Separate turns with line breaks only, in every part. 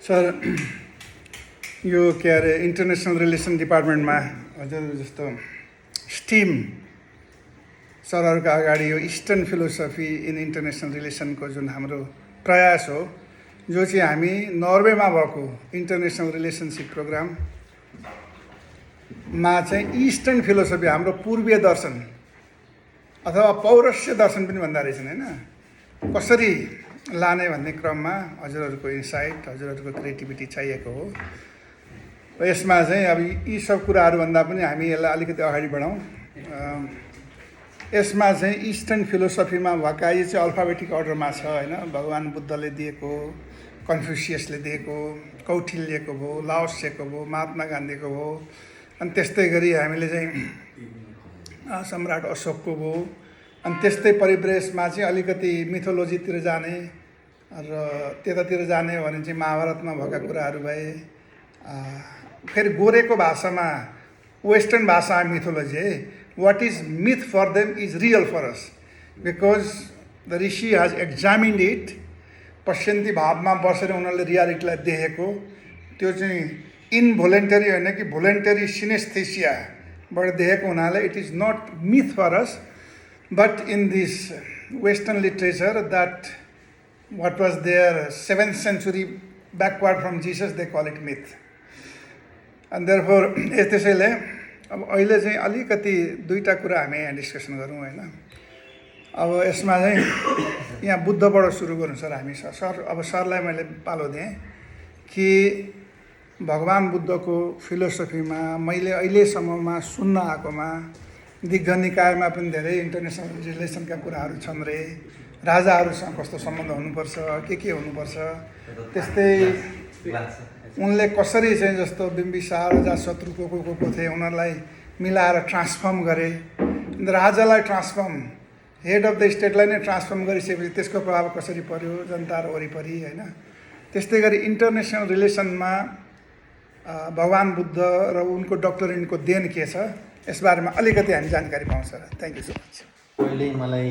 Sir यो के अरे international relation डिपार्टमेन्टमा हजुर जस्तो स्टिम सरहरूको अगाडि यो इस्टर्न फिलोसफी इन इन्टरनेसनल रिलेसनको जुन हाम्रो प्रयास हो, जो चाहिँ हामी नर्वेमा भएको इन्टरनेसनल रिलेसनसिप प्रोग्राममा चाहिँ इस्टर्न फिलोसफी हाम्रो पूर्वीय दर्शन अथवा पौरस्य दर्शन पनि भन्दा रहेछन् होइन, कसरी लाने भन्ने क्रममा हजुरहरूको इन्साइट, हजुरहरूको क्रिएटिभिटी चाहिएको हो। र यसमा चाहिँ अब यी सब कुराहरू भन्दा पनि हामी यसलाई अलिकति अगाडि बढाउँ। यसमा चाहिँ इस्टर्न फिलोसफीमा भएका यो चाहिँ अल्फाबेटिक अर्डरमा छ होइन, भगवान् बुद्धले दिएको, कन्फ्युसियसले दिएको, कौटिल्यको भयो, लाओत्सेको भयो, महात्मा गान्धीको भयो, अनि त्यस्तै गरी हामीले चाहिँ सम्राट अशोकको भयो, अनि त्यस्तै परिवेशमा चाहिँ अलिकति मिथोलोजीतिर जाने र त्यतातिर जाने हो भने चाहिँ महाभारतमा भएका कुराहरू भए। फेरि गोरेको भाषामा, वेस्टर्न भाषा मिथोलोजी है, what is myth for them is real for us because the rishi has examined it. पश्यन्ती भावमा बसेर उनीहरूले रियालिटीलाई देखेको, त्यो चाहिँ इनभोलेन्टरी होइन कि भोलेन्टरी सिनेस्थेसियाबाट देखेको हुनाले it is not myth for us, but in this Western literature that what was there 7th century backward from Jesus, they call it myth. And therefore त्यसैले अब अहिले चाहिँ अलिकति दुईटा कुरा हामी यहाँ डिस्कसन गरौँ होइन। अब यसमा चाहिँ यहाँ बुद्धबाट सुरु गरौँ सर। हामी सर अब सरलाई मैले पालो दिएँ कि भगवान् बुद्धको फिलोसफीमा मैले अहिलेसम्ममा सुन्न आएकोमा दिग्ग निकायमा पनि धेरै इन्टरनेसनल रिलेसनका कुराहरू छन् रे, राजाहरूसँग कस्तो सम्बन्ध हुनुपर्छ, के हुनुपर्छ, त्यस्तै उनले कसरी चाहिँ जस्तो बिम्बिसार अजातशत्रु को थिए उनीहरूलाई मिलाएर ट्रान्सफर्म गरे, राजालाई ट्रान्सफर्म, हेड अफ द स्टेटलाई नै ट्रान्सफर्म गरिसकेपछि त्यसको प्रभाव कसरी पर्यो जनताहरू वरिपरि होइन। त्यस्तै गरी इन्टरनेसनल रिलेसनमा भगवान् बुद्ध र उनको डक्टरिनको देन के छ, यसबारेमा अलिकति हामी जानकारी पाउँछ। Thank you so much.
पहिले मलाई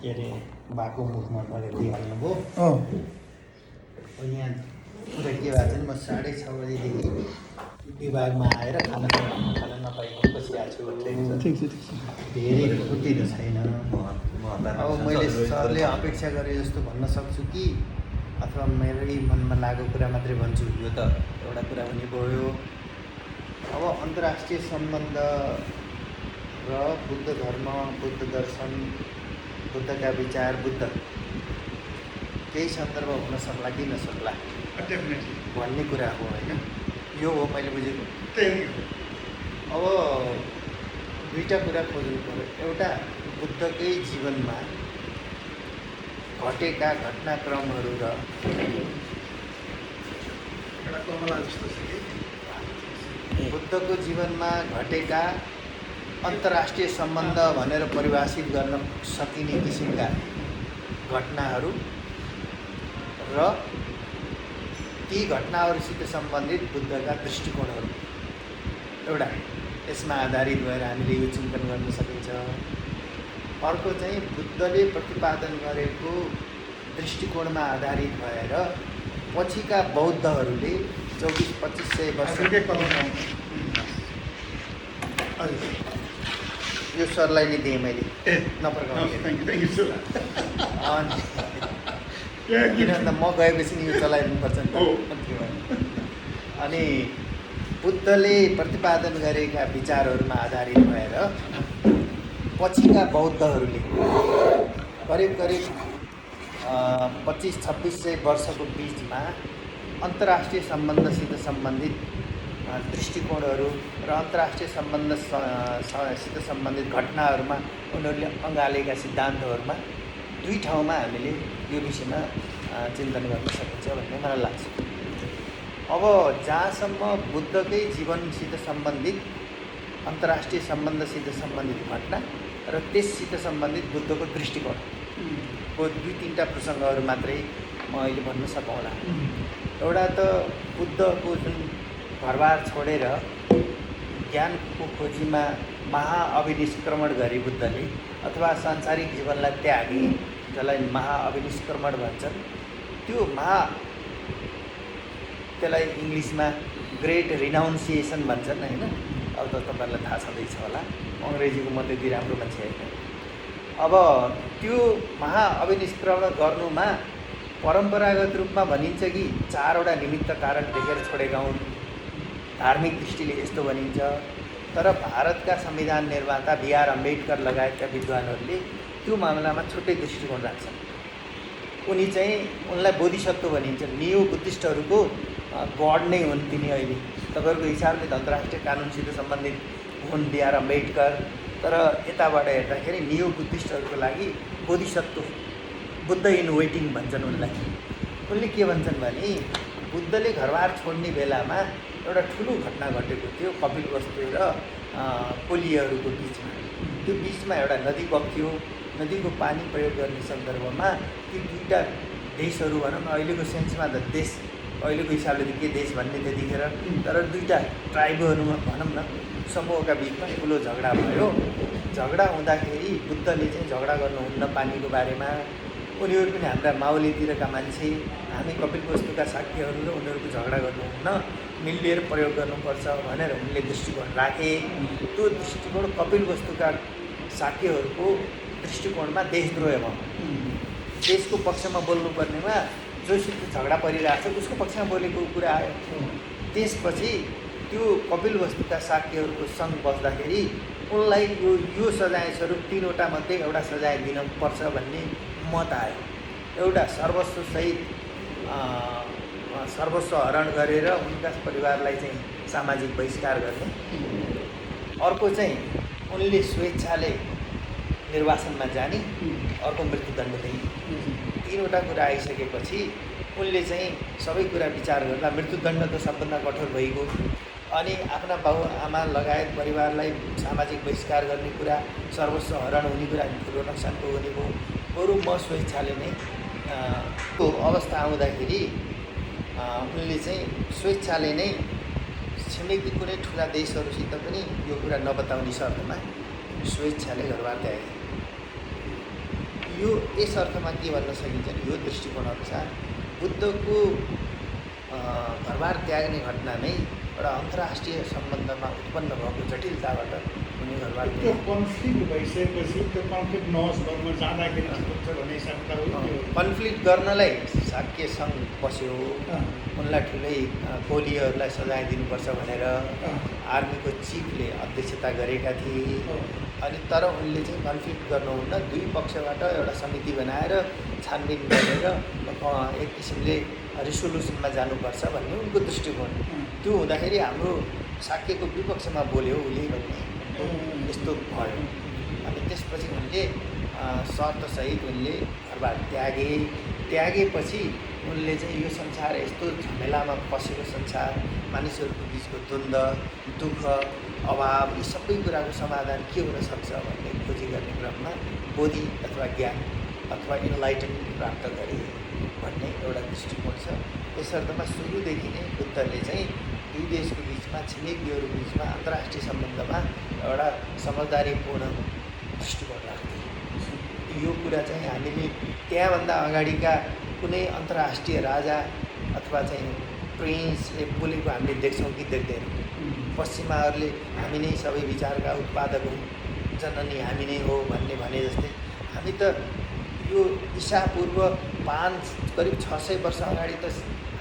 के अरे भएको मुखमा गरेर दिइहाल्नुभयो। यहाँ कुरा के भएको छ नि, म 6:30 बजीदेखि विभागमा आएर खाना नपाएको बसिरहेको छु।
ठिक छ
धेरै फुर्ती त छैन। अब मैले सरले अपेक्षा गरे जस्तो भन्न सक्छु कि अथवा मेरै मनमा लागेको कुरा मात्रै भन्छु, यो त एउटा कुरा पनि भयो। अब अन्तर्राष्ट्रिय सम्बन्ध र बुद्ध धर्म, बुद्ध दर्शन, बुद्धका विचार, बुद्ध केही सन्दर्भ हुन सक्ला कि नसक्ला भन्ने कुरा हो होइन। यो हो मैले बुझेको। अब दुईवटा कुरा खोज्नु पऱ्यो। एउटा बुद्धकै जीवनमा घटेका घटनाक्रमहरू र बुद्धको जीवनमा घटेका अन्तर्राष्ट्रिय सम्बन्ध भनेर परिभाषित गर्न सकिने किसिमका घटनाहरू र ती घटनाहरूसित सम्बन्धित बुद्धका दृष्टिकोणहरू एउटा यसमा आधारित भएर हामीले यो चिन्तन गर्न सकिन्छ। अर्को चाहिँ बुद्धले प्रतिपादन गरेको दृष्टिकोणमा आधारित भएर पछिका बौद्धहरूले 2400-2500 वर्ष यो सरलाई नै दिएँ मैले किनभने म गएपछि नि यो चलाइदिनुपर्छ नि। अनि बुद्धले प्रतिपादन गरेका विचारहरूमा आधारित भएर पछिका बौद्धहरूले करिब 2500-2600 वर्षको बिचमा अन्तर्राष्ट्रिय सम्बन्धसित सम्बन्धित दृष्टिकोणहरू र अन्तर्राष्ट्रिय सम्बन्धसित सम्बन्धित घटनाहरूमा उनीहरूले अँगालेका सिद्धान्तहरूमा दुई ठाउँमा हामीले यो विषयमा चिन्तन गर्न सकिन्छ भन्ने मलाई लाग्छ। अब जहाँसम्म बुद्धकै जीवनसित सम्बन्धित अन्तर्राष्ट्रिय सम्बन्धसित सम्बन्धित घटना र त्यससित सम्बन्धित बुद्धको दृष्टिकोणको 2-3टा प्रसङ्गहरू मात्रै म अहिले भन्न सकौँला। एउटा त बुद्धको जुन घरबार छोडेर ज्ञानको खोजीमा महाअभिनिष्क्रमण गरे बुद्धले, अथवा सांसारिक जीवनलाई त्यागे, जसलाई महाअभिनिष्क्रमण भन्छन्, त्यो त्यसलाई इङ्ग्लिसमा ग्रेट रिनाउन्सिएसन भन्छन् होइन। अब त तपाईँहरूलाई थाहा छँदैछ होला, अङ्ग्रेजीको म त्यति राम्रो मान्छे होइन। अब त्यो महाअभिनिष्क्रमण गर्नुमा परम्परागत रूपमा भनिन्छ कि 4वटा निमित्त कारण देखेर छोडेका हुन्, धार्मिक दृष्टिले यस्तो भनिन्छ। तर भारतका संविधान निर्माता BR अम्बेडकर लगायतका विद्वानहरूले त्यो मामलामा छुट्टै दृष्टिकोण राख्छन्। उनलाई बोधिसत्व भनिन्छ। नियो बुद्धिस्टहरूको गड नै हुन् तिनी अहिले। तपाईँहरूको हिसाबले त अन्तर्राष्ट्रिय कानुनसित सम्बन्धित हुन् BR अम्बेडकर, तर यताबाट हेर्दाखेरि नियो बुद्धिस्टहरूको लागि बोधिसत्व, बुद्ध इन वेटिङ भन्छन् उनलाई। उनले के भन्छन् भने बुद्धले घरबार छोड्ने बेलामा एउटा ठुलो घटना घटेको थियो कपिलवस्तु र कोलीहरूको बिचमा। त्यो बिचमा एउटा नदी बग्थ्यो। नदीको पानी प्रयोग गर्ने सन्दर्भमा ती दुईवटा देशहरू भनौँ न, अहिलेको सेन्समा त देश, अहिलेको हिसाबले त के देश भन्ने त्यतिखेर, तर दुईवटा ट्राइबहरूमा भनौँ न समूहका बिचमा ठुलो झगडा भयो। झगडा हुँदाखेरि बुद्धले चाहिँ झगडा गर्नुहुन्न पानीको बारेमा, उनीहरू पनि हाम्रा माओलीतिरका मान्छे, हामी कपिलवस्तुका साक्यहरू र उनीहरूको झगडा गर्नुहुन्न, मिलेर प्रयोग गर्नुपर्छ भनेर उनले दृष्टिकोण राखे। त्यो दृष्टिकोण कपिलवस्तुका साक्यहरूको दृष्टिकोणमा देशद्रोह भयो। देशको पक्षमा बोल्नुपर्नेमा जोसित झगडा परिरहेको छ उसको पक्षमा बोलेको कुरा आयो। त्यसपछि त्यो कपिलवस्तुका साक्यहरूको सङ्घ बस्दाखेरि उनलाई यो सजाय स्वरूप 3वटा मध्ये एउटा सजाय दिनुपर्छ भन्ने मत आयो। एउटा सर्वस्वसहित सर्वस्व हरण गरेर उनका परिवारलाई चाहिँ सामाजिक बहिष्कार गर्ने, अर्को चाहिँ उनले स्वेच्छाले निर्वासनमा जाने, अर्को मृत्युदण्ड दिने। 3वटा कुरा आइसकेपछि उनले चाहिँ सबै कुरा विचार गर्दा मृत्युदण्ड त सबभन्दा कठोर भइगयो, अनि आफ्ना बाबुआमा लगायत परिवारलाई सामाजिक बहिष्कार गर्ने कुरा, सर्वस्व हरण हुने कुरा ठुलो नोक्सानको हुने भयो। बरु म स्वेच्छाले नै को अवस्था आउँदाखेरि उनले चाहिँ स्वेच्छाले नै छिमेकी कुनै ठुला देशहरूसित पनि यो कुरा नबताउने शर्तमा स्वेच्छाले घरबार त्यागे। यो यस अर्थमा के भन्न सकिन्छ भने यो दृष्टिकोण अनुसार बुद्धको घरबार त्याग्ने घटना नै एउटा अन्तर्राष्ट्रिय सम्बन्धमा उत्पन्न भएको जटिलताबाट उनी घरबार
त्यो कन्फ्लिक्ट भइसकेपछि त्यो कन्फ्लिक्ट नहोस् गर्न जाँदाखेरि हुन्छ भन्ने हिसाबका
कन्फ्लिक्ट गर्नलाई साक्य सङ्घ बस्यो। उनलाई ठुलै कोलीहरूलाई सजाय दिनुपर्छ भनेर आर्मीको चिफले अध्यक्षता गरेका थिए। अनि तर उनले चाहिँ कन्फ्लिक्ट गर्नुहुन्न, दुई पक्षबाट एउटा समिति बनाएर छानबिन गरेर एक किसिमले रिसोल्युसनमा जानुपर्छ भन्ने उनको दृष्टिकोण। त्यो हुँदाखेरि हाम्रो साक्यको विपक्षमा बोल्यो उसले भन्ने यस्तो भयो। अनि त्यसपछि उनले शर्तसहित उनले घरबार त्यागेपछि उनले चाहिँ यो संसार यस्तो झमेलामा पसेको संसार, मानिसहरूको बिचको द्वन्द्व, दुःख, अभाव, यी सबै कुराको समाधान के हुनसक्छ भन्ने खोजी गर्ने क्रममा बोधि अथवा ज्ञान अथवा इन्लाइटनमेन्ट प्राप्त गरे भन्ने एउटा दृष्टिकोण छ। यसर्थमा सुरुदेखि नै बुद्धले चाहिँ दुई देशको बिचमा, छिमेकीहरू बिचमा अन्तर्राष्ट्रिय सम्बन्धमा एउटा समझदारीपूर्ण दृष्टिकोण राख्थे। यो कुरा चाहिँ हामीले त्यहाँभन्दा अगाडिका कुनै अन्तर्राष्ट्रिय राजा अथवा चाहिँ प्रिन्सले बोलेको हामीले देख्छौँ कि देख्दैनौँ। पश्चिमाहरूले हामी नै सबै विचारका उत्पादक हौँ, जननी हामी नै हो भन्ने भने जस्तै हामी त यो ईसापूर्व 5 करिब 600 वर्ष अगाडि त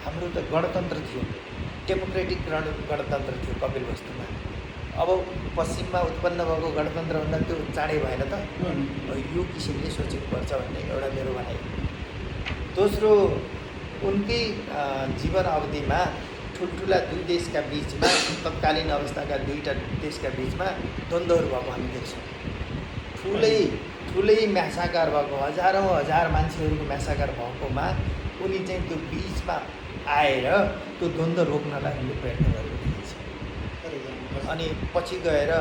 हाम्रो त गणतन्त्र थियो, डेमोक्रेटिक गणतन्त्र थियो कपिलवस्तुमा। अब पश्चिममा उत्पन्न भएको गणतन्त्रभन्दा त्यो चाँडै भएन त? यो किसिमले सोच्नुपर्छ भन्ने एउटा मेरो भनाइ। दोस्रो, उनकै जीवन अवधिमा ठुल्ठुला दुई देशका बिचमा, तत्कालीन अवस्थाका दुईवटा देशका बिचमा द्वन्द्वहरू भएको हामी देख्छौँ। ठुलै म्यासाकार भएको, हजारौँ हजार मान्छेहरूको म्यासाकार भएकोमा उनी चाहिँ त्यो बिचमा आएर त्यो द्वन्द्व रोक्नलाई उनले प्रयत्न गरेको देखिन्छ। अनि पछि गएर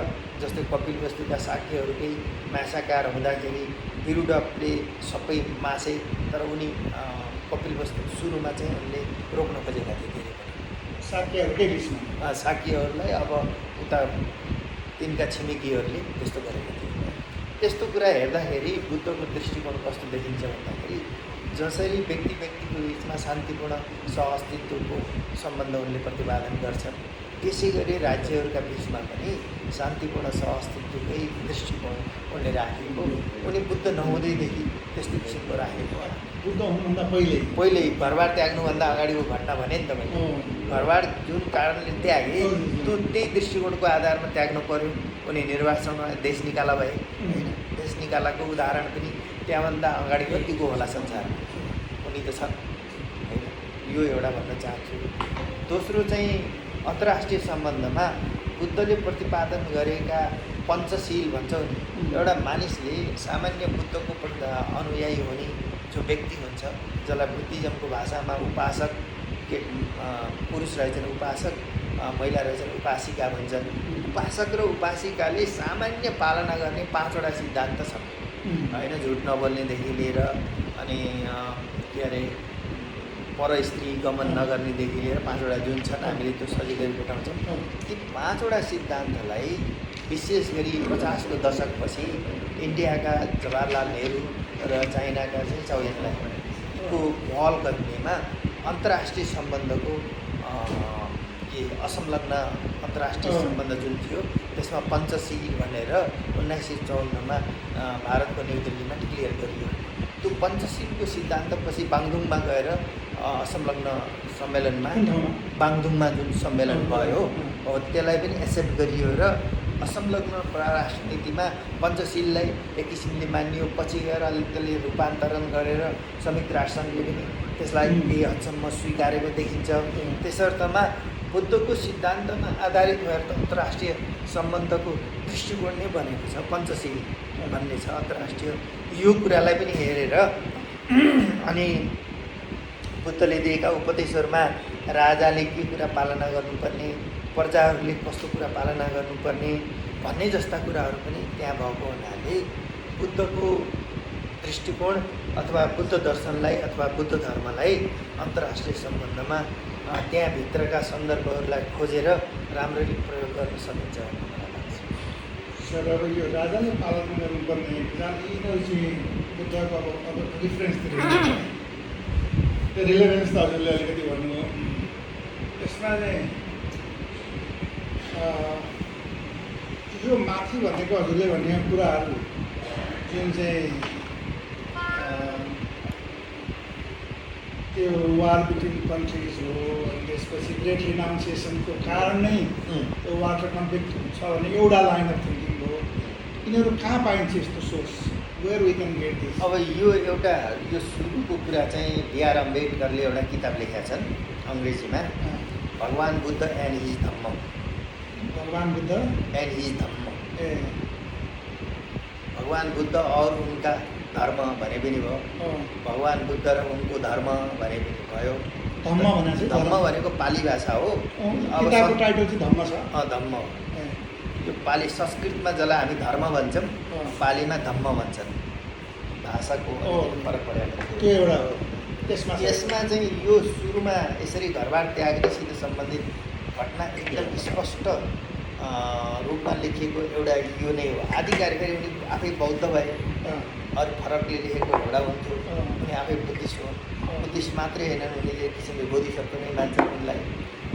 जस्तै कपिलवस्तुका साक्यहरूकै म्यासाकार हुँदाखेरि बिरुडपले सबै मासे, तर उनी कपिलवस्तु सुरुमा चाहिँ उनले रोक्न खोजेका थिए धेरै
साक्यहरूकै बिचमा।
साक्यहरूलाई अब उता तिनका छिमेकीहरूले त्यस्तो गरेका थिए। त्यस्तो कुरा हेर्दाखेरि बुद्धको दृष्टिकोण कस्तो देखिन्छ भन्दाखेरि जसरी व्यक्ति व्यक्तिको बिचमा शान्तिपूर्ण सहअस्तित्वको सम्बन्ध उनले प्रतिपादन गर्छन्, त्यसै गरी राज्यहरूका बिचमा पनि शान्तिपूर्ण सहअस्तित्वकै दृष्टिकोण उनले राखेको, उनी बुद्ध नहुँदैदेखि त्यस्तो किसिमको राखेको होला।
बुद्ध हुनुभन्दा
पहिल्यै घरबार त्याग्नुभन्दा अगाडिको घटना भने नि तपाईँले, घरबार जुन कारणले त्यागे त्यो त्यही दृष्टिकोणको आधारमा त्याग्नु पर्यो। उनी निर्वासनमा देश निकाला भए होइन, देश निकालाको उदाहरण पनि त्यहाँभन्दा अगाडि कतिको होला संसारमा, उनी त छन् होइन। यो एउटा भन्न चाहन्छु। दोस्रो चाहिँ अन्तर्राष्ट्रिय सम्बन्धमा बुद्धले प्रतिपादन गरेका पञ्चशील भन्छौँ नि, एउटा मानिसले सामान्य बुद्धको अनुयायी हुने जो व्यक्ति हुन्छ, जसलाई बुद्धिज्मको भाषामा उपासक के पुरुष रहेछन् उपासक, महिला रहेछन् उपासिका भन्छन्। उपासक र उपासिकाले सामान्य पालना गर्ने 5वटा सिद्धान्त छन् होइन। झुट नबोल्नेदेखि लिएर अनि के अरे पर स्त्री गमन नगर्नेदेखि लिएर 5वटा जुन छन्, हामीले त्यो सजिलै भेटाउँछौँ। ती 5वटा सिद्धान्तलाई विशेष गरी 50को दशकपछि इन्डियाका जवाहरलाल नेहरू र चाइनाका चाहिँ चाउयनलाईको पहल गर्नेमा अन्तर्राष्ट्रिय सम्बन्धको के असंलग्न अन्तर्राष्ट्रिय सम्बन्ध जुन थियो त्यसमा पञ्चशील भनेर 1954मा भारतको न्यू दिल्लीमा डिक्लेयर गरियो। त्यो पञ्चशीलको सिद्धान्तपछि बाङदुङमा गएर असंलग्न सम्मेलनमा बाङदुङमा जुन सम्मेलन भयो हो त्यसलाई पनि एक्सेप्ट गरियो र असंलग्न परराष्ट्र नीतिमा पञ्चशीललाई एक किसिमले मानियो। पछि गएर त्यसले रूपान्तरण गरेर संयुक्त राष्ट्रसङ्घले पनि त्यसलाई केही हदसम्म स्वीकारेको देखिन्छ। त्यसर्थमा बुद्धको सिद्धान्तमा आधारित भएर त अन्तर्राष्ट्रिय सम्बन्धको दृष्टिकोण नै बनेको छ, पञ्चशील भन्ने छ अन्तर्राष्ट्रिय। यो कुरालाई पनि हेरेर अनि बुद्धले दिएका उपदेशहरूमा राजाले के कुरा पालना गर्नुपर्ने, प्रजाहरूले कस्तो कुरा पालना गर्नुपर्ने भन्ने जस्ता कुराहरू पनि त्यहाँ भएको हुनाले बुद्धको दृष्टिकोण अथवा बुद्ध दर्शनलाई अथवा बुद्ध धर्मलाई अन्तर्राष्ट्रिय सम्बन्धमा त्यहाँभित्रका सन्दर्भहरूलाई खोजेर राम्ररी प्रयोग गर्न सकिन्छ भन्ने मलाई लाग्छ।
सर, अब यो राजाले पालना गर्नुपर्ने यिनीहरू चाहिँ बुद्धको अब डिफ्रेन्स त्यो रिलेभेन्स त हजुरले अलिकति भन्नुभयो। यसमा चाहिँ यो माथि भनेको हजुरले भन्ने कुराहरू जुन चाहिँ त्यो वार बिट्विन कन्ट्रिज हो, अनि त्यसपछि ग्रेट रिनाउन्सिएसनको कारण नै त्यो वाटर कन्फ्लिक्ट छ भने एउटा लाइन अफ थिङ्किङ हो। यिनीहरू कहाँ पाइन्छ यस्तो source, where we can get this?
अब यो एउटा यो सुरुको कुरा चाहिँ B.R. अम्बेडकरले एउटा किताब लेखेका छन् अङ्ग्रेजीमा, भगवान बुद्ध एन्ड हिज धम्म।
भगवान बुद्ध
एन्ड हिज धम्म, भगवान बुद्ध और उनका धर्म भने पनि भयो, भगवान बुद्ध र उनको धर्म भने पनि भयो। धम्म भनेको पाली भाषा हो।
किताबको टाइटल चाहिँ धम्म छ।
धम्म यो पाली संस्कृतमा जसलाई हामी धर्म भन्छौँ, पालीमा धम्म भन्छन्। भाषाको फरक परेको
त्यो एउटा हो।
यसमा चाहिँ यो सुरुमा यसरी घरबार त्याग्नेसित सम्बन्धित घटना एकदम स्पष्ट रूपमा लेखिएको एउटा यो नै हो। आधिकारिक उनी आफै बौद्ध भए, अरू फरकले लेखेको एउटा हुन्थ्यो। उनी आफै बुद्धिस्ट हो, बुद्धिस्ट मात्रै होइनन्, उनीले एक किसिमले बोधिसत्व नै मान्छन् उनलाई।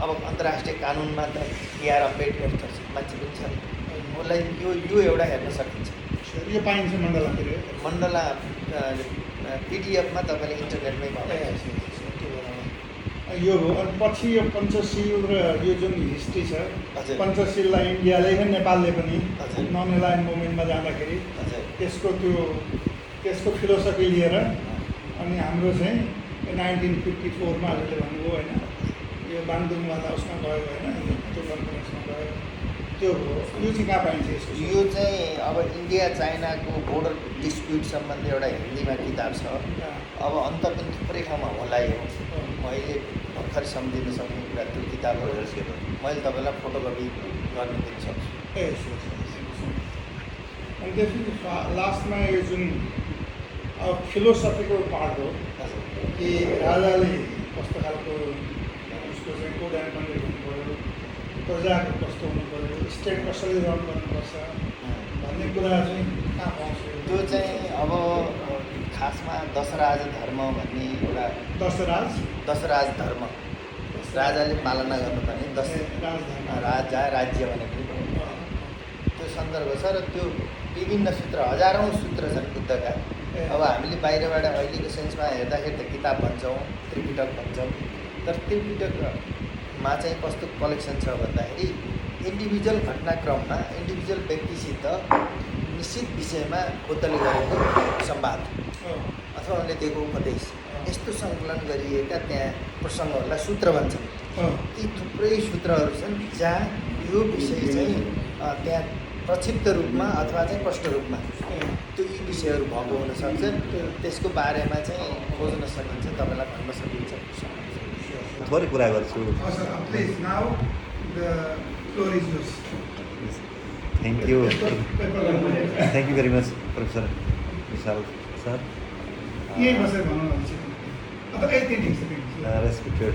अब अन्तर्राष्ट्रिय कानुनमा त B.R. अम्बेडकर जस्तो मान्छे पनि छन्, उसलाई यो एउटा हेर्न सकिन्छ।
यो पाइन्छ
मण्डला PDF मा तपाईँले इन्टरनेटमै पाउनुहुन्छ।
यो हो। अनि पछि यो पञ्चशील र यो जुन हिस्ट्री छ, पञ्चशीललाई इन्डियाले पनि नेपालले पनि नन एलाइन मुभमेन्टमा जाँदाखेरि त्यसको फिलोसफी लिएर अनि हाम्रो चाहिँ 1954मा हजुरले भन्नुभयो होइन, यो बाङदुङमा त उसमा गयो होइन, त्यो कन्फरेन्समा गयो, त्यो हो। यो चाहिँ कहाँ पाइन्छ यसको?
यो चाहिँ अब इन्डिया चाइनाको बोर्डर डिस्प्युट सम्बन्धी एउटा हिन्दीमा किताब छ। अब अन्त पनि थुप्रै ठाउँमा होला यो, मैले भर्खरै सम्झिन सक्ने कुरा त्यो किताबहरू मैले तपाईँलाई फोटोकपी गर्न दिन सक्छु।
अनि त्यसपछि लास्टमा यो जुन फिलोसफीको पार्ट हो कि राजाले कस्तो खालको उसको चाहिँ कोड एन्ड कन्डक्ट हुनु पऱ्यो, प्रजाको कस्तो हुनु पऱ्यो, स्टेट कसरी रन गर्नुपर्छ भन्ने कुरा चाहिँ कहाँ पाउँछ?
त्यो चाहिँ अब खासमा दशराज धर्म भन्ने एउटा दशराज धर्म राजाले पालना गर्नुपर्ने राजा राज्य भनेको त्यो सन्दर्भ छ र त्यो विभिन्न सूत्र हजारौँ सूत्र छन् बुद्धका। अब हामीले बाहिरबाट अहिलेको सेन्समा हेर्दाखेरि त किताब भन्छौँ, त्रिपिटक भन्छौँ, तर त्रिपिटकमा चाहिँ कस्तो कलेक्सन छ भन्दाखेरि इन्डिभिजुअल घटनाक्रममा इन्डिभिजुअल व्यक्तिसित निश्चित विषयमा बुद्धले गरेको संवाद अथवा उनले दिएको उपदेश यस्तो सङ्कलन गरिएका त्यहाँ प्रसङ्गहरूलाई सूत्र भन्छन्। ती थुप्रै सूत्रहरू छन् जहाँ यो विषय चाहिँ त्यहाँ प्रक्षिप्त रूपमा अथवा चाहिँ प्रष्ट रूपमा त्यो यी विषयहरू भएको हुनसक्छ। त्यसको बारेमा चाहिँ खोज्न सकिन्छ, तपाईँलाई भन्न सकिन्छ।
थोरै कुरा गर्छु। Thank you very much, Professor Bishal sir. Respected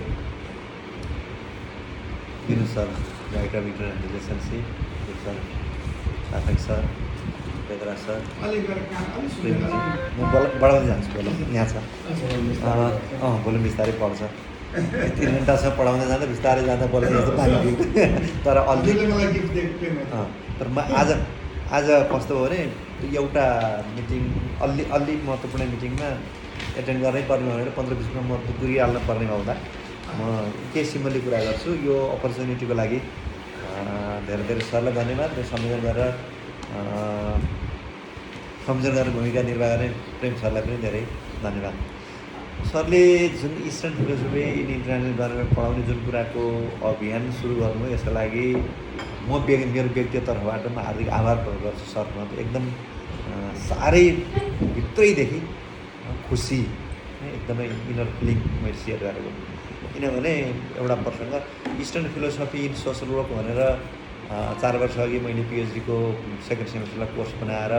Binu sir, Director of International Relationship, Professor Sathak sir, Pedra sir. म बढाउँदै जान्छु बोलौँ यहाँ छ बोलौँ बिस्तारै पढ्छ 3 घन्टासम्म पढाउँदै जाँदा बिस्तारै जाँदा बोल्दै जस्तो पानी दियो तर अलि तर म आज कस्तो हो भने एउटा मिटिङ अलि महत्त्वपूर्ण मिटिङमा एटेन्ड गर्नै पर्ने भनेर 15-20 मिनट म पुगिहाल्न पर्ने हुँदा म केही सिम्बलिक कुरा गर्छु। यो अपर्च्युनिटीको लागि धेरै धेरै सरलाई धन्यवाद र संयोजन गरेर भूमिका निर्वाह गर्ने प्रेम सरलाई पनि धेरै धन्यवाद। सरले जुन eastern philosophy in international environment पढाउने जुन कुराको अभियान सुरु गर्नु यसका लागि म मेरो व्यक्तिगत तर्फबाट म हार्दिक आभार प्रकट गर्छु सरमा। एकदम साह्रै भित्रैदेखि खुसी एकदमै इनर फिलिङ मैले सेयर गरेको। किनभने एउटा प्रसङ्ग इस्टर्न फिलोसफी इन सोसल वर्क भनेर 4 वर्ष अघि मैले पिएचडीको सेकेन्ड सेमेस्टरलाई कोर्स बनाएर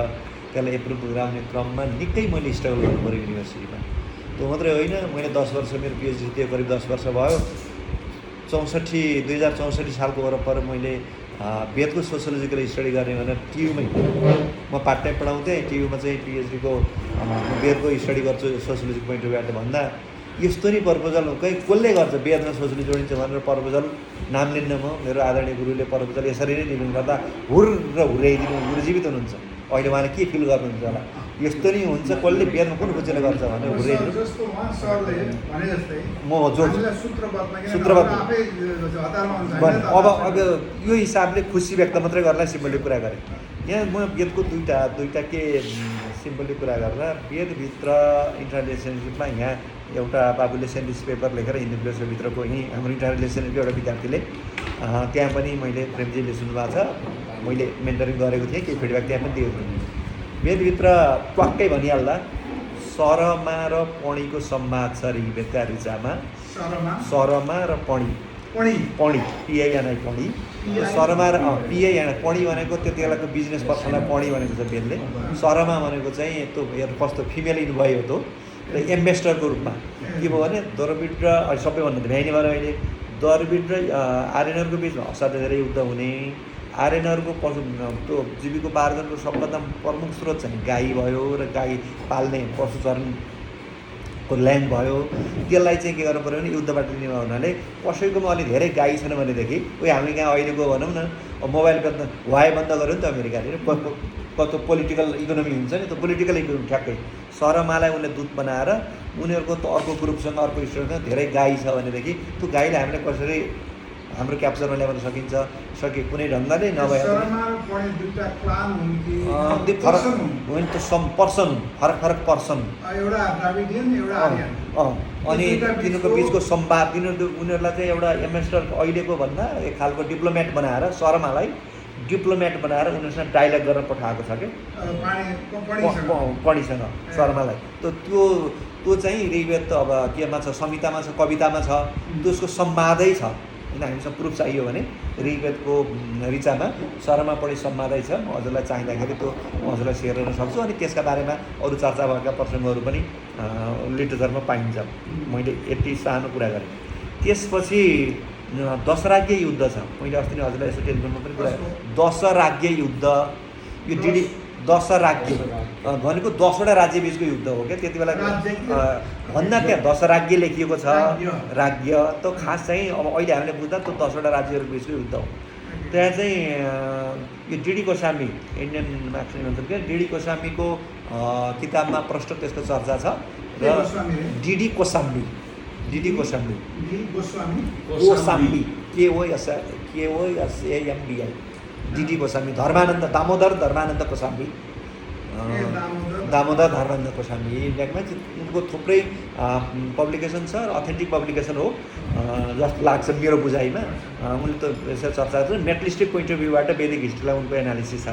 त्यसलाई एप्रुभ गराउने क्रममा निकै मैले स्ट्रगल गर्नु पऱ्यो युनिभर्सिटीमा। त्यो मात्रै होइन, मैले 10 वर्ष मेरो पिएचडी त्यो करिब 10 वर्ष भयो। 2064 सालको वरपर मैले वेदको सोसियोलोजिकल स्टडी गर्ने भनेर टियुमै म पार्ट टाइम पढाउँथेँ। टियुमा चाहिँ पिएचडीको वेदको स्टडी गर्छु सोसियोलोजीको पोइन्ट अफ भ्यूबाट भन्दा यस्तो नि प्रपोजल कहीँ कसले गर्छ वेदमा सोसियोलोजी जोडिन्छ भनेर प्रपोजल नाम लिन्न म मेरो आदरणीय गुरुले प्रपोजल यसरी नै दिनु गर्दा हुर्याइदिनु गुरुजीवित हुनुहुन्छ। अहिले उहाँले के फिल गर्नुहुन्छ होला यस्तो नि हुन्छ कसले वेदमा कुन खुचेले गर्छ भनेर हुर्याइदिनु म जोड्छु सूत्रबद्ध अब यो हिसाबले खुसी व्यक्त मात्रै गर्दा सिम्बलिक कुरा गरेँ। यहाँ म वेदको दुईवटा के सिम्बलिक कुरा गर्दा वेदभित्र इन्टरनेसनल रिलेसनसिपमा यहाँ एउटा बाबुले सेन्टिस पेपर लेखेर हिन्दी फिलोसफीभित्रको यहीँ हाम्रो इन्टरनेसनल रिलेसनसिपको एउटा विद्यार्थीले त्यहाँ पनि मैले प्रेमजीले सुन्नुभएको छ मैले मेन्टरिङ गरेको थिएँ केही फिडब्याक त्यहाँ पनि दिएको थिएँ। वेदभित्र ट्वाक्कै भनिहाल्दा सरमा र पणीको संवाद छ ऋग्वेदका ऋचामा। सरमा र पणी पिआइएनआई पणी सरमा र पिआइएनआई पणी भनेको त्यति बेलाको बिजनेस पर्सनलाई पणी भनेको छ वेदले। सरमा भनेको चाहिँ त्यो कस्तो फिमेल इन्भोय हो र एम्बेसडरको रूपमा के भयो भने द्रविड र सबैभन्दा भ्याइने भयो अहिले द्रविड र आर्यनहरूको बिचमा असाध्यै धेरै युद्ध हुने। आर्यनहरूको त्यो जीविकोपार्जनको सबभन्दा प्रमुख स्रोत चाहिँ गाई भयो र गाई पाल्ने पशुचरणको ल्यान्ड भयो। त्यसलाई चाहिँ के गर्नु पऱ्यो भने युद्धबाट लिने हुनाले कसैकोमा अलि धेरै गाई छैन भनेदेखि हामी कहाँ अहिलेको भनौँ न मोबाइल वाइ बन्द गऱ्यो नि त अमेरिकाले कस्तो पोलिटिकल इकोनोमी हुन्छ नि त्यो पोलिटिकल इकोनोमी ठ्याक्कै सरमालाई उनले दूत बनाएर उनीहरूको त अर्को ग्रुपसँग अर्को स्टेटसँग धेरै गाई छ भनेदेखि त्यो गाईलाई हामीले कसरी हाम्रो क्याप्चरमा ल्याउन सकिन्छ कुनै ढङ्गले नभए होइन त सम पर्सन फरक पर्सन अनि तिनीहरूको बिचको संवाद उनीहरूलाई चाहिँ एउटा एम्बेसडर अहिलेको भन्दा एक खालको डिप्लोमेट बनाएर शर्मालाई डिप्लोमेट बनाएर उनीहरूसँग डाइलग गर्न पठाएको छ क्या पणीसँग शर्मालाई। त्यो चाहिँ ऋग्वेद त अब केमा छ संहितामा छ कवितामा छ त्यसको संवादै छ होइन। हामीसँग प्रुफ चाहियो भने ऋग्वेदको ऋचामा शर्मा पणी संवादै छ। म हजुरलाई चाहिँदाखेरि त्यो म हजुरलाई सेयर गर्न सक्छु। अनि त्यसका बारेमा अरू चर्चा भएका प्रसङ्गहरू पनि लिटरेचरमा पाइन्छ। मैले यति सानो कुरा गरेँ। त्यसपछि दशराज्ञ युद्ध छ। मैले अस्ति नै हजुरलाई यसो टेलिफोनमा पनि कुरा 10 राज्ञ युद्ध यो दशराज्य भनेको 10वटा राज्य बिचको युद्ध हो क्या त्यति बेला। भन्दा त्यहाँ दशराज्य लेखिएको छ, राज्य त खास चाहिँ अब अहिले हामीले बुझ्दा त्यो 10वटा राज्यहरू बिचको युद्ध हो। त्यहाँ चाहिँ यो डिडी गोस्वामी इन्डियन मार्क्सिस्ट भन्छ क्या, डिडी गोस्वामीको किताबमा प्रष्ट त्यसको चर्चा छ। र DD Goswami KOSAMBI DD Goswami, Damodar Dharmanand Goswami, Damodar Dharmanand Goswami इन्डियामा उनको थुप्रै पब्लिकेसन छ, अथेन्टिक पब्लिकेसन हो जस्तो लाग्छ मेरो बुझाइमा। उनले त यसो चर्चा गर्छ मेटलिस्टिक पोइन्ट अफ भ्यूबाट वैदिक हिस्ट्रीलाई उनको एनालिसिस छ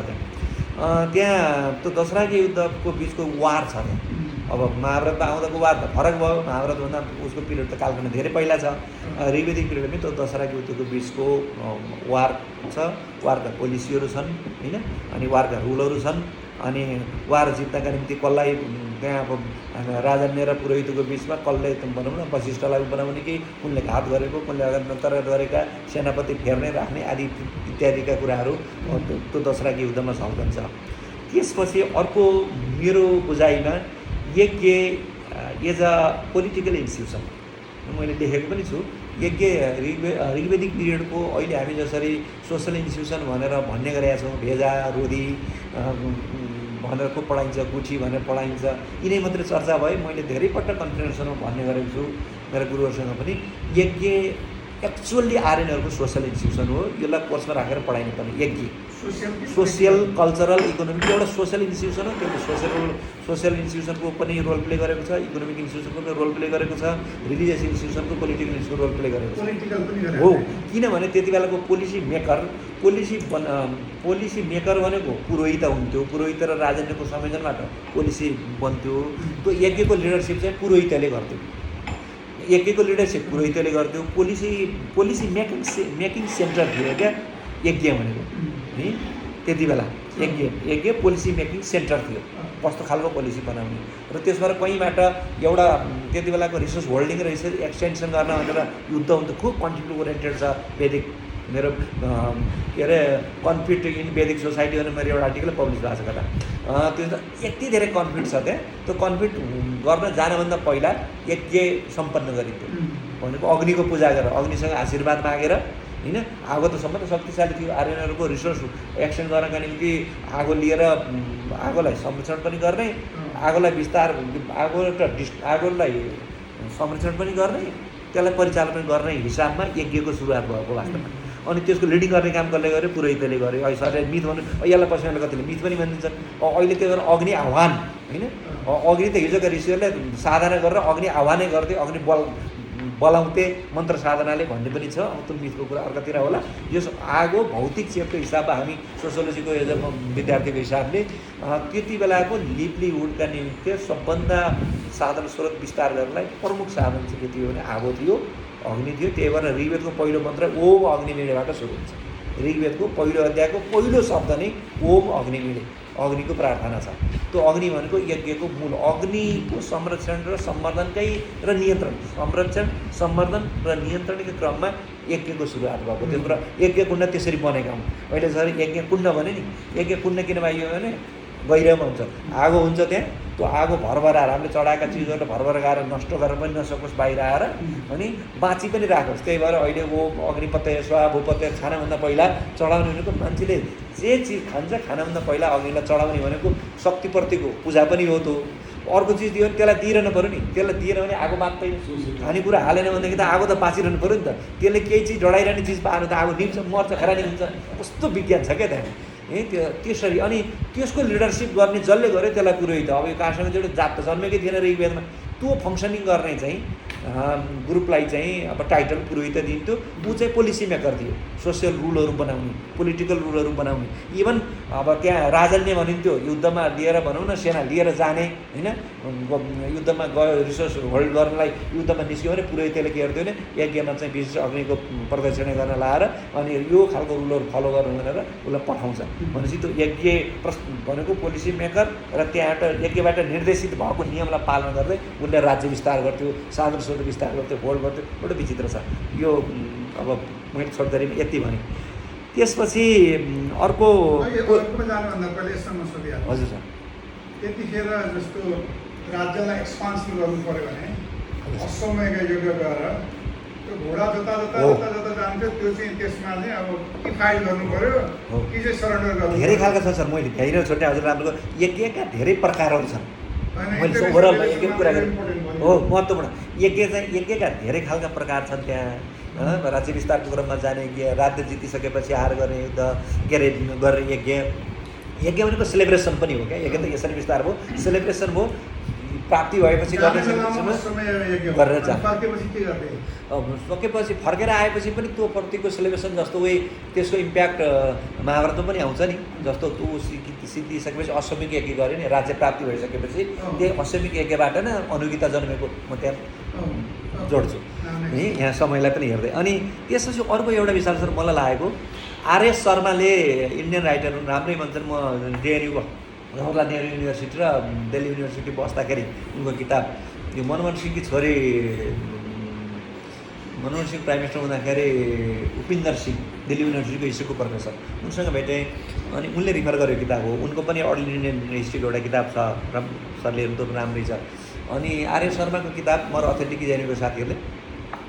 त्यहाँ। त्यो दशराज्य युद्धको बिचको वार छ त्यहाँ। अब महाभारतमा आउँदाको वार त फरक भयो, महाभारतभन्दा उसको पिरियड त कालखण्ड धेरै पहिला छ। ऋग्वेदिक पिरियडमै त्यो दशराज्य युद्धको बिचको वार छ। वारका पोलिसीहरू छन् होइन, अनि वारका रुलहरू छन्। अनि वार जित्नका निम्ति कसलाई त्यहाँ अब राजन्य र पुरोहितको बिचमा कसले भनौँ न वशिष्ठलाई बनाउने कि कुनले घात गरेको, कुनले अगाडि गरेका, सेनापति फेर्ने राख्ने आदि इत्यादिका कुराहरू त्यो दशराज्य युद्धमा झल्कन्छ। त्यसपछि अर्को मेरो बुझाइमा यज्ञ एज अ पोलिटिकल इन्स्टिट्युसन मैले लेखेको पनि छु। यज्ञ ऋग्वेदिक पिरियडको अहिले हामी जसरी सोसल इन्स्टिट्युसन भनेर भन्ने गरेका छौँ, भेजा रोदी भनेर खुब पढाइन्छ, गुठी भनेर पढाइन्छ, यिनै मात्रै चर्चा भए। मैले धेरैपल्ट कन्फरेन्सहरूमा भन्ने गरेको छु मेरो गुरुहरूसँग पनि, यज्ञ एक्चुअल्ली आर्यनहरूको सोसल इन्स्टिट्युसन हो। यसलाई कोर्समा राखेर पढाइनु पर्ने। यज्ञ सोसियल कल्चरल इकोनोमिक एउटा सोसल इन्स्टिट्युसन हो। त्यसले सोसियल इन्स्टिट्युसनको पनि रोल प्ले गरेको छ, इकोनोमिक इन्स्टिट्युसनको पनि रोल प्ले गरेको छ, रिलिजियस इन्स्टिट्युसनको पोलिटिकल इन्स्टिट्युसनको रोल प्ले गरेको छ हो। किनभने त्यति बेलाको पोलिसी मेकर भनेको पुरोहित हुन्थ्यो। पुरोहित र राजन्यको संयोजनबाट पोलिसी बन्थ्यो। त्यो यज्ञको लिडरसिप चाहिँ पुरोहितले गर्थ्यो। यज्ञको लिडरसिप पुरोहितले गर्थ्यो। पोलिसी मेकिङ सेन्टर थियो क्या यज्ञ भनेको है त्यति बेला। यज्ञ पोलिसी मेकिङ सेन्टर थियो, कस्तो खालको पोलिसी बनाउने। र त्यसबाट कहीँबाट एउटा त्यति बेलाको रिसोर्स होल्डिङ र रिसोर्स एक्सटेन्सन गर्न भनेर युद्ध हुन्थ्यो। खुब कन्फ्लिक्ट ओरिएन्टेड छ वैदिक मेरो के अरे कन्फ्लिक्ट इन वैदिक सोसाइटी भनेर मेरो एउटा आर्टिकल पब्लिस भएको छ कता। त्यो यति धेरै कन्फ्लिक्ट छ त्यहाँ। त्यो कन्फ्लिक्ट गर्न जानभन्दा पहिला यज्ञ सम्पन्न गरिन्थ्यो भनेको अग्निको पूजा गरेर, अग्निसँग आशीर्वाद मागेर होइन। आगो त सम्म त शक्तिशाली थियो। आर्यनहरूको रिसोर्स एक्सटेन्ड गर्नका निम्ति आगो लिएर आगोलाई संरक्षण पनि गर्ने, आगोलाई आगोलाई संरक्षण पनि गर्ने, त्यसलाई परिचालन पनि गर्ने हिसाबमा यज्ञको सुरुवात भएको वास्तवमा। अनि त्यसको लिडिङ गर्ने काम कसले गर्यो? पुरोहितले गर्यो। अहिले सर मिथ भन्नु यसलाई पछाडि कतिले मिथ पनि भनिदिन्छन्। अहिले त्यो अग्नि आह्वान होइन, अग्नि त हिजोका ऋषिहरूले साधना गरेर अग्नि आह्वानै गर्थ्यो, अग्नि बोलाउँथे मन्त्र साधनाले भन्ने पनि छ। त्यो मिथको कुरा अर्कातिर होला। यस आगो भौतिक चेपको हिसाबमा हामी सोसियोलोजीको विद्यार्थीको हिसाबले त्यति बेलाको लिभलीहुडका निम्ति सबभन्दा साधन स्रोत विस्तार गर्नलाई प्रमुख साधन चाहिँ के थियो भने आगो थियो, अग्नि थियो। त्यही भएर ऋग्वेदको पहिलो मन्त्र ओम अग्निमीडेबाट सुरु हुन्छ। ऋग्वेदको पहिलो अध्यायको पहिलो शब्द नै ओम अग्निमीडे, अग्निको प्रार्थना छ। त्यो अग्नि भनेको यज्ञको मूल। अग्निको संरक्षण र सम्वर्धनकै र नियन्त्रण, संरक्षण सम्वर्धन र नियन्त्रणकै क्रममा यज्ञको सुरुवात भएको त्यो कुरा। यज्ञ कुण्ड त्यसरी बनेका हुन्। अहिले जसरी यज्ञ कुण्ड भने नि, यज्ञ कुण्ड किन पाइयो भने गहिरोमा हुन्छ, आगो हुन्छ त्यहाँ। त्यो आगो भरभर आएर हामीले चढाएका चिजहरू भरभर गएर नष्ट गरेर पनि नसकोस् बाहिर आएर, अनि बाँची पनि राखोस्। त्यही भएर अहिले वो अग्निपत्य स्वा भूपत्य खानाभन्दा पहिला चढाउने भनेको मान्छेले जे चिज खान्छ खानाभन्दा पहिला अग्निलाई चढाउने भनेको शक्तिप्रतिको पूजा पनि हो। त्यो अर्को चिज दियो भने त्यसलाई दिइरहनु पऱ्यो नि। त्यसलाई दिएन भने आगो बाँच्दैन। खानेकुरा हालेन भनेदेखि त आगो त बाँचिरहनु पऱ्यो नि त। त्यसले केही चिज डढाइरहने चिज पाएन त आगो निम्छ, मर्छ, खरानी हुन्छ। कस्तो विज्ञान छ क्या त्यहाँ त्यसरी। अनि त्यसको लिडरसिप गर्ने जसले गर्यो त्यसलाई पुरोहित। अब यो कहाँसँग एउटा जात त जन्मेकै थिएन ऋग्वेदमा। त्यो फङ्सनिङ गर्ने चाहिँ ग्रुपलाई चाहिँ अब टाइटल पुरोहित दिन्थ्यो। ऊ चाहिँ पोलिसी मेकर थियो, सोसियल रुलहरू बनाउने, पोलिटिकल रुलहरू बनाउने। इभन अब त्यहाँ राजन्य भनिन्थ्यो, युद्धमा लिएर भनौँ न सेना लिएर जाने होइन, युद्धमा गयो रिसोर्स होल्ड गर्नलाई युद्धमा निस्क्यो भने पुरोहितले के गर्थ्यो भने यज्ञमा चाहिँ विशेष अग्निको प्रदर्शनी गर्न लाएर अनि यो खालको रुलहरू फलो गर्नु भनेर उसलाई पठाउँछ। भनेपछि त्यो यज्ञ भनेको पोलिसी मेकर र त्यहाँबाट यज्ञबाट निर्देशित भएको नियमलाई पालन गर्दै उसले राज्य विस्तार गर्थ्यो, साधन स्रोत विस्तार गर्थ्यो, होल्ड गर्थ्यो। एउटा विचित्र छ यो। अब मैले छोड्दाखेरि यति भने त्यसपछि अर्को
अर्को जानुभन्दा पहिले यसम्म सोधिहाल्नु।
हजुर सर।
त्यतिखेर जस्तो राज्यलाई एक्सपान्सन गर्नु पऱ्यो भने असमयका युग गएर त्यो घोडा जता जान्थ्यो त्यो चाहिँ त्यसमा चाहिँ अब कि फाइट गर्नु पऱ्यो कि चाहिँ सरेन्डर गर्नु।
धेरै खालका छ सर, मैले भ्याइनँ छोड्ने हजुर राम्रो यज्ञका धेरै प्रकारहरू छन्। मैले ओभरअल यज्ञको कुरा गरेँ हो महत्त्वपूर्ण। यज्ञका धेरै खालका प्रकार छन् त्यहाँ। राज्य विस्तारको क्रममा जाने यज्ञ, राज्य जितिसकेपछि हार गर्ने युद्ध के अरे गर्ने यज्ञ। यज्ञ भनेको सेलिब्रेसन पनि हो क्या। यज्ञ त यसरी विस्तार भयो, सेलिब्रेसन भयो, प्राप्ति भएपछि गर्ने गरेर जान्छ। सकेपछि फर्केर आएपछि पनि त्यो प्रतिको सेलिब्रेसन जस्तो उही त्यसको इम्प्याक्ट महाभारतमा पनि आउँछ नि। जस्तो त्यो सिद्धिसकेपछि अश्वमेध यज्ञ गऱ्यो नि, राज्य प्राप्ति भइसकेपछि त्यही अश्वमेध यज्ञबाट नै अनुगिता जन्मेको म त्यहाँ जोड्छु है, यहाँ समयलाई पनि हेर्दै। अनि त्यसपछि अर्को एउटा विचार सर मलाई लागेको, आरएस शर्माले इन्डियन राइटर राम्रै भन्छन्। म जेएनयूको जवाहरलाल नेहरू युनिभर्सिटी र दिल्ली युनिभर्सिटी बस्दाखेरि उनको किताब यो मनमोहन सिंहकी छोरी मनमोहन सिंह प्राइम मिनिस्टर हुँदाखेरि उपिन्दर सिंह दिल्ली युनिभर्सिटीको हिस्ट्रीको प्रोफेसर, उनसँग भेटेँ। अनि उनले रिफर गरेको किताब हो, उनको पनि अर्ली इन्डियन हिस्ट्रीको एउटा किताब छ, सरले हेर्नु त राम्रै छ। अनि आर्य शर्माको किताब मर अथेन्टिक जानेको साथीहरूले,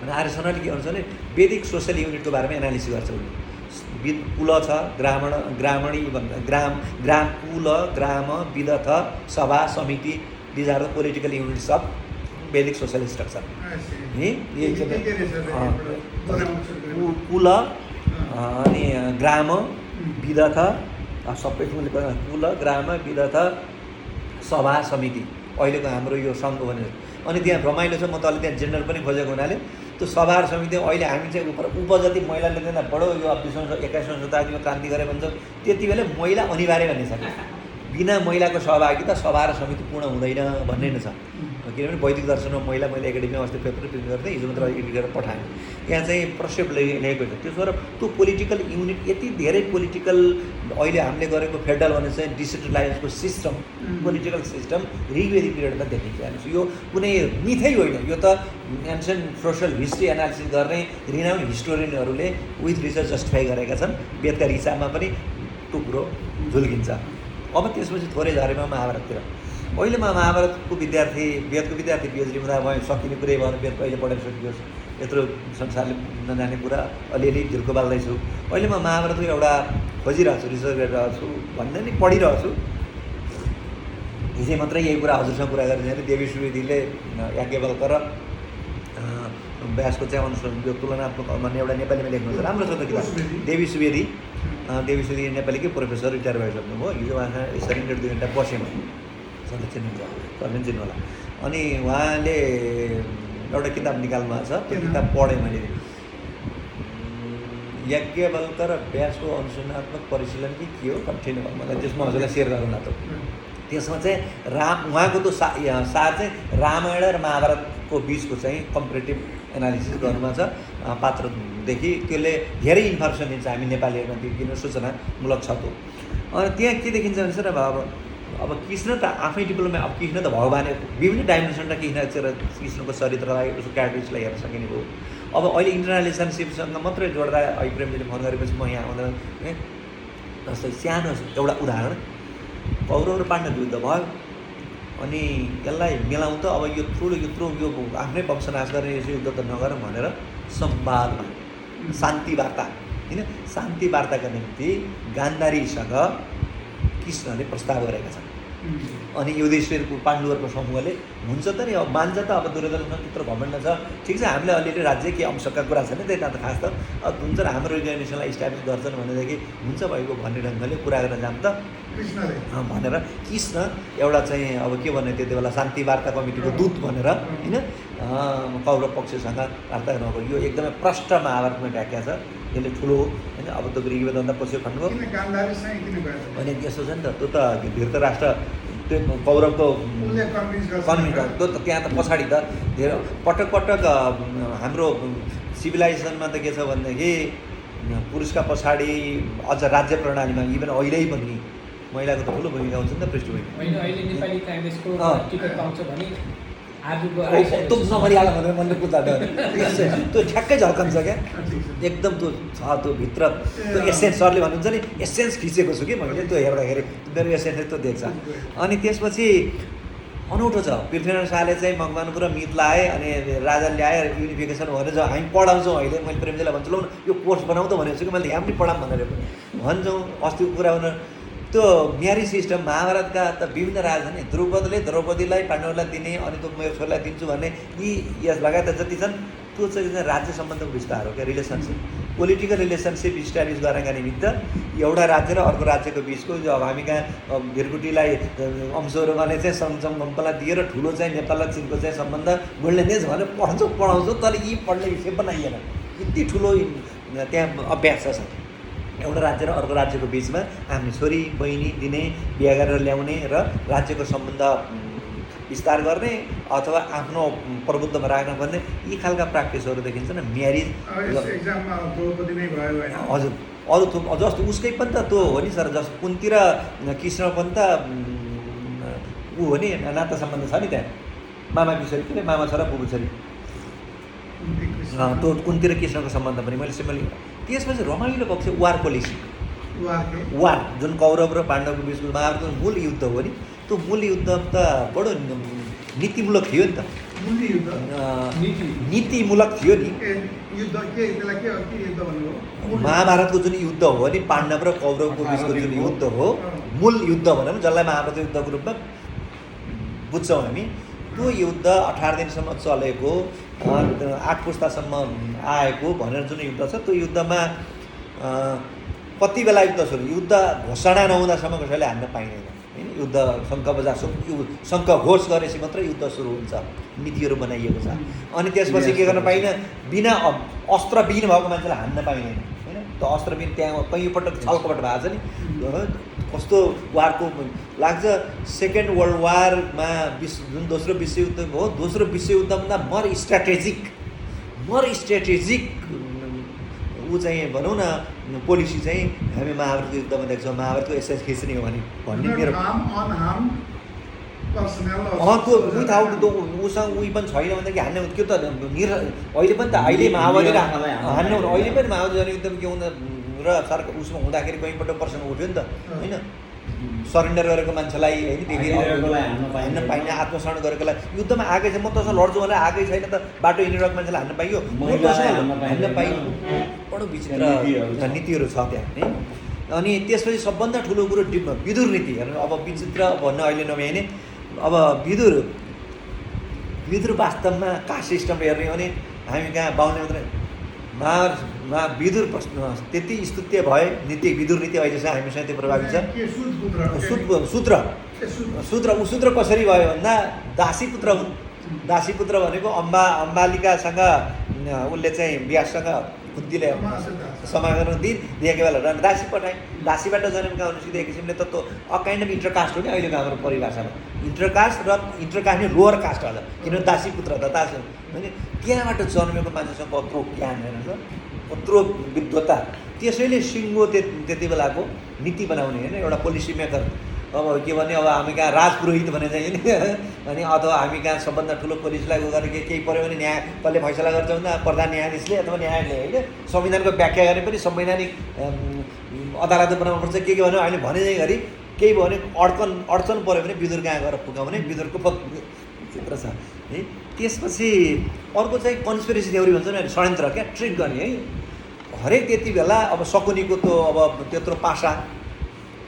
अनि आर्य शर्माले के भन्छ भने वैदिक सोसियल युनिटको बारेमा एनालिसिस गर्छ। उनले कुल छ, ग्रामणी ग्राम कुल, ग्राम, vidatha, sabha, samiti, these are the political units of Vedic social structure है। कुल अनि ग्राम, विदथ सबै कुल, ग्राम, विदथ, सभा, समिति अहिलेको हाम्रो यो सङ्घ भनेर। अनि त्यहाँ रमाइलो छ, म त अहिले त्यहाँ जेनरल पनि खोजेको हुनाले त्यो सभा र समिति अहिले हामी चाहिँ उपजाति महिलाले दिँदा बडो यो 21औं शताब्दीमा क्रान्ति गरे भन्छ, त्यति बेला महिला अनिवार्य भन्ने छ। बिना महिलाको सहभागिता सभा र समिति पूर्ण हुँदैन भन्ने नै छ। किनभने वैदिक दर्शनमा मैले एकाडेमीमा अस्ति पेपर प्रिन्ट गर्दै हिजो मात्र एडिट गरेर पठाएँ। यहाँ चाहिँ प्रक्षेप लेखेको छ। त्यसो भएर त्यो पोलिटिकल युनिट यति धेरै पोलिटिकल अहिले हामीले गरेको फेडरल भने चाहिँ डिसेन्ट्रलाइजको सिस्टम, पोलिटिकल सिस्टम ऋग्वेदिक पिरियडमा देखिन्छ। यो कुनै मिथै होइन, यो त एन्सेन्ट सोसल हिस्ट्री एनालिसिस गर्ने रिनाउन्ड हिस्टोरियनहरूले विथ रिसर्च जस्टिफाई गरेका छन्। वेदका रिसामा पनि त्यो कुरो झुल्किन्छ। अब त्यसपछि थोरै झरेमा महाभारततिर। अहिले म महाभारतको विद्यार्थी, वेदको विद्यार्थी पिएचडी हुँदा भए सकिने कुरै भएर वेद कहिले पढेर सकियोस्, यत्रो संसारले नजाने कुरा अलिअलि झिल्को बाल्दैछु। अहिले म महाभारतको एउटा खोजिरहेको छु, रिसर्च गरिरहेको छु भन्दा नि पढिरहेको छु। हिजै मात्रै यही कुरा हजुरसँग कुरा गरिदिँदैन। देवी सुवेदीले याज्ञवल्क्य र व्यासको चाहिँ अनुसार यो तुलनात्मक भन्ने एउटा नेपालीमा लेख्नुहुन्छ, राम्रो छ त किताब। देवी सुवेदी नेपालीकै प्रोफेसर, रिटायर भइसक्नुभयो। हिजो उहाँ यसरी 1.5 घन्टा बसेँ, सरले चिन्नुहुन्छ होला। अनि उहाँले एउटा किताब निकाल्नु भएको छ, त्यो किताब पढेँ मैले। याज्ञवल्क्य र व्यासको अनुसन्धानात्मक परिशीलन कि के हो कन्टिन्यू भयो, मलाई त्यसमा हजुरलाई सेयर गरौँ न त। त्यसमा चाहिँ उहाँको त्यो सार चाहिँ रामायण र महाभारतको बिचको चाहिँ कम्पेरेटिभ एनालिसिस गर्नुमा छ पात्रदेखि। त्यसले धेरै इन्फर्मेसन दिन्छ हामी नेपालीहरूमा, त्यो किन सूचनामूलक छ त्यो। अनि त्यहाँ के देखिन्छ भने सर अब कृष्ण त आफै डेभलपमेन्ट, अब कृष्ण त भगवान विभिन्न डाइमेन्सनका कृष्णको चरित्रलाई उसको क्यारेक्टरिस्टिक्सलाई हेर्न सकिने भयो। अब अहिले इन्टरनल रिलेसनसिपसँग मात्रै जोड्दा अहिले प्रेमजीले फोन गरेपछि म यहाँ आउँदा जस्तै सानो एउटा उदाहरण, कौरव र पाण्डव युद्ध भयो। अनि यसलाई मिलाउँ त अब यो ठुलो यत्रो यो आफ्नै वंशनाश गर्ने यो युद्ध त नगरौँ भनेर संवादमा शान्ति वार्ता होइन, शान्ति वार्ताका निम्ति गान्धारीसँग कृष्णले प्रस्ताव गरेका छन्। अनि युधिष्ठिरको पाण्डवहरूको समूहले हुन्छ त नि, अब मान्छ त, अब दुर्योधनसँग त्यत्रो घमण्ड छ, ठिक छ हामीले अलिअलि राज्य के अंशका कुरा छ नि, त्यही त खास त अब हुन्छ र हाम्रो अर्गनाइजेसनलाई इस्टाब्लिस गर्छन् भनेदेखि हुन्छ भएको भन्ने ढङ्गले कुरा गर्न जाऊँ त भनेर कृष्ण एउटा चाहिँ अब के भन्ने त्यति बेला शान्ति वार्ता कमिटीको दूत भनेर होइन कौरव पक्षसँग वार्ता नगर्यो। यो एकदमै प्रष्ट महाभारतमा व्याख्या छ, यसले ठुलो होइन। अब त ऋग्वेदभन्दा पछि भन्नुभयो अनि यस्तो छ नि त, त्यो त धृतराष्ट्र त्यो कौरवको कन्भिन्स त्यो त त्यहाँ त पछाडि त धेरै पटक हाम्रो सिभिलाइजेसनमा त के छ भनेदेखि पुरुषका पछाडि अझ राज्य प्रणालीमा इभन अहिले पनि महिलाको त ठुलो भूमिका हुन्छ नि त पृष्ठभूमि। तँ नभनिहाल भनेर मनले बुझ्दा त्यो ठ्याक्कै झल्कन्छ क्या एकदम त्यो छ त्यो भित्र त्यो एसेन्स सरले भन्नुहुन्छ नि एसेन्स खिचेको छु कि मैले त्यो हेर्दाखेरि मेरो एसेन्सले त्यो देख्छ। अनि त्यसपछि अनौठो छ पृथ्वीनारायण शाहले चाहिँ मकवानपुर मित लाए अनि राजा ल्याए युनिफिकेसन भनेर जब हामी पढाउँछौँ अहिले मैले प्रेमजीलाई भन्छु ल यो कोर्स बनाउँ त भनेको छु कि मैले यहाँ पनि पढाऊँ भनेर भन्छौँ। अस्तिको कुरा हुन त्यो म्यारिज सिस्टम महाभारतका त विभिन्न राजा छन् नि द्रौपदीले द्रौपदीलाई पाण्डवलाई दिने अनि त्यो मेरो छोरीलाई दिन्छु भन्ने यी यस लगायत जति छन् त्यो चाहिँ राज्य सम्बन्धको विस्तार हो क्या रिलेसनसिप पोलिटिकल रिलेसनसिप इस्टाब्लिस गर्नका निमित्त एउटा राज्य र अर्को राज्यको बिचको अब हामी कहाँ भिरकुटीलाई अंशहरूमाले चाहिँ सङ्गमलाई दिएर ठुलो चाहिँ नेपाल र चिनको चाहिँ सम्बन्ध गोल्डेनेज भनेर पढाउँछौँ तर यी पढ्ने विषय बनाइएन यति ठुलो त्यहाँ अभ्यास छ एउटा राज्य र अर्को राज्यको बिचमा हामी छोरी बहिनी दिने बिहा गरेर ल्याउने र राज्यको सम्बन्ध विस्तार गर्ने अथवा आफ्नो प्रभुत्वमा राख्न पर्ने यी खालका प्र्याक्टिसहरू देखिन्छन् म्यारिज हजुर अरू थुप जस्तो उसकै पनि त त्यो हो नि सर जस्तो कुन्ती र कृष्ण पनि त ऊ हो नि नाता सम्बन्ध छ नि त्यहाँ मामा किशोरी के मामा छोरा बुबु छोरी त्यो कुन्ती र कृष्णको सम्बन्ध पनि मैले त्यसपछि रमाइलो भएको थियो वार पोलिसी वार जुन कौरव र पाण्डवको बिचको महाभारतको मूल युद्ध हो नि त्यो मूल युद्ध त बडो नीतिमूलक थियो नि त नीतिमूलक थियो नि महाभारतको जुन युद्ध हो नि पाण्डव र कौरवको बिचको जुन युद्ध हो मूल युद्ध भनौँ जसलाई महाभारत युद्धको रूपमा बुझ्छौँ हामी त्यो युद्ध 18 दिनसम्म चलेको 8 पुस्तासम्म आएको भनेर जुन युद्ध छ त्यो युद्धमा कति बेला युद्ध सुरु युद्ध घोषणा नहुँदासम्म कसैले हान्न पाइँदैन होइन युद्ध शङ्ख बजार शङ्ख घोष गरेपछि मात्रै युद्ध सुरु हुन्छ नीतिहरू बनाइएको छ अनि त्यसपछि के गर्न पाइँदैन बिना अस्त्रविहीन भएको मान्छेलाई हान्न पाइँदैन होइन त्यो अस्त्रविहीन त्यहाँ कैयौँपटक छलकपट भएको छ नि कस्तो वारको लाग्छ सेकेन्ड वर्ल्ड वारमा जुन दोस्रो विश्वयुद्ध हो दोस्रो विश्वयुद्धभन्दा मर स्ट्राटेजिक ऊ चाहिँ भनौँ न पोलिसी चाहिँ हामी महाभारतको युद्धमा देख्छौँ महाभारतको एसेन्स खिच्ने हो भन्ने मेरो त्यो विथआउट उसँग उही पनि छैन भन्दाखेरि हान्ने त्यो त अहिले पनि त अहिले माओवादी हान्नु अहिले पनि माओवादी जनयुद्धमा के हुँदा र सरकार उसमा हुँदाखेरि कहीँपल्ट प्रश्न उठ्यो नि त होइन सरेन्डर गरेको मान्छेलाई होइन हान्न पाइने आत्मसमरण गरेकोलाई युद्धमा आएकै छ म तसँग लड्छु भनेर आएकै छैन त बाटो हिँडिरहेको मान्छेलाई हान्न पाइयो हान्न पाइयो बडो विचित्र नीतिहरू छ त्यहाँ है। अनि त्यसपछि सबभन्दा ठुलो कुरो विदुर नीति हेर्नु अब विचित्र भन्न अहिले नभ्याइने अब विदुर वास्तवमा कास्ट सिस्टम हेर्ने हो भने हामी कहाँ बाहुल्य मात्रै विदुर प्रश्न त्यति स्तुत्य भए नीति विदुर नीति अहिलेसम्म हामीसँग त्यो प्रभावित छ सूत्र कसरी भयो भन्दा दासीपुत्र हुन् दासीपुत्र भनेको अम्बालिकासँग उसले चाहिँ व्याससँग कुन्तीले समागम दिएकै बेला दासी पठाए दासीबाट जन्मेका हुनुसित एक किसिमले त त्यो काइन्ड अफ इन्टरकास्ट हो नि अहिलेको हाम्रो परिभाषामा इन्टरकास्ट नि लोवर कास्ट होला किनभने दासीपुत्र त दासी होइन त्यहाँबाट जन्मेको मान्छेसँग कत्रो ज्ञान होइन कत्रो विद्वता त्यसैले सिङ्गो त्यति बेलाको नीति बनाउने होइन एउटा पोलिसी मेकर अब के भने अब हामी कहाँ राजपुरोहित भने चाहिँ नि अनि अथवा हामी कहाँ सबभन्दा ठुलो पोलिसलाई उ गरेर केही पऱ्यो भने न्याय कसले फैसला गर्छ भन्दा प्रधान न्यायाधीशले अथवा न्यायालयले होइन संविधानको व्याख्या गरे पनि संवैधानिक अदालत बनाउनुपर्छ के भन्यो अहिले भने चाहिँ घरि केही भयो भने अडचन पऱ्यो भने विदुर कहाँ गएर पुगाउने विदुरको चित्र छ है। त्यसपछि अर्को चाहिँ कन्स्पिरेसी थ्योरी भन्छ नि षड्यन्त्र क्या ट्रिक गर्ने है हरेक त्यति बेला अब शकुनीको त्यो अब त्यत्रो पासा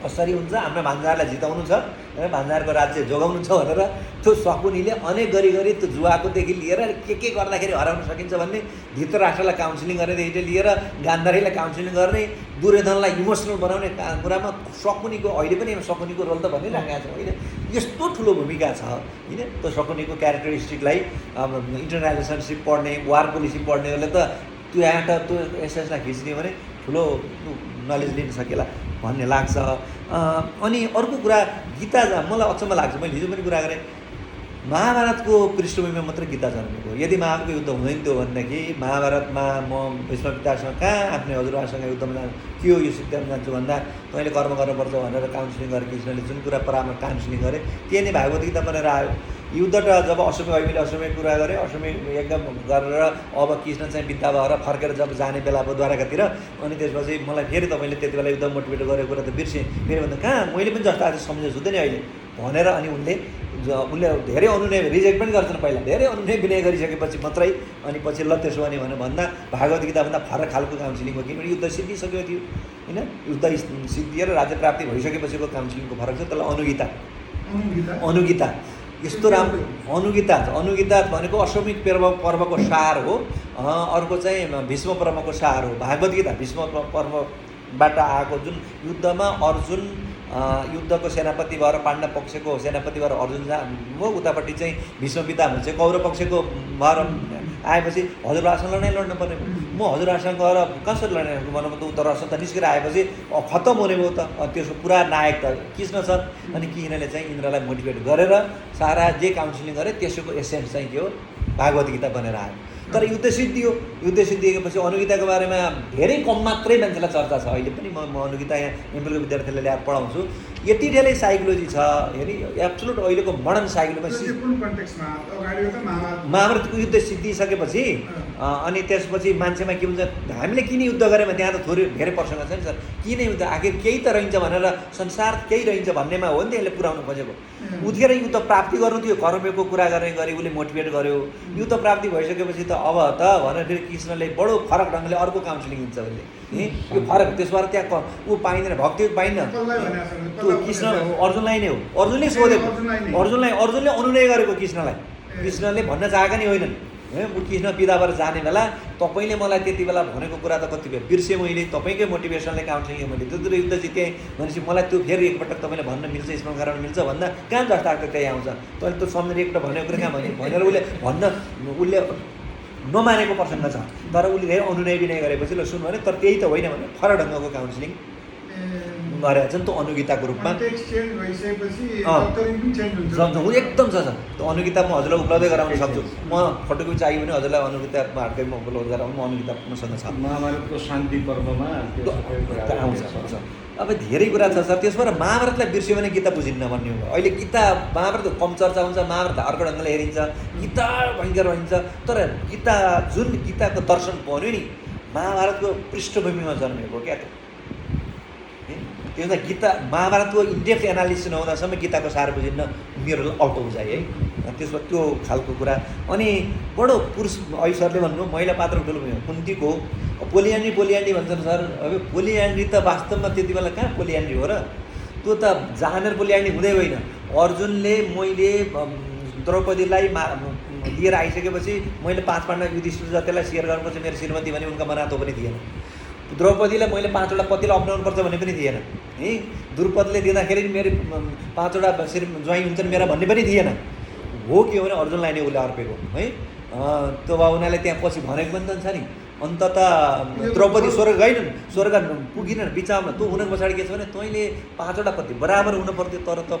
कसरी हुन्छ हाम्रो भान्जारलाई जिताउनु छ होइन भान्जारको राज्य जोगाउनु छ भनेर त्यो शकुनीले अनेक गरी त्यो जुवाकोदेखि लिएर के गर्दाखेरि हराउन सकिन्छ भन्ने धृतराष्ट्रलाई काउन्सिलिङ गरेदेखि लिएर गान्धारीलाई काउन्सिलिङ गर्ने दुर्योधनलाई इमोसनल बनाउने कुरामा शकुनीको अहिले पनि शकुनीको रोल त भनिरहेको छ होइन यस्तो ठुलो भूमिका छ होइन त्यो शकुनीको क्यारेक्टरिस्टिकलाई अब इन्टरनेसनल रिलेसनसिप पढ्ने वार पोलिसी पढ्नेहरूले त त्यो यहाँ त्यो एसेन्सलाई खिच्ने भने ठुलो नलेज लिन सकेला भन्ने लाग्छ। अनि अर्को कुरा गीता मलाई अचम्म लाग्छ मैले हिजो पनि कुरा गरेँ महाभारतको पृष्ठभूमिमा मात्रै गीता जन्मेको यदि महाभारतको युद्ध हुँदैन थियो भनेदेखि महाभारतमा म भीष्म पितासँग कहाँ आफ्नै हजुरबासँग युद्धमा के हो यो सिद्धान्त जान्छु भन्दा तैँले कर्म गर्नुपर्छ भनेर काउन्सिलिङ गरेर कृष्णले जुन कुरा परामर्श काउन्सिलिङ गरे त्यही नै भागवत गीता बनेर आयो युद्ध त जब असमय अहिले असमय कुरा गरेँ, असमय एकदम गरेर अब कृष्ण चाहिँ बिदा भएर फर्केर जब जाने बेला अब द्वारकातिर, अनि त्यसपछि मलाई फेरि तपाईँले त्यति बेला युद्ध मोटिभेट गरेको कुरा त बिर्सेँ। फेरि भन्दा कहाँ मैले पनि जस्तो आज सम्झेको छु त नि अहिले भनेर, अनि उनले धेरै अनुनय रिजेक्ट पनि गर्छन्, पहिला धेरै अनुनय विनय गरिसकेपछि मात्रै अनि पछि ल त्यसो भने भन्दा भागवत गीताभन्दा फरक खालको काउन्सिलिङ हो, किनभने युद्ध सिद्धिसकेको थियो होइन। युद्ध सिद्धिएर राज्य प्राप्ति भइसकेपछिको काउन्सिलिङको फरक छ। त्यसलाई अनुगीता यस्तो राम्रो अनुगीता भनेको अश्वमेध पर्वको सार हो। अर्को चाहिँ भीष्म पर्वको सार हो। भागवत गीता भीष्म पर्वबाट आएको, जुन युद्धमा अर्जुन युद्धको सेनापति भएर पाण्डव पक्षको सेनापति भएर अर्जुन हो, उतापट्टि चाहिँ भीष्म पितामह चाहिँ कौरव पक्षको भएर आएपछि हजुरआसँग लड्नु पर्ने। म हजुरआसँग गएर कसरी लड्ने भनौँ त, उता रस त निस्केर आएपछि खत्तम हुने भयो त। त्यसको पुरा नायक त कृष्ण छन्। अनि कृष्णले चाहिँ इन्द्रलाई मोटिभेट गरेर सारा जे काउन्सिलिङ गरे त्यसको एसेन्स चाहिँ के हो, भागवत गीता बनेर आयो। तर युद्ध सिद्धियो, युद्ध सिद्धिएपछि अनुगीताको बारेमा धेरै कम मात्रै मान्छेलाई चर्चा छ। अहिले पनि म अनुगीता यहाँ एमपिलको विद्यार्थीलाई ल्याएर पढाउँछु। यति धेरै साइकोलोजी छ हेरी, एब्सोल्युट अहिलेको मोडर्न साइकोलोजीमा महाभारतको युद्ध सिद्धिसकेपछि अनि त्यसपछि मान्छेमा के हुन्छ, हामीले किन युद्ध गऱ्यौँ, त्यहाँ त थोरै धेरै प्रसङ्ग छ नि सर, किन युद्ध, आखिर केही त रहन्छ भनेर, संसार केही रहन्छ भन्नेमा हो नि त यसले पुऱ्याउनु खोजेको। उठेर युद्ध प्राप्ति गर्नु थियो, कर्मको कुरा गर्ने गरी उसले मोटिभेट गर्यो। युद्ध प्राप्ति भइसकेपछि त अब त भनेर फेरि कृष्णले बडो फरक ढङ्गले अर्को काउन्सिलिङ दिन्छ उसले। यो फरक त्यसो भएर त्यहाँ ऊ पाइँदैन, भक्ति पाइन्न। त्यो कृष्ण अर्जुनलाई नै हो, अर्जुनले सोधेको, अर्जुनले अनुनय गरेको कृष्णलाई। कृष्णले भन्न चाहेका नि होइनन्। कृष्ण पिता भएर जाने बेला तपाईँले मलाई त्यति बेला भनेको कुरा त कति भयो बिर्सेँ मैले, तपाईँकै मोटिभेसनले काउन्सिलिङ मैले त्यत्रो युद्ध जितेँ भनेपछि मलाई त्यो फेरि एकपटक तपाईँले भन्न मिल्छ, यसमा कारण मिल्छ भन्दा कहाँ जस्तो आएको त्यही आउँछ। तैँले त्यो सम्झेर एकपल्ट भनेको कुरा कहाँ भनेर उसले नमानेको प्रसङ्ग छ। तर उसले धेरै अनुनय विनय गरेपछि ल सुन भने, तर त्यही त होइन भने फरक ढङ्गको काउन्सिलिङ गरेका छन्। त्यो अनुगीताको रूपमा एकदम छ त्यो अनुगीता म हजुरलाई उपलब्ध गराउन सक्छु। म फोटोकपी चाहियो भने हजुरलाई अनुगीता हाटकै म उपलब्ध गराउनु, म अनुगीता मसँग छ।
महाभारतको शान्ति पर्वमा
आउँछ। अब धेरै कुरा छ सर। त्यसबाट महाभारतलाई बिर्स्यो भने गीता बुझिन्न भन्ने हो। अहिले गीता महाभारत कम चर्चा हुन्छ, महाभारत अर्को ढङ्गले हेरिन्छ, गीता भयङ्कर भनिन्छ। तर गीता जुन गीताको दर्शन भन्यो नि, महाभारतको पृष्ठभूमिमा जन्मेको क्या त्यो त गीता महाभारतको इन्डेप्थ एनालिसिस नहुँदासम्म गीताको सार बुझिन्न, मेरो आउट आउँछ है। त्यसमा त्यो खालको कुरा। अनि बडो पुरुष अहिले सरले भन्नु महिला पात्र ठुलो भयो, कुन्तीको पोलियान्ड्री भन्छन् सर। अब पोलियान्ड्री त वास्तवमा त्यति बेला कहाँ पोलियान्ड्री हो र, त्यो त जानेर पोलियान्ड्री हुँदै होइन। अर्जुनले मैले द्रौपदीलाई लिएर आइसकेपछि मैले 5 पाण्डव युधिष्ठिर जतिलाई सेयर गर्नुपर्छ मेरो श्रीमती भने उनका मनातो पनि थिएन। द्रौपदीलाई मैले 5वटा पतिलाई अप्नाउनुपर्छ भन्ने पनि थिएन है। द्रुपदले दिँदाखेरि मेरो 5वटा ज्वाइँ हुन्छन् मेरा भन्ने पनि थिएन। हो के हो भने अर्जुनलाई नै उसले अर्पेको है। त्यो भए उनीहरूले त्यहाँ पछि भनेको पनि त छ नि, अन्तत द्रौपदी स्वर्ग गएनन्, स्वर्ग पुगिनन्, बिचारमा तँ हुनु पछाडि के छ भने तैँले 5वटा पति बराबर हुनु पर्थ्यो, तर त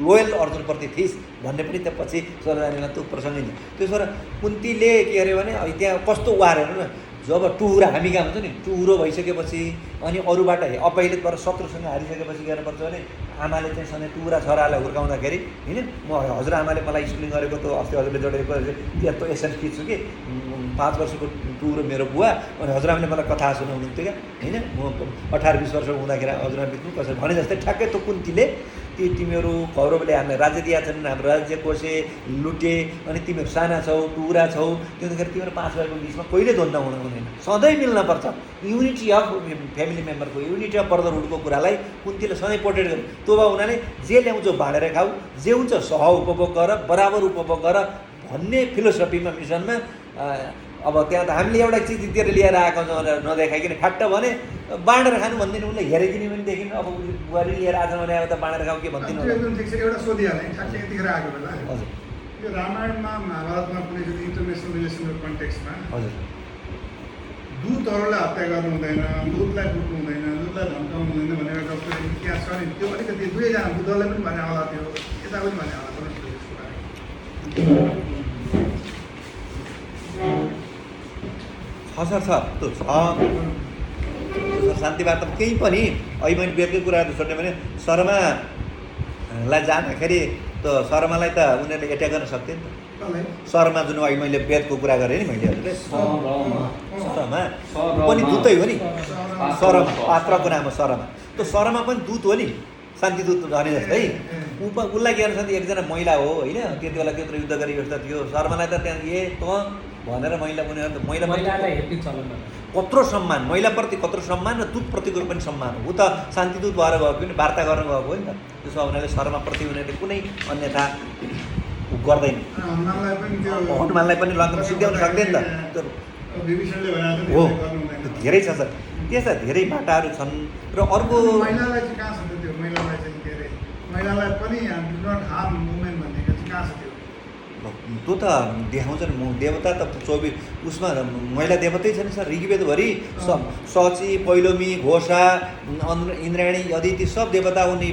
लोयल अर्जुनप्रति थिइस् भन्ने पनि त्यहाँ पछि स्वर्ग जानेलाई त्यो प्रसङ्ग नि। त्यसो भएर कुन्तीले के अरे भने त्यहाँ कस्तो वार हेर्नु न, जब टुहुरा हामी कहाँ हुन्छ नि, टुहुरो भइसकेपछि अनि अरूबाट अपहिलित भएर शत्रुसँग हारिसकेपछि के गर्नुपर्छ भने आमाले चाहिँ सधैँ टुहुरा छोरालाई हुर्काउँदाखेरि होइन, म हजुरआमाले मलाई स्कुलिङ गरेको त्यो अस्ति हजुरले जोडेको त्यहाँ त्यो एसेन्स खिच्छु कि 5 वर्षको टुहुरो मेरो बुवा, अनि हजुरआमाले मलाई कथा सुनाउनुहुन्थ्यो क्या होइन। म 18-20 वर्षको हुँदाखेरि हजुरआमा बित्नु कसरी भने जस्तै ठ्याक्कै त्यो कुन्तीले तिमीहरू कौरवले हामीलाई राज्य दिएका छन्, हाम्रो राज्य कोसे लुटे, अनि तिमीहरू साना छौ, टुहुरा छौ, त्यतिखेर तिमीहरू 5 वर्षको बिचमा कहिले द्वन्द्व हुँदैन, सधैँ मिल्नपर्छ। युनिटी अफ फ्यामिली मेम्बरको, युनिटी अफ ब्रदरहुडको कुरालाई कुन्तीले सधैँ पोर्ट्रेट गर्नु। त्यो भए हुनाले जे ल्याउँछौ बाँडेर खाऊ, जे हुन्छ सह उपभोग गर, बराबर उपभोग गर भन्ने फिलोसफीमा मिसनमा अब त्यहाँ त हामीले एउटा चिज दिएर लिएर आएको छ भनेर नदेखाइकन ठ्याट्ट भने बाँडेर खानु भन्दैन, उसले हेरेकिन पनि देखिन। अब बुहारी लिएर आएको छ भने अब त बाँडेर खाऊ के भन्दिनँ।
एउटा सोधिहालेँ ठ्याक्कै यतिखेर आएको बेला,
हजुर
यो रामायणमा महाभारतमा कुनै पनि इन्टरनेसनल रिलेसनको कन्टेक्स्टमा
हजुर
दूतहरूलाई हत्या गर्नु हुँदैन, दूतलाई फुट्नु हुँदैन, दूतलाई धम्काउनु हुँदैन भनेर डक्टर इतिहास छ नि, त्यो अलिकति दुवैजना बुद्धलाई पनि भने होला, त्यो यता पनि भने होला।
छ त्यो छ शान्ति वार्ता केही पनि। अहिले मैले बेलुकै कुरा सोध्ने भने शर्मालाई जाँदाखेरि त शर्मालाई त उनीहरूले एट्याक गर्न सक्थ्यो नि त
कसलाई?
शर्मा जुन अहिले मैले वेदको कुरा गरेँ नि मैले हजुरले शर्मा ऊ पनि दूतै हो नि शर्मा पात्रको नाम हो शर्मा त्यो शर्मा पनि दूत हो नि शान्तिदूत भने जस्तै उसलाई के गर्छ एकजना महिला हो होइन त्यति बेला त्यत्रो युद्ध गर्ने व्यवस्था थियो शर्मालाई त त्यहाँ भनेर
महिलालाई हेप्ने चलन
कत्रो सम्मान महिलाप्रति कत्रो सम्मान र दूतप्रतिको पनि सम्मान हो ऊ त शान्तिदूत भएर गएको नि वार्ता गर्न गएको हो नि त त्यसो हुनाले शर्माप्रति उनीहरूले कुनै अन्यथा गर्दैन हनुमानलाई पनि लङ्का सिद्ध्याउन सक्दैन नि त हो धेरै छ सर त्यस्ता धेरै बाटाहरू छन् र अर्को
महिलालाई चाहिँ कहाँ छ त्यो महिलालाई चाहिँ के अरे महिलालाई पनि डु नट हार्म वुमेन भनेको चाहिँ कहाँ छ
त्यो त देखाउँछन् देवता त 24 उसमा महिला देवतै छ नि सर ऋग्वेदभरि सची पैलोमी घोषा इन्द्रायणी अदिति सब देवता हुन्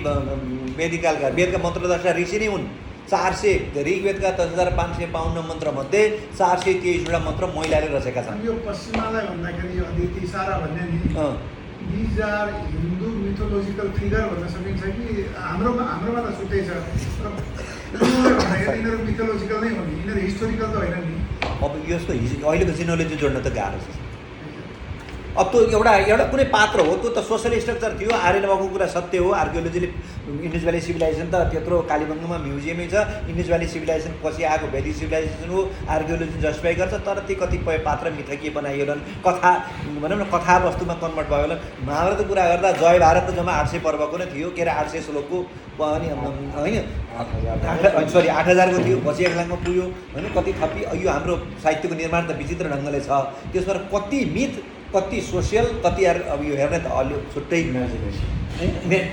वेदिकालका वेदका मन्त्रदर्शा ऋषि नै हुन् 400 ऋग्वेदका 10,552 मन्त्रमध्ये 423वटा मन्त्र महिलाले रचेका छन्
यो पश्चिमालाई भन्दाखेरि यो अदिति सारा भन्ने नि दिज आर हिन्दू मिथोलोजिकल फिगर भन्न सकिन्छ कि हाम्रोमा त छुट्टै छ यिनीहरू मिथोलोजिकल नै हो नि यिनीहरू हिस्टोरिकल त होइन नि
अब यसको अहिलेको जिनोलोजी जोड्न त गाह्रो छ अब त्यो एउटा कुनै पात्र हो त्यो त सोसल स्ट्रक्चर थियो आर्यन भएको कुरा सत्य हो आर्कियोलोजीले इन्डस भ्याली सिभिलाइजेसन त त्यत्रो कालीबङ्गमा म्युजियमै छ इन्डस भ्याली सिभिलाइजेसन पछि आएको भ्याली सिभिलाइजेसन हो आर्कियोलोजी जस्टिफाई गर्छ तर ती कतिपय पात्र मिथकीय बनाइयो होला कथा भनौँ न कथावस्तुमा कन्भर्ट भयो होला महाभारतको कुरा गर्दा जय भारत त जम्मा 800 पर्वको नै थियो के अरे 800 श्लोकको पनि होइन सरी 8000को थियो पछि 1 लाखमा पुग्यो होइन कति थपी यो हाम्रो साहित्यको निर्माण त विचित्र ढङ्गले छ त्यसबाट कति मिथ कति सोसियल कति अब यो हेर्ने त अलि छुट्टै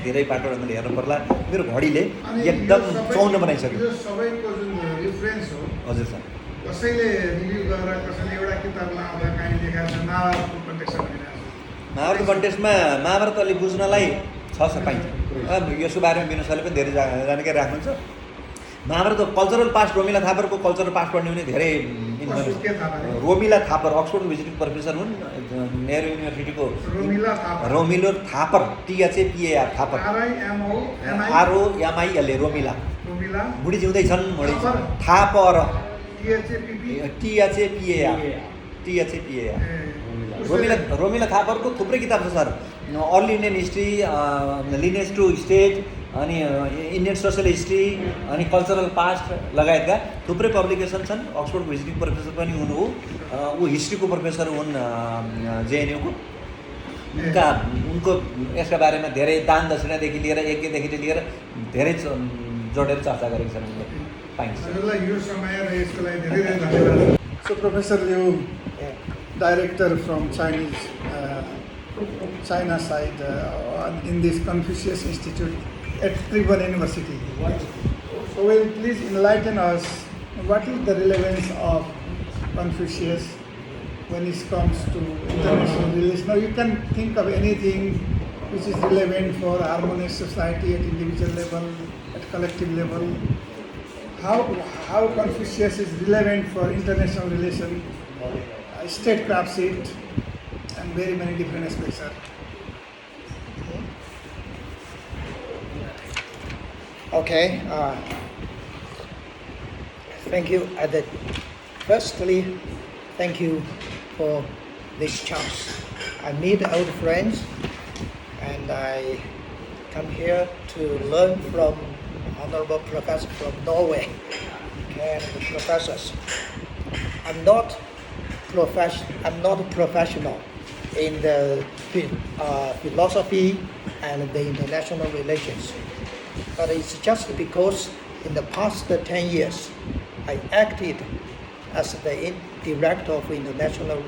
धेरै पाटो ढङ्गले हेर्नु पर्ला मेरो घडीले एकदम 54 बनाइसक्यो
यो सबैको जुन रिफरेन्स हो
हजुर सर
कसैले रिभ्यू गरेर कसैले एउटा किताबमा आउँदा कहीँ लेखाएको छ महाभारतको कन्टेक्स्टमा भनिरहेको छ
महाभारतको कन्टेक्स्टमा महाभारत अलि बुझ्नलाई छ पाइन्छ यसको बारेमा विनोद सरले पनि धेरै जानकारी राख्नुहुन्छ महाभारतको कल्चरल पास्ट रोमिला थापरको कल्चरल पास्ट पढ्ने भने धेरै Romila Thapar Oxford visiting professor हुन् नेहरू युनिभर्सिटीको रोमिलो थापर THAPAR थापर ROMIL रोमिला बुढी जिउँदै छन् थापर THAPAR रोमिला थापरको थुप्रै किताब छ sir early Indian history lineage to state अनि इन्डियन सोसल हिस्ट्री अनि कल्चरल पास्ट लगायतका थुप्रै पब्लिकेसन छन् अक्सफोर्ड भिजिटिङ प्रोफेसर पनि हुनु हो ऊ हिस्ट्रीको प्रोफेसर हुन् JNU को उनको यसका बारेमा धेरै दान दक्षिणादेखि लिएर यज्ञदेखि लिएर धेरै जोडेर चर्चा गरेका छन् उनले पाइन्छ
यो समय र यसको लागि धेरै धेरै धन्यवाद so professor Liu director from China side in this Confucius Institute at Tribhuvan University. So will you please enlighten us what is the relevance of Confucius when it comes to international relations? Now you can think of anything which is relevant for harmonious society at individual level, at collective level. How Confucius is relevant for international relations, statecraft it, and very many different aspects are.
Okay. Thank you. Firstly, thank you for this chance. I meet old friends, and I come here to learn from honorable professor from Norway and the professors. I'm not a professional in the philosophy and the international relations, but it's just because in the past 10 years I acted as the director of international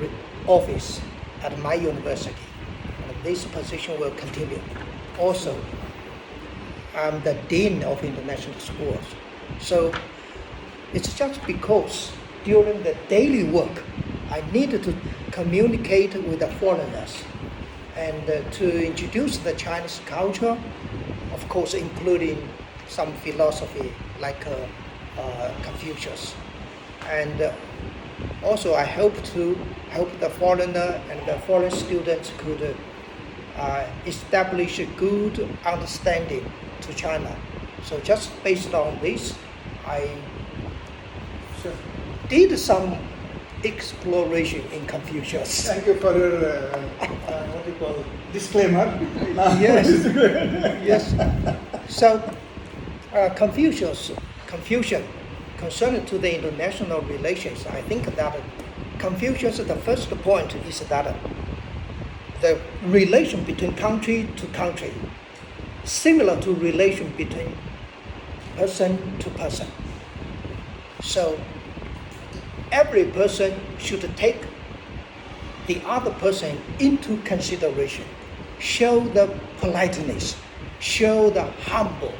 office at my university, and this position will continue. Also, I'm the dean of international schools, so it's just because during the daily work I needed to communicate with the foreigners and to introduce the Chinese culture, of course including some philosophy like Confucius. And also I hope to help the foreigner and the foreign students could establish a good understanding to China, So just based on this, I
Sure.
did some exploration in Confucius.
Thank you for your what do you call disclaimer.
Yes, yes. So Confucian concerning to the international relations, I think that Confucius, the first point is that the relation between country to country, similar to relation between person to person. So every person should take the other person into consideration, show the politeness, show the humble,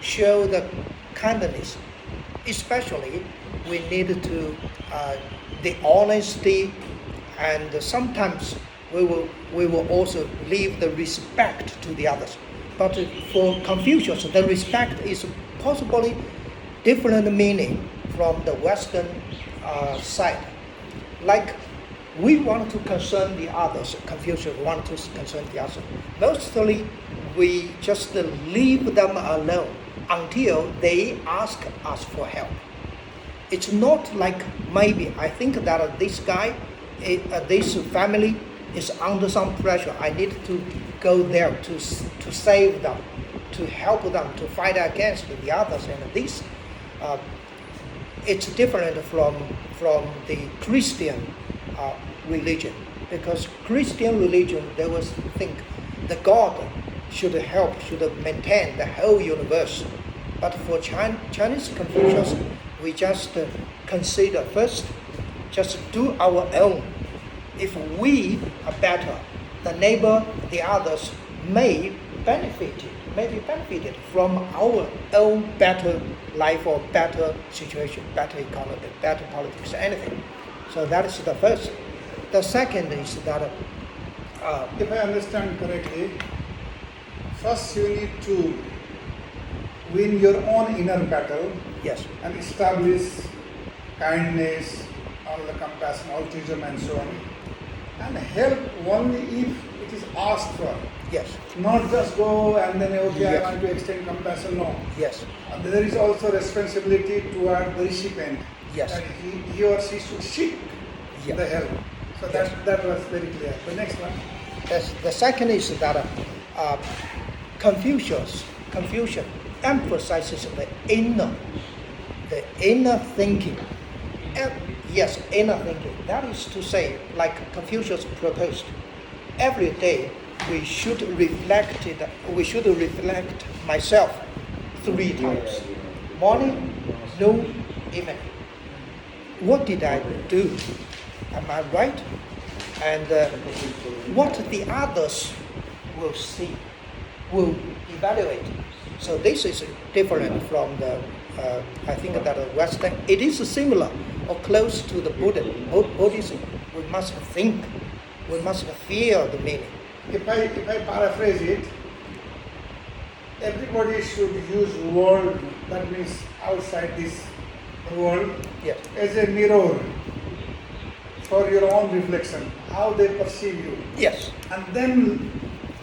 show the kindness. Especially, we need to the honesty, and sometimes we will also leave the respect to the others. But for Confucius, the respect is possibly different meaning from the Western side. Like we want to concern the others, Confucius want to concern the others. Mostly, we just leave them alone until they ask us for help. It's not like maybe I think that this guy, this family is under some pressure. I need to go there to save them, to help them, to fight against the others. And this, it's different from the Christian religion, because Christian religion, they will think the God should help, should maintain the whole universe. But for Chinese Confucius, we just consider first, just do our own. If we are better, the neighbor, the others may be benefited from our own better life or better situation, better economy, better politics, anything. So that is the first. The second is that
If I understand correctly, first you need to win your own inner battle
yes,
and establish kindness, all the compassion, altruism and so on. And help only if it is asked for.
yes,
Not just go and then, okay,
Yes.
I want to extend compassion, no.
yes,
There is also responsibility toward the recipient.
Yes.
That he or she should seek
Yeah.
the help. So that was very clear. The next one.
The second is that Confucius emphasizes the inner thinking. Yes, inner thinking. That is to say, like Confucius proposed, every day we should reflect myself 3 times: morning, noon, evening. What did I do? Am I right? And what the others will see, will evaluate. So this is different from the, I think that the Western, it is similar or close to the Buddhism. We must think, we must feel the meaning.
If I paraphrase it, everybody should use world, that means outside this world,
Yes,
as a mirror for your own reflection, how they perceive you.
yes,
And then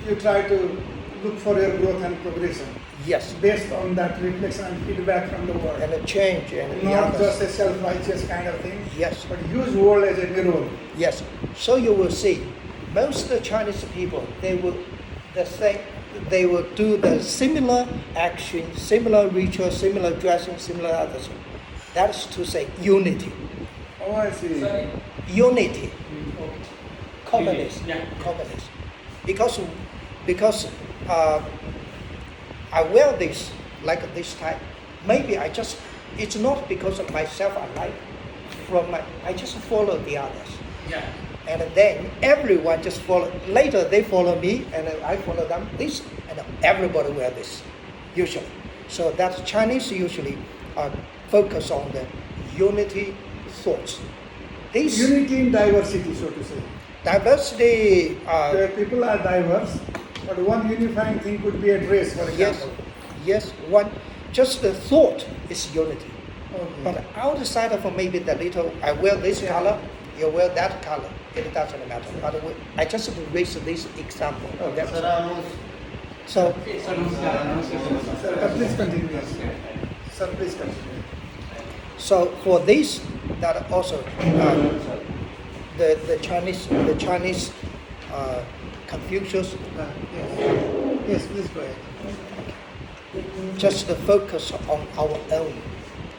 you try to look for your growth and progression
yes.
based on that reflection and feedback from the world.
And a change and the
Not
others.
just a self-righteous kind of thing,
Yes.
but use world as a mirror.
Yes. So you will see, most Chinese people, they will do the similar action, similar ritual, similar dressing, similar others. That is to say, unity.
Oh, I see.
Sorry.
Unity.
Okay.
Commonness.
Yeah.
Commonness. Because I wear this like this type. Maybe it's not because of myself I like. I just follow the others.
Yeah.
And then everyone just follow. Later they follow me, and I follow them. This, and everybody wear this, usually. So that Chinese usually focus on the unity thoughts. This
Unity in diversity, so to say.
diversity.
The people are diverse, but one unifying thing could be a dress, for
Yes,
example.
yes. One, just the thought is unity.
Okay.
But outside of maybe the little, I wear this
Yeah.
color, you wear that color. It doesn't matter. But I just raise this example.
Okay.
तर
So,
Please continue. Yes. Sir, please continue.
so for this, that also the Chinese Confucius
Yes, please go ahead.
just focus on our own,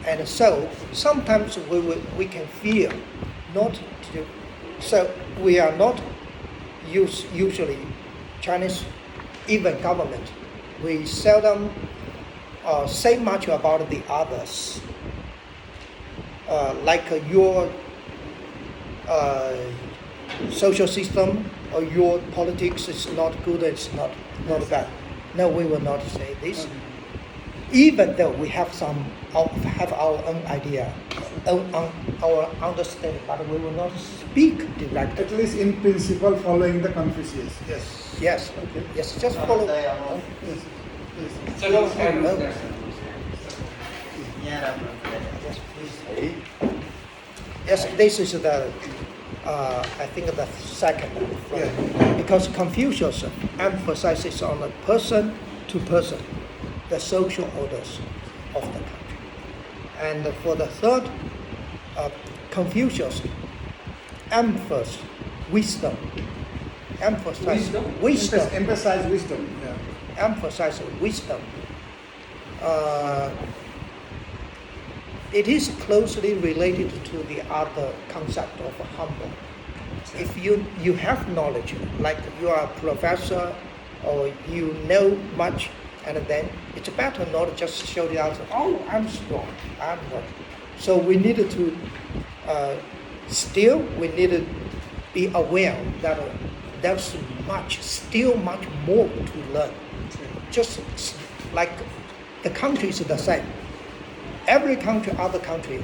and so sometimes we can fear not to. So we are not usually Chinese, even government. We seldom say much about the others, like your social system or your politics is not good, it's not bad. No, we will not say this. Even though we have our own idea, our understanding, but we will not speak directly.
At least in principle, following the Confucius. Yes.
Yes,
Okay.
yes, just follow.
Yes. Please.
यहाँ राम्रो
Yes, please. Yes, this is the, I think the second.
Yeah.
Because Confucius emphasizes on the person to person, the social orders of the country. And for the third, Confucius emphasizes wisdom. Wisdom.
Emphasize wisdom. Yeah.
Emphasize wisdom. It is closely related to the other concept of humble. If you have knowledge, like you are a professor or you know much, and then it's better not just show the other, oh, I'm strong, I'm not. So we need to, we need to be aware that there's still much more to learn. Just like the country is the same. Every country, other country,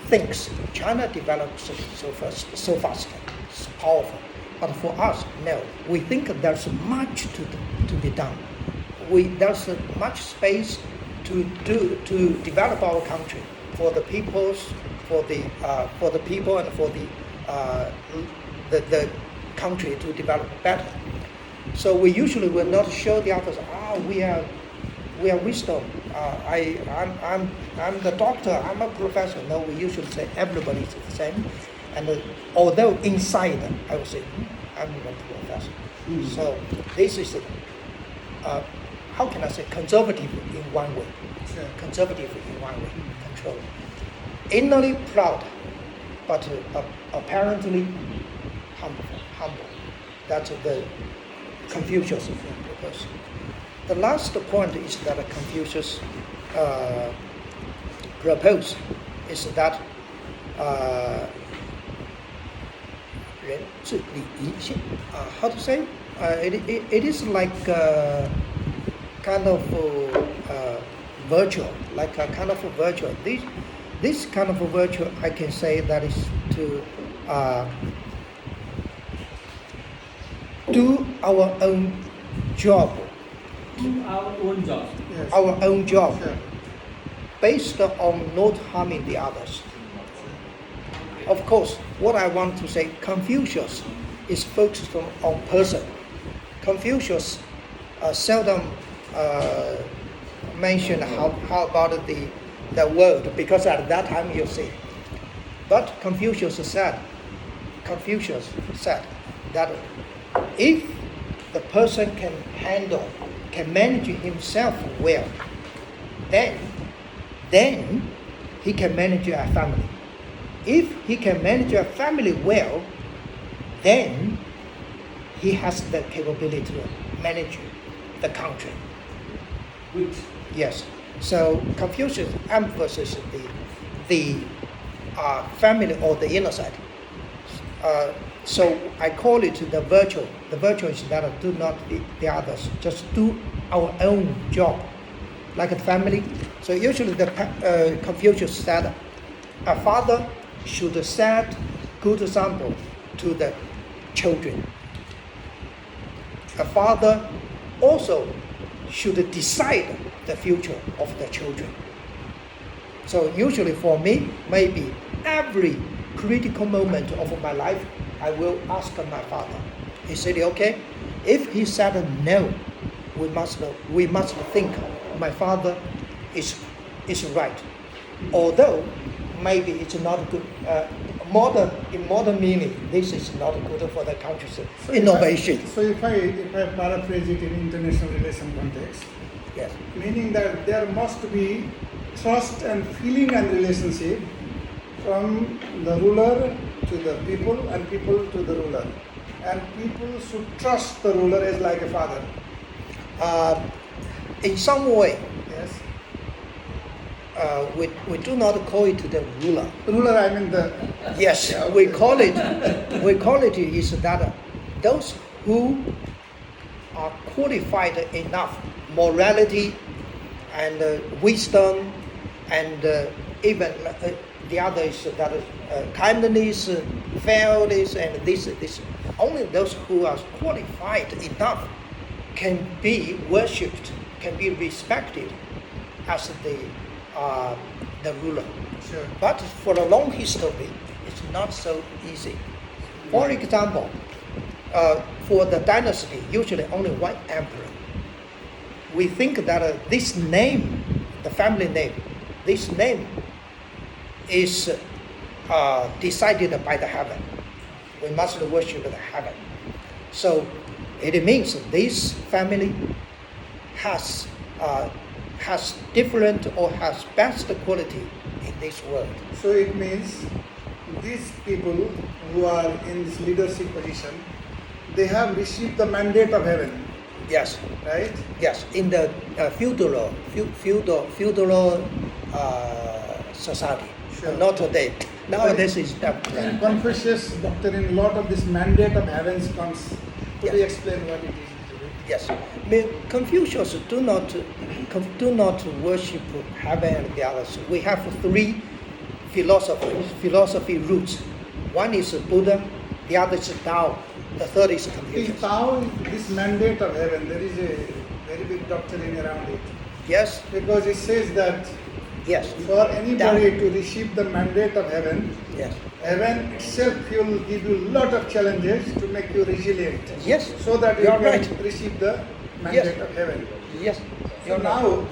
thinks China develops so fast, so powerful. But for us, no. We think there's much to be done. There's much space to develop our country for the peoples, for the people, and for the country to develop better. So we usually will not show the others. We are wisdom. I'm the doctor. I'm a professor. No, we usually say everybody is the same. And although inside, I would say I'm not a professor. So this is how can I say conservative in one way? Conservative in one way, control. Innerly proud, but apparently humble. That's the Confucius person. The last point is that Confucius proposed is that 人之礼仪性. How to say? It is like kind of virtue, like a kind of virtue. This kind of virtue, I can say that is to do our own job.
Our own job.
Yes.
Our own job,
Sure.
based on not harming the others. Of course, what I want to say, Confucius is focused on person. Confucius seldom mentioned how about the world, because at that time you see. But Confucius said that if the person can manage himself well, then he can manage a family. If he can manage a family well, then he has the capability to manage the country.
Which
Yes. So Confucius emphasizes the family or the inner side. So I call it the virtue. The virtue is that do not the others, just do our own job, like a family. So usually Confucius said, a father should set good example to the children. A father also should decide the future of the children. So usually for me, maybe every critical moment of my life, I will ask my father. He said, okay, if he said no, we must think my father is right, although maybe it's not good. In modern meaning, this is not good for the country's innovation.
If I paraphrase it in international relation context,
Yes.
meaning that there must be trust and feeling and relationship from the ruler to the people and people to the ruler. And people should trust the ruler as like a father.
In some way,
Yes.
we do not call it the ruler.
Ruler, I mean the.
Yes,
Yeah,
we
okay.
call it is that those who are qualified enough, morality and wisdom, and even the other is that kindness, fairness, and this. Only those who are qualified enough can be worshipped, can be respected as the ruler.
Sure.
But for a long history, it's not so easy. For example, for the dynasty, usually only one emperor. We think that this name, the family name, this name is decided by the heaven. We must worship the heaven. So it means this family has different or has best quality in this world.
So it means these people who are in this leadership position, they have received the mandate of heaven,
Yes,
right?
yes. In the feudal society,
Sure.
not today. Nowadays is that.
In Confucius doctrine, a lot of this mandate of heavens comes. Could you
Yes.
explain what it is? a little bit?
Yes, Confucius do not worship heaven and the others. We have three philosophy roots. One is Buddha, the other is Tao, the third is
In
Confucius.
Tao, this mandate of heaven, there is a very big doctrine around it.
Yes,
Because it says that
yes,
for anybody to receive the mandate of heaven,
yes,
heaven itself will give you a lot of challenges to make you resilient.
yes.
So that you
You're
can
right.
receive the mandate
Yes.
of heaven.
Yes.
So
You're right.
now,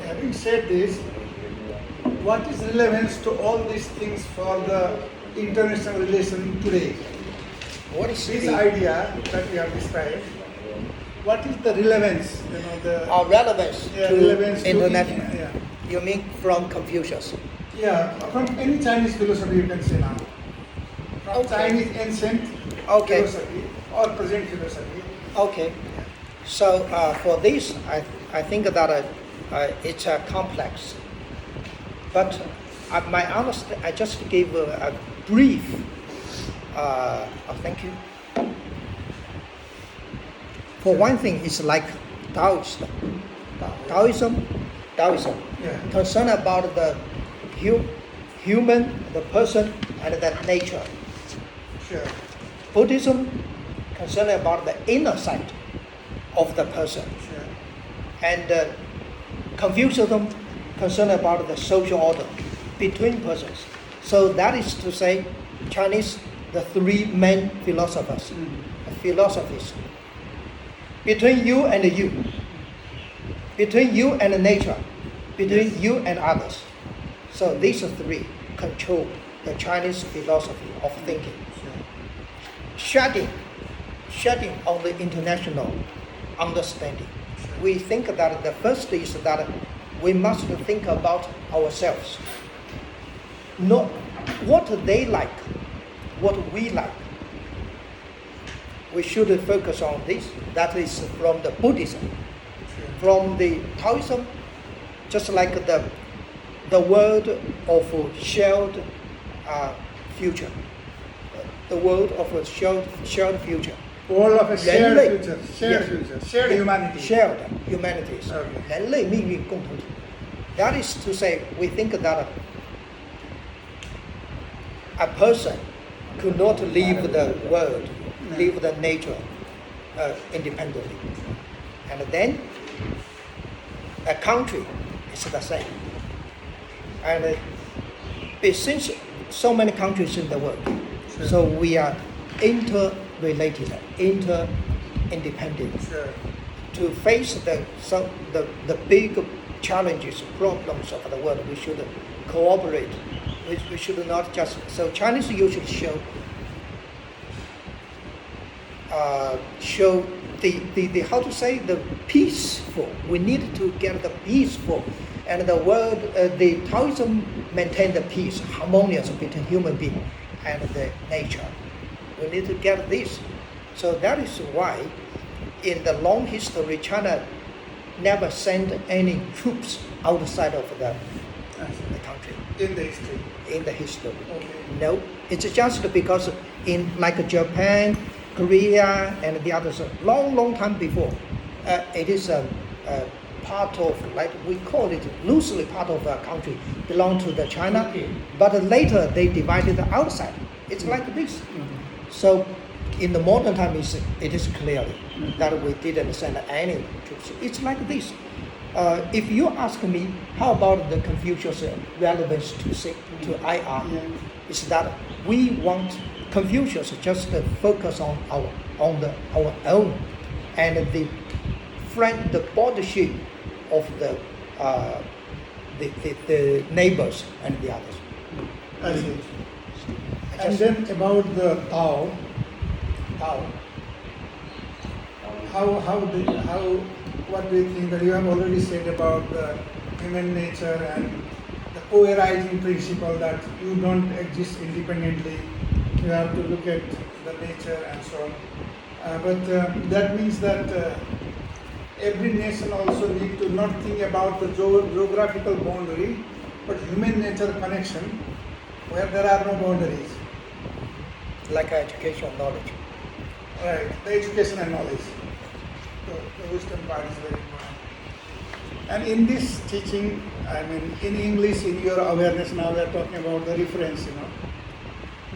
having said this, what is relevance to all these things for the international relation today?
What is
This
the
idea that we have described, what is the relevance?
our relevance to
relevance to
international?
yeah.
You mean from Confucius?
Yeah, from any Chinese philosophy you can say now. From
Okay.
Chinese ancient
Okay.
philosophy or present philosophy.
Okay. So for this, I think that it's complex. But I just gave a brief. Thank you. For one thing, it's like Taoism. Taoism,
Yeah.
concerned about the human, the person, and the nature.
Sure.
Buddhism, concerned about the inner side of the person.
Sure.
And Confucianism, concerned about the social order between persons. So that is to say, Chinese, the three main philosophies. Between you and you, between you and nature, between you and others. So these three control the Chinese philosophy of thinking. Shedding on the international understanding. We think that the first is that we must think about ourselves. Not what they like, what we like. We should focus on this. That is from the Buddhism. From the Taoism, just like the world of shared future. The world of a shared future.
World of a shared
人类
future, shared
Yes.
future, shared humanity.
Shared humanities.
Okay.
人类命运共同体. That is to say, we think that a person could not leave the world, leave the nature independently. And then a country is the same. And since so many countries in the world,
Sure.
so we are interrelated, interdependent.
Sure.
to face the big challenges, problems of the world, we should cooperate. We should not just, so Chinese usually show the how to say, the peaceful. We need to get the peaceful, and the world, the Taoism maintain the peace, harmonious between human being and the nature. We need to get this. So that is why, in the long history, China never sent any troops outside of the country.
In the history.
In the history.
Okay.
No, it's just because in like Japan, Korea, and the others, long time before, it is a part of, like we call it loosely part of a country, belong to the China,
Okay.
but later they divided outside. It's like this. So in the modern time, it is clearly that we didn't send any troops. It's like this. If you ask me, how about the Confucius relevance to IR?
Yeah.
Is that we want Confucius just to focus on our own, and the bordership of the neighbors and the others.
I see.
I
And
just-
then about the Tao, what do you think that you have already said about the human nature and the co-arising principle that you don't exist independently, you have to look at the nature and so on. But that means that every nation also need to not think about the geographical boundary, but human nature connection where there are no boundaries.
like education knowledge.
Right, the education and knowledge. The wisdom part is very important. And in this teaching, I mean, in English, in your awareness now, we are talking about the reference,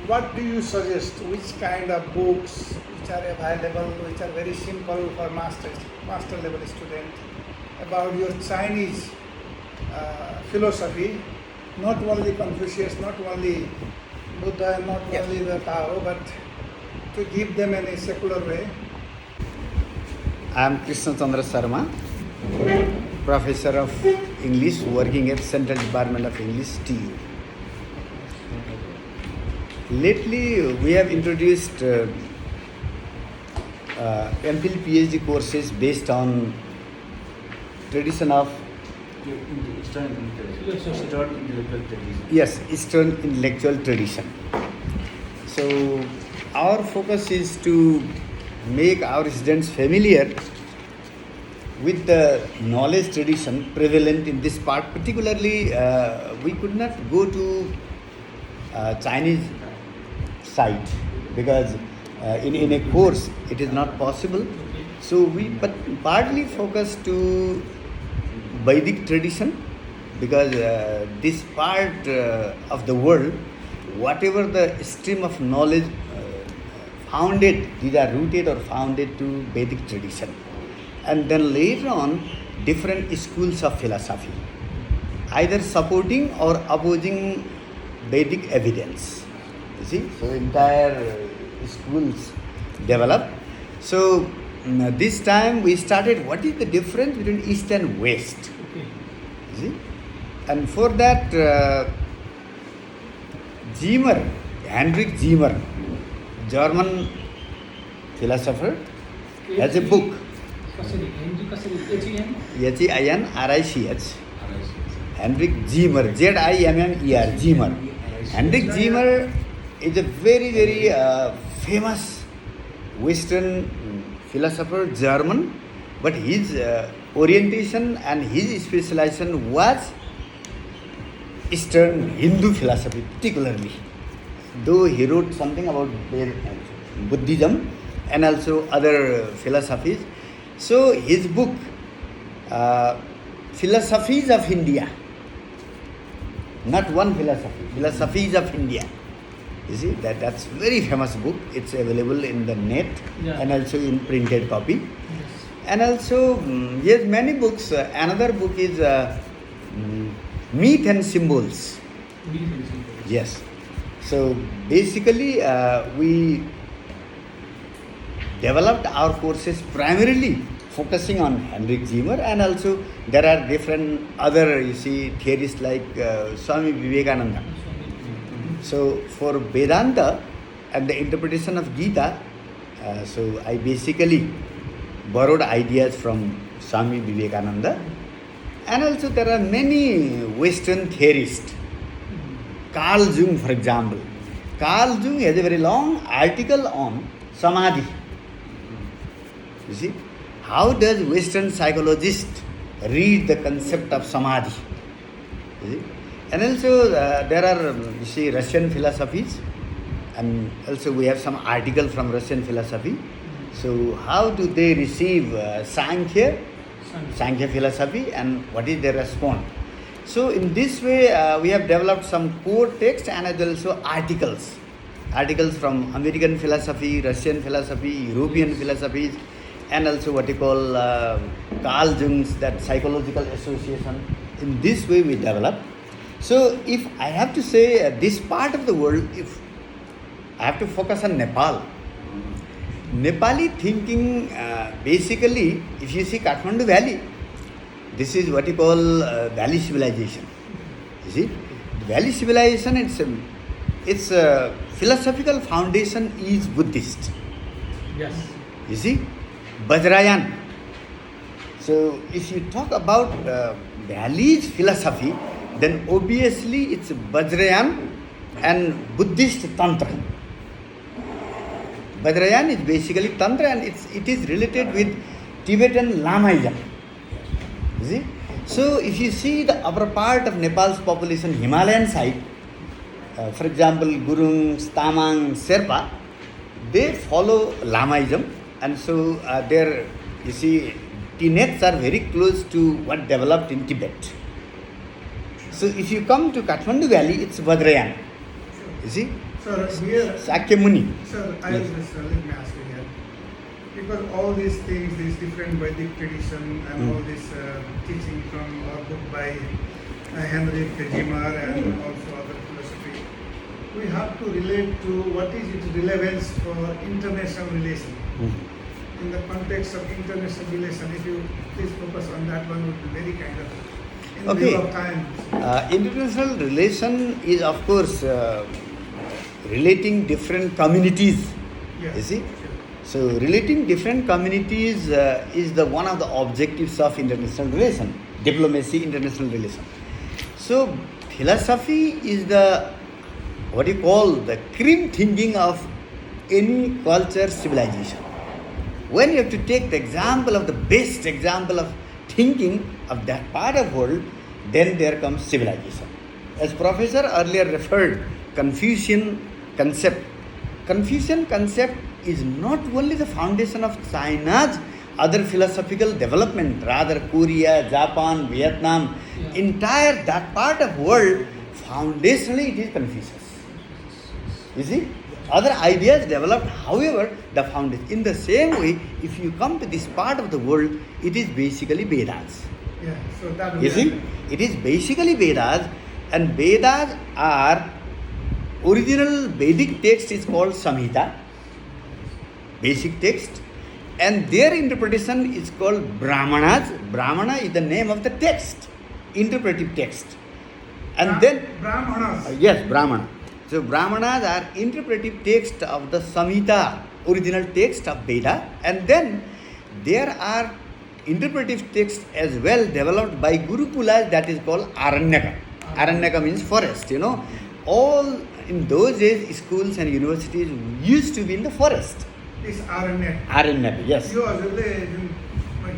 What do you suggest? Which kind of books which are available, which are very simple for master level student, about your Chinese philosophy, not only Confucius, not only Buddha, not
Yes.
only the Tao, but to give them in a secular way.
I am Krishna Chandra Sharma, Professor of English working at Central Department of English, TU. Lately, we have introduced MPhil PhD courses based on tradition of
Eastern intellectual tradition.
yes, Eastern intellectual tradition. So our focus is to make our students familiar with the knowledge tradition prevalent in this part. Particularly, we could not go to Chinese side because in a course it is not possible. So we but partly focus to Vedic tradition because this part of the world, whatever the stream of knowledge founded, these are rooted or founded to Vedic tradition. And then later on, different schools of philosophy, either supporting or opposing Vedic evidence. You see, so entire schools develop. So this time we started, what is the difference between East and West?
Okay.
You see? And for that, Heinrich Zimmer, German philosopher, has a book, H-E-I-N-R-I-C-H, Heinrich Zimmer, Z-I-M-M-E-R, Zimmer. Heinrich Zimmer is a very, very famous Western philosopher, German, but his orientation and his specialization was Eastern Hindu philosophy, particularly. Though he wrote something about Buddhism and also other philosophies. So his book, Philosophies of India, not one philosophy, Philosophies of India. You see, that's very famous book. It's available in the net and also in printed copy.
Yes.
And also, he has many books. Another book is Myth and Symbols. Yes. So basically, we developed our courses primarily focusing on Henrik Zimmer, and also there are different other, you see, theorists like Swami Vivekananda. So for Vedanta and the interpretation of Gita, so I basically borrowed ideas from Swami Vivekananda, and also there are many Western theorists. Carl Jung, for example. Carl Jung has a very long article on Samadhi. You see, how does Western psychologist read the concept of Samadhi? You see? And also there are, you see, Russian philosophies, and also we have some article from Russian philosophy. So how do they receive Sankhya philosophy, and what is their response? So in this way we have developed some core text and also articles from American philosophy, Russian philosophy, European philosophies, and also what you call Carl Jung's that psychological association. In this way we develop. So if I have to say this part of the world, if I have to focus on Nepal, Nepali thinking basically, if you see Kathmandu Valley, this is what you call valley civilization. You see, valley civilization, its philosophical foundation is Buddhist.
Yes.
You see, Vajrayana. So if you talk about valley's philosophy, then obviously it's Vajrayana and Buddhist Tantra. Vajrayana is basically Tantra, and it is related with Tibetan Lamaism. You see? So if you see the upper part of Nepal's population, Himalayan side, for example, Gurungs, Tamang, Sherpa, they follow Lamaism, and so their, you see, tenets are very close to what developed in Tibet. So if you come to Kathmandu Valley, it's Vajrayana. You see?
Sir, here,
Sakyamuni.
sir, I
Yes.
just let me ask you here. Because all these things, these different Vedic tradition and all this teaching from our book by Henrik Zimmer and also other philosophy, we have to relate to what is its relevance for international relation. In the context of international relation, if you please focus on that one, would be very kind of in
Okay.
view of time.
International relation is, of course, relating different communities.
Yes,
You see?
sure.
So relating different communities is the one of the objectives of international relation, diplomacy, international relation. So philosophy is the, what you call, the cream thinking of any culture, civilization. When you have to take the example of the best example of thinking of that part of world, then there comes civilization. As Professor earlier referred, Confucian concept. Confucian concept is not only the foundation of China's other philosophical development, rather Korea, Japan, Vietnam, entire that part of world, foundationally it is Confucius. You see? Other ideas developed, however, the foundation. In the same way, if you come to this part of the world, it is basically Vedas.
Yeah, so that would
You
be
see? It is basically Vedas, and Vedas are, original Vedic text is called Samhita, basic text, and their interpretation is called Brahmanas. Brahmana is the name of the text, interpretive text. And then,
Brahmanas.
yes, Brahmana. So Brahmanas are interpretive text of the Samhita, original text of Veda, and then there are interpretive texts as well developed by Gurukulas, that is called Aranyaka. Aranyaka means forest, you know. All in those days, schools and universities used to be in the forest.
This Aranyaka.
Aranyaka, yes.
यो हजुरले जुन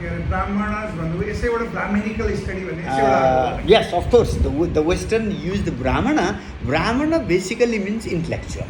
के अरे ब्राह्मणास भन्नुभयो यसैबाट Brahminical study भन्ने यसैबाट
Yes, of course. The Western used Brahmana. Brahmana basically means intellectual.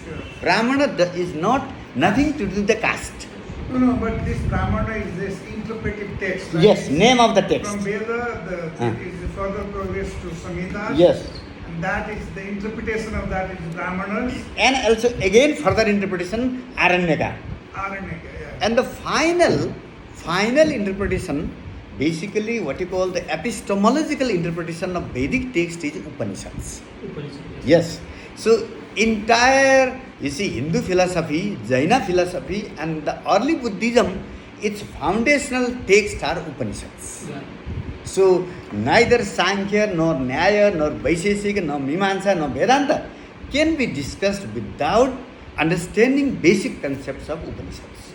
Sure.
Brahmana is not nothing to do with the caste.
No, but this Brahmana is this interpretive text. Right?
Yes, name of the text.
From Veda, it is further progress to Samhita.
Yes.
And that is the interpretation of that is Brahmanas,
And also again further interpretation Aranyaka.
Aranyaka. Yeah.
And the final interpretation, basically what you call the epistemological interpretation of Vedic text is Upanishads. Yes. So entire, you see, Hindu philosophy, Jaina philosophy and the early Buddhism, its foundational texts are Upanishads.
Yeah.
So neither Sankhya, nor Nyaya, nor Vaisheshika, nor Mimamsa, nor Vedanta can be discussed without understanding basic concepts of Upanishads.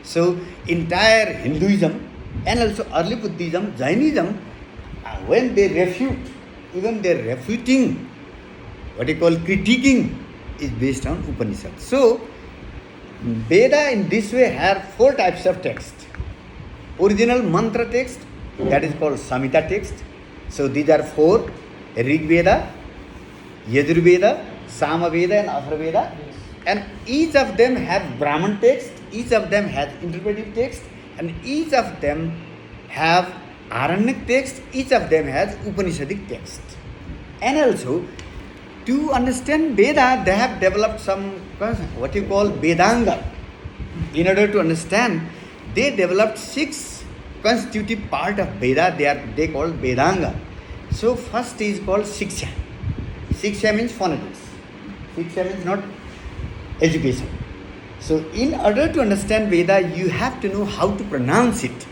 So entire Hinduism and also early Buddhism, Jainism, when they refute, even they're refuting, what you call critiquing, is based on Upanishads. So Veda in this way have 4 types of text. Original mantra text, that is called Samhita text. So these are 4: Rig Veda, Yajurveda, Samaveda and Atharvaveda.
Yes.
And each of them have Brahman text, each of them has interpretive text, and each of them have Aranyak text, each of them has Upanishadic text. And also, to understand Veda, they have developed some, what you call Vedanga. In order to understand, they developed 6 constitutive part of Veda, they call Vedanga. So first is called Shiksha. Shiksha means phonetics. Shiksha means not education. So in order to understand Veda, you have to know how to pronounce it.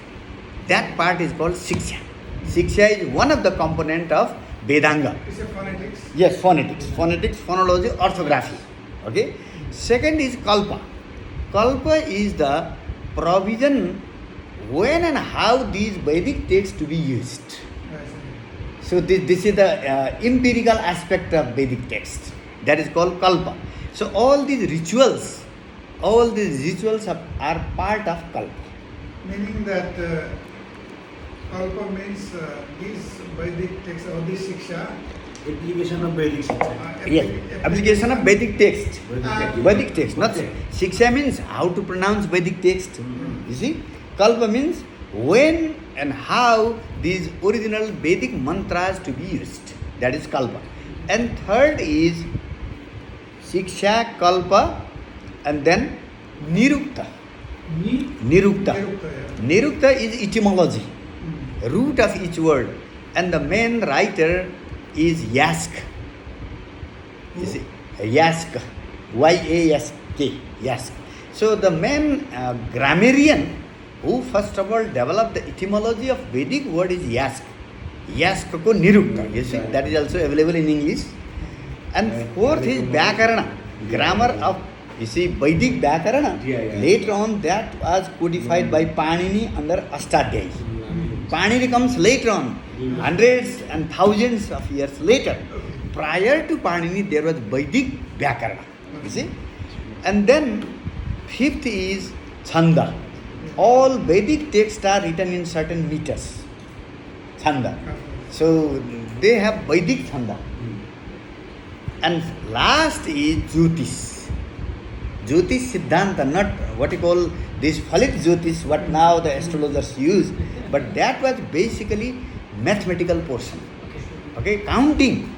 That part is called Shiksha. Shiksha is one of the component of Vedanga.
It's a phonetics.
Yes, phonetics. Phonetics, phonology, orthography. Okay. Second is Kalpa. Kalpa is the provision when and how these Vedic texts to be used. So this is the empirical aspect of Vedic text. That is called Kalpa. So all these rituals are part of Kalpa.
Meaning that Kalpa means these Vedic texts or this Shiksha.
Application of Vedic Shiksha.
Yes, application of Vedic text.
Ah.
Vedic text, not
Okay.
Shiksha means how to pronounce Vedic text. You see, Kalpa means when and how these original Vedic mantras to be used. That is Kalpa. And third is Shiksha, Kalpa, and then Nirukta. Nirukta. Nirukta is etymology, root of each word, and the main writer is Yask. You see, Yask, Y-A-S-K, Yask. So the main grammarian who first of all developed the etymology of Vedic word is Yask. Yask ko Nirukta. You see, that is also available in English. And fourth is Vyakarana, grammar of, you see, Vedic Vyakarana.
Yeah.
Later on that was codified by Panini under Astadhyayi. Panini comes later on, hundreds and thousands of years later. Prior to Panini, there was Vedic Vyakarana, you see. And then, fifth is Chanda. All Vedic texts are written in certain meters, Chanda. So, they have Vedic Chanda. And last is Jyotish. Jyotish Siddhanta, not what you call this Phalit Jyotish, what now the astrologers use, but that was basically mathematical portion. Okay, counting.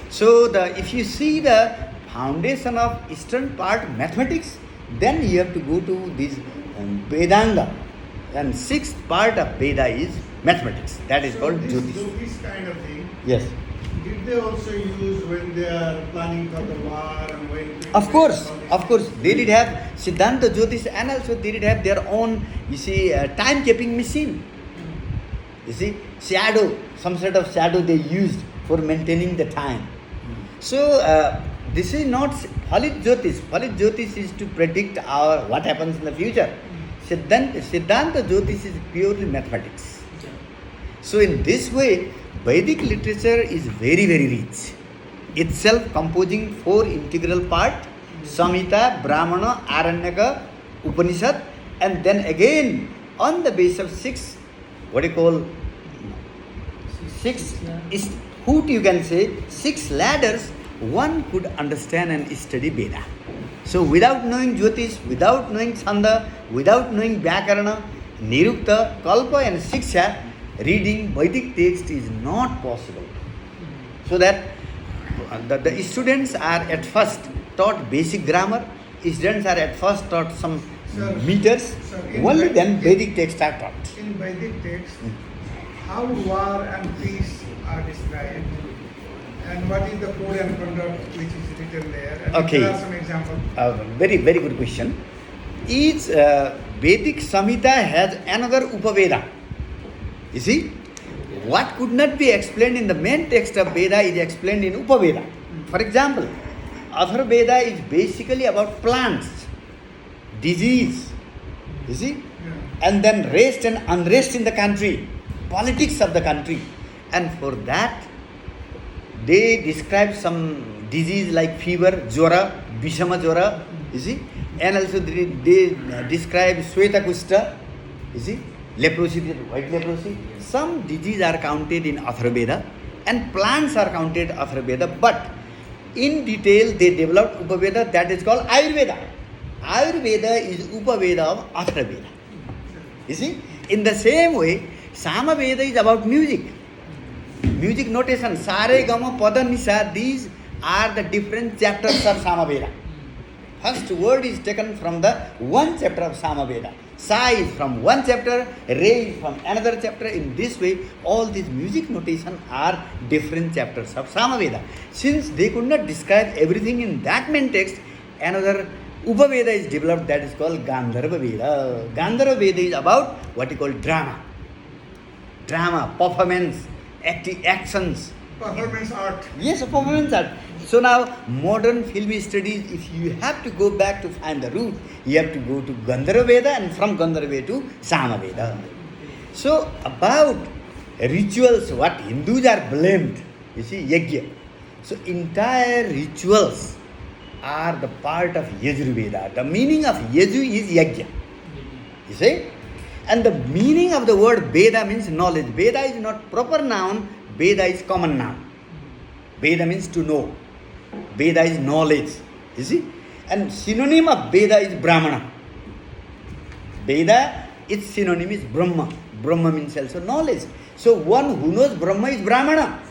So if you see the foundation of eastern part mathematics, then you have to go to this Vedanga. And 6th part of Veda is mathematics. That is called Jyotish.
This kind of thing,
Yes.
did they also use when they are planning for the war and when to
Of course, they did have Siddhanta Jyotish, and also they did have their own, you see, time-keeping machine. You see, shadow, some sort of shadow they used for maintaining the time. So, this is not Phalit Jyotish. Phalit Jyotish is to predict what happens in the future. Siddhanta Jyotish is purely mathematics. So, in this way, Vedic literature is very, very rich. Itself composing 4 integral parts: Samhita, Brahmana, Aranyaka, Upanishad, and then again on the base of 6, what you call 6 is hoot, you can say 6 ladders, one could understand and study Veda. So without knowing Jyotish, without knowing Chanda, without knowing Vyakarana, Nirukta, Kalpa and Shiksha, reading Vedic text is not possible. So that the students are at first taught basic grammar, students are at first taught some meters, only then Vedic texts are taught.
In Vedic text, how war and peace are described, and what is the code and conduct which is written there? And
Okay.
there are some examples.
Very, very good question. Each Vedic Samhita has another Upaveda. You see, what could not be explained in the main text of Veda is explained in Upaveda. For example, Atharvaveda is basically about plants, disease, you see, and then rest and unrest in the country, politics of the country. And for that, they describe some disease like fever, jwara, Bishama jwara, you see, and also they describe Sweta Kushta, you see, leprosy, white leprosy. Some diseases are counted in Atharvaveda and plants are counted in Atharvaveda, but in detail they developed Upaveda that is called Ayurveda. Ayurveda is Upaveda of Atharvaveda. You see, in the same way, Samaveda is about music. Music notation, Sare, Gama, Pada, Nisa, these are the different chapters of Samaveda. First word is taken from the one chapter of Samaveda. Sa is from one chapter, Re is from another chapter. In this way, all these music notation are different chapters of Samaveda. Since they could not describe everything in that main text, another Upaveda is developed that is called Gandharva Veda. Gandharva Veda is about what you call drama. Drama, performance, actions.
Performance art.
Yes, performance art. So now, modern film studies, if you have to go back to find the root, you have to go to Gandharva Veda and from Gandharva Veda to Samaveda. So, about rituals, what Hindus are blamed, you see, Yajna. So, entire rituals are the part of Yajurveda. The meaning of Yaju is Yajna. You see? And the meaning of the word Veda means knowledge. Veda is not proper noun, Veda is common noun. Veda means to know. Veda is knowledge. You see? And synonym of Veda is Brahmana. Veda, its synonym is Brahma. Brahma means also knowledge. So one who knows Brahma is Brahmana.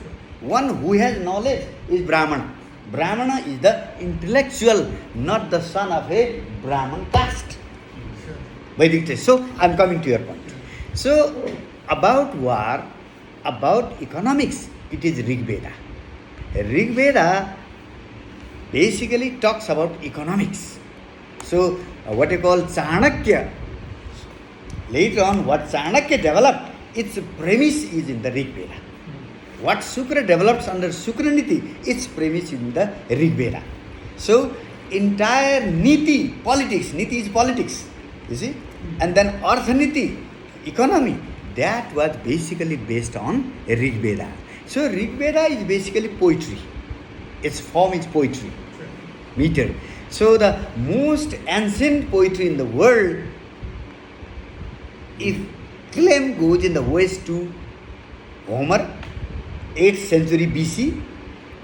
One who has knowledge is Brahmana. Brahmana is the intellectual, not the son of a Brahman caste. Vedic text. So I am coming to your point. So about war, about economics, it is Rig Veda. Rig Veda basically talks about economics. So what you call Chanakya, later on what Chanakya developed, its premise is in the Rig Veda. What Shukra develops under Shukraniti, its premise is in the Rig Veda. So entire Niti, politics, Niti is politics, you see, and then Arthaniti, economy, that was basically based on Rig Veda. So Rig Veda is basically poetry. Its form is poetry, meter. So the most ancient poetry in the world, if claim goes in the west to Homer, 8th century BC,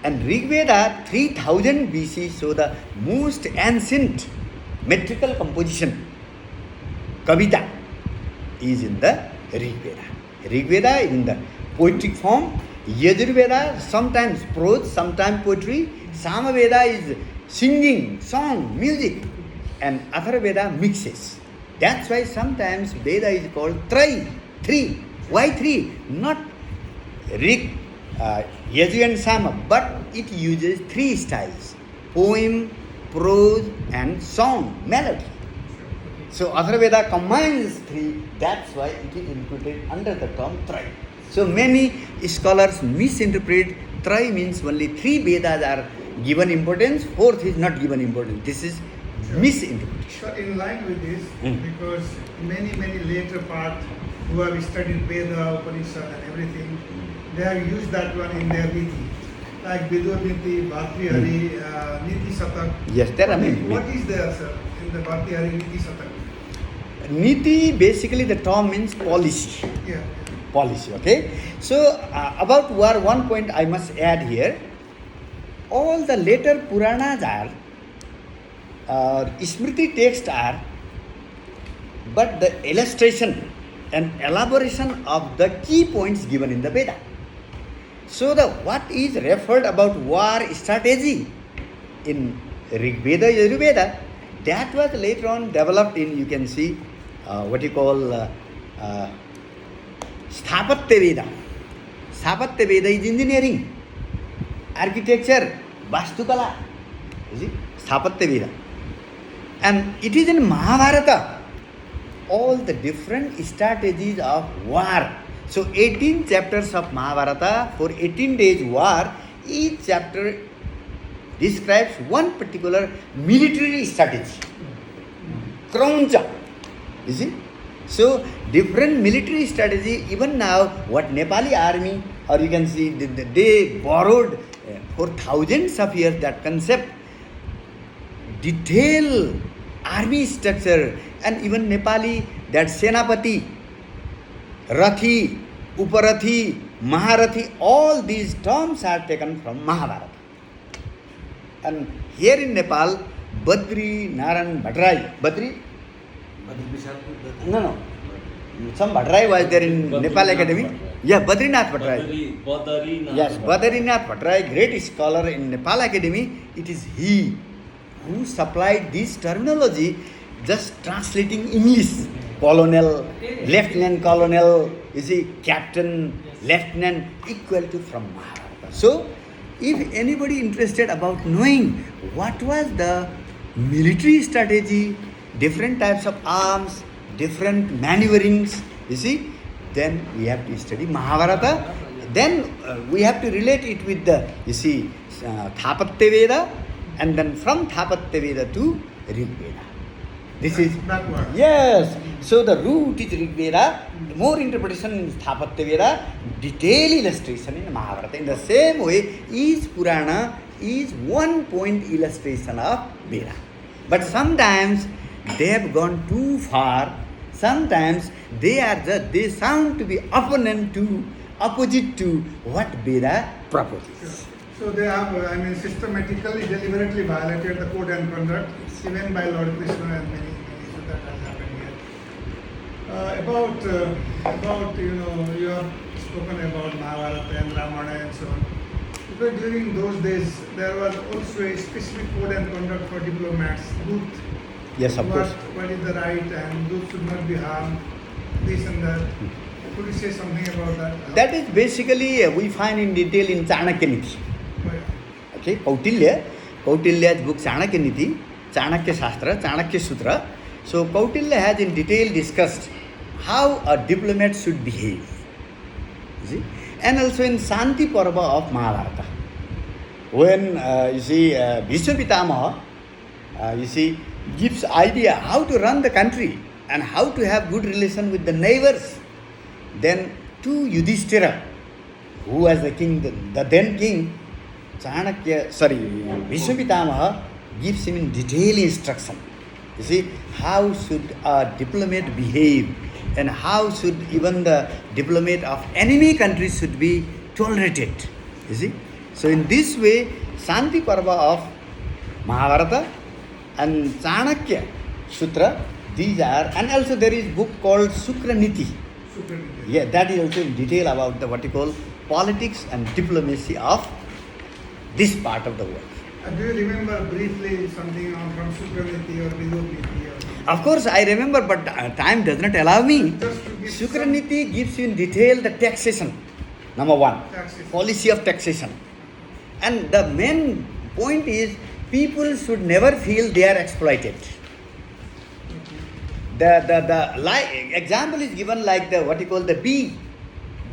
and Rig Veda 3000 BC. So the most ancient metrical composition, Kavita, is in the Rig Veda. Rig Veda is in the poetic form. Yajurveda, sometimes prose, sometimes poetry. Samaveda is singing, song, music. And Atharvaveda mixes. That's why sometimes Veda is called Trai, three. Why three? Not Rig, Yaju and Sama, but it uses three styles: poem, prose, and song, melody. So Atharvaveda combines three, that's why it is included under the term Trai. So many scholars misinterpret Trai means only three Vedas are given importance, fourth is not given importance. This is misinterpretation.
So in line with this, because many later part who have studied Veda, Upanishad and everything, they have used that one in their Niti. Like Vidur Niti, Bhartrihari, Niti Satak.
Yes, there are many.
What is there, sir, in the Bhartrihari Niti Satak?
Niti, basically the term means policy.
Yeah.
Policy, okay? So about war, one point I must add here. All the later Puranas are, Smriti texts are, but the illustration and elaboration of the key points given in the Veda. So the what is referred about war strategy in Rig Veda, Yajurveda, that was later on developed in, you can see, what you call Sthapatya Veda. Sthapatya Veda is engineering, architecture, Vastukala. You see, Sthapatya Veda. And it is in Mahabharata. all the different strategies of war. So 18 chapters of Mahabharata for 18 days war, each chapter describes one particular military strategy. Krauncha. You see? So different military strategy, even now what Nepali army, or you can see they borrowed for thousands of years that concept, detail army structure, and even Nepali, that Senapati, Rathi, Uparathi, Maharathi, all these terms are taken from Mahabharata. And here in Nepal, Badri Naran Bhadrai, Badri? No. Some Bhadrai was there in Nepal Academy. Yeah, Badrinath Bhadrai. Yes, Badrinath Bhadrai, great scholar in Nepal Academy. It is he who supplied this terminology, just translating English. Colonel, lieutenant colonel, you see, captain, lieutenant, equal to from Mahabharata. So, if anybody interested about knowing what was the military strategy, different types of arms, different maneuverings, you see, then we have to study Mahabharata. Then we have to relate it with the, you see, Thapatya Veda, and then from Thapatya Veda to Rig Veda. This is
backward.
Yes. So the root is Rig Veda, more interpretation in Thapatya Veda, detailed illustration in Mahabharata. In the same way, each Purana is one point illustration of Veda. But sometimes they have gone too far. Sometimes they sound to be opposite to what Veda proposes.
So they have, systematically, deliberately violated the code and conduct, even by Lord Krishna and many. So that has happened here. You have spoken about Mahabharata and Ramayana and so on. Because during those days, there was also a specific code and conduct for diplomats.
Yes, of course.
What is the right, and those should not be harmed, this and that. Could you say something about that?
That is basically, we find in detail in Chanakya Niti. Okay, Kautilya's book Chanakya Niti, Chanakya Shastra, Chanakya Sutra. So Kautilya has in detail discussed how a diplomat should behave. You see? And also in Shanti Parva of Mahabharata, when Bhishma Pitamaha, gives idea how to run the country and how to have good relation with the neighbors, then to Yudhishthira, who was the king, the then king, Bhishma Pitamaha gives him in detailed instruction. You see, how should a diplomat behave, and how should even the diplomat of enemy countries should be tolerated. You see? So in this way, Shanti Parva of Mahabharata and Chanakya Sutra, these are, and also there is book called Sukraniti. Yeah, that is also in detail about the what you call politics and diplomacy of this part of the world.
Do you remember briefly something from Sukraniti or Vidurniti?
Of course, I remember, but time does not allow me.
Just to give
Sukraniti gives you in detail the taxation, number one,
Taxation.
policy of taxation. And the main point is, people should never feel they are exploited. The example is given like the what you call the bee.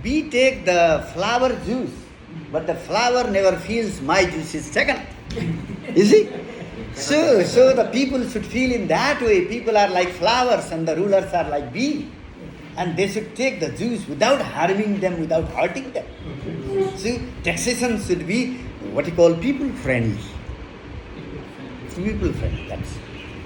Bee take the flower juice, but the flower never feels my juice is taken. You see? So the people should feel in that way. People are like flowers and the rulers are like bee. And they should take the Jews without harming them, without hurting them. See, taxation should be what you call people friendly. People friendly, that's.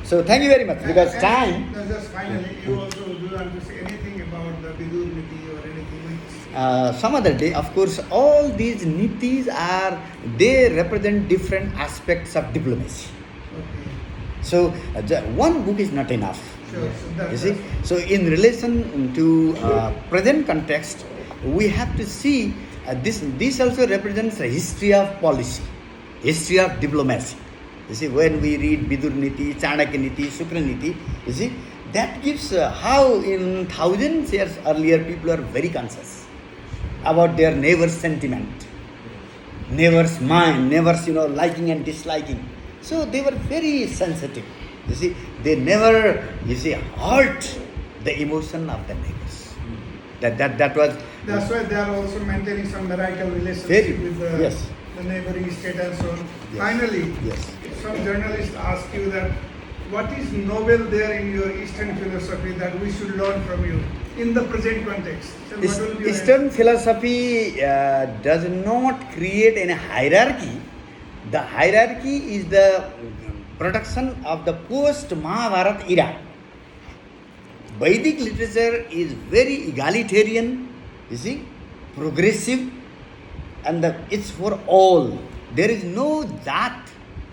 So thank you very much, because time.
No, just finally, you also do want to say anything about the Vidurniti or anything?
Some other day, of course, all these nitis they represent different aspects of diplomacy.
Okay.
So one book is not enough.
Sure. So
You see, so in relation to present context, we have to see this also represents a history of policy, history of diplomacy. You see, when we read Vidurniti, Chanakya Niti, Sukraniti, you see, that gives how in thousands years earlier people are very conscious about their neighbor's sentiment, neighbor's mind, neighbor's liking and disliking. So they were very sensitive. You see, they never hurt the emotion of the neighbors. That was
That's why they are also maintaining some marital relationship
Very-
with
yes.
the neighboring state and so on.
Yes.
Finally,
Yes.
some journalists ask you that what is novel there in your Eastern philosophy that we should learn from you in the present context? So what will be your
Eastern philosophy does not create any hierarchy. The hierarchy is the production of the post-Mahabharata era. Vedic literature is very egalitarian, you see, progressive, and it's for all. There is no jat,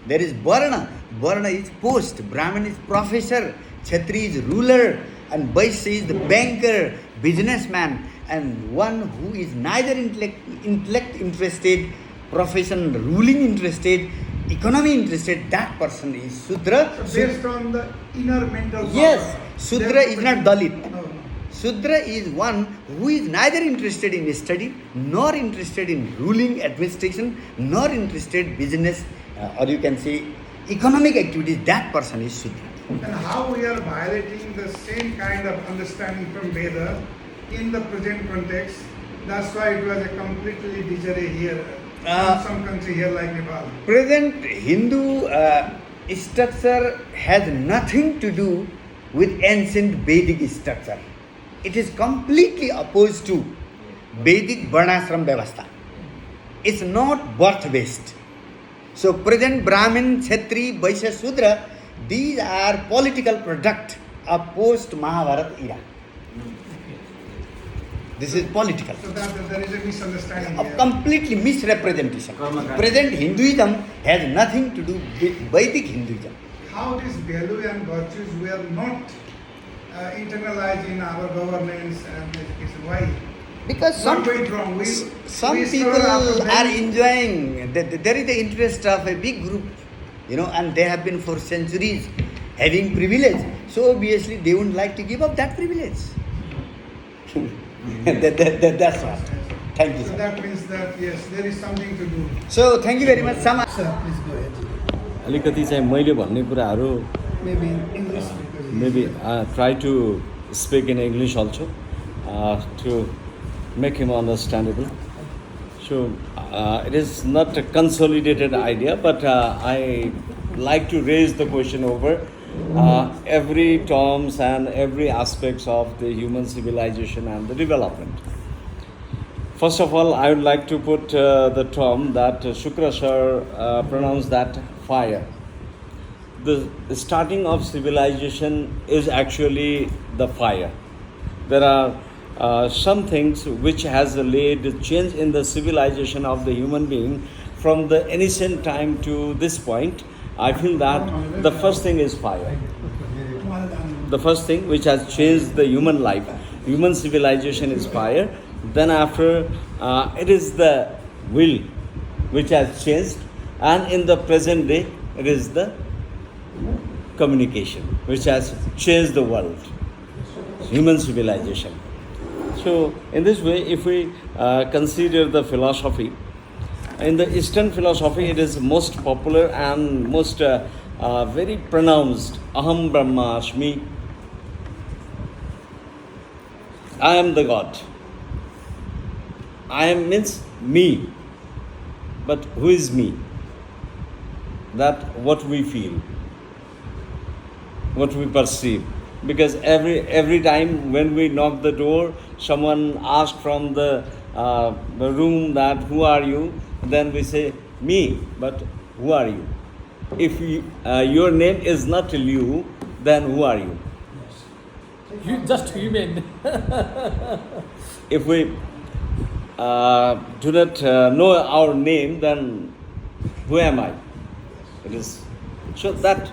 there is varna. Varna is post, Brahmin is professor, Kshatri is ruler, and Vaishya is the banker, businessman, and one who is neither intellect interested, profession ruling interested, economy interested, that person is Sudra.
So based on the inner mental
Yes,
power,
Sudra
their
is not
person-
Dalit.
No, no.
Sudra is one who is neither interested in study, nor interested in ruling administration, nor interested business, or you can say economic activities. That person is Sudra.
And how we are violating the same kind of understanding from Veda in the present context. That's why it was a completely disarray here. In some country here like Nepal.
Present Hindu structure has nothing to do with ancient Vedic structure. It is completely opposed to Vedic Varnashram Vyavastha. It's not birth based. So present Brahmin, Kshatri, Vaishya, Sudra, these are political product of post Mahabharata era. This is political.
So that there is a misunderstanding
A
here.
completely misrepresentation. Present Hinduism has nothing to do with Vedic Hinduism.
How these value and virtues were not internalized in our governance and education. Why?
Because
What went wrong?
some
we
people
struggle after
are
many-
enjoying, there is the interest of a big group, and they have been for centuries having privilege. So obviously they wouldn't like to give up that privilege. That's what. Thank you,
So
sir.
that means that yes, there is something to do.
So thank you very much.
Sir, please go ahead.
अलिकति चाहिँ मैले भन्ने कुराहरू
Maybe in English. because
maybe try to speak in English also to make him understandable. So it is not a consolidated idea, but I like to raise the question over every terms and every aspects of the human civilization and the development. First of all, I would like to put the term that Shukra sir pronounced that fire. The starting of civilization is actually the fire. There are some things which has laid change in the civilization of the human being from the ancient time to this point. I feel that the first thing is fire. The first thing which has changed the human life, human civilization is fire. Then after it is the will which has changed, and in the present day it is the communication which has changed the world, human civilization. So in this way, if we consider the philosophy, in the Eastern philosophy it is most popular and most very pronounced, Aham Brahmasmi, I am the God. I am means me, but who is me? That what we feel, what we perceive. Because every time when we knock the door, someone asks from the room that who are you? Then we say me, but who are you? If your name is not Liu, then who are you?
You just human.
If we do not know our name, then who am I? It is so that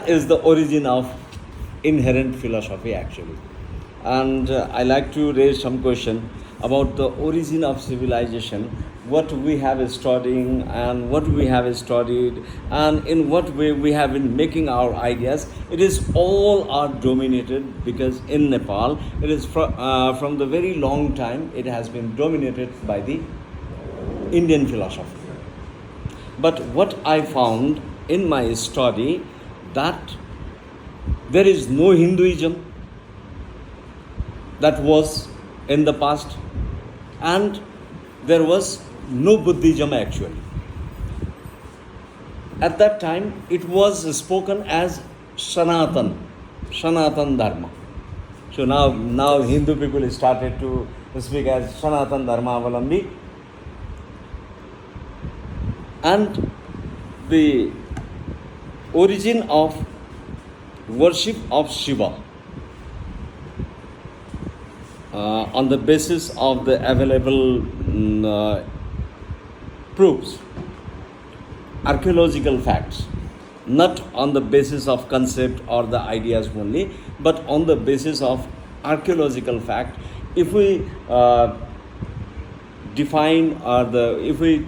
is the origin of inherent philosophy actually. And I like to raise some question about the origin of civilization, what we have studying and what we have studied and in what way we have been making our ideas. It is all are dominated because in Nepal it is from the very long time it has been dominated by the Indian philosophy. But what I found in my study that there is no Hinduism, that was in the past, and there was no Buddhism actually. At that time, it was spoken as Sanatan Dharma. So now Hindu people started to speak as Sanatan Dharma Avalambi. And the origin of worship of Shiva on the basis of the available proofs, archaeological facts, not on the basis of concept or the ideas only, but on the basis of archaeological fact. If we define if we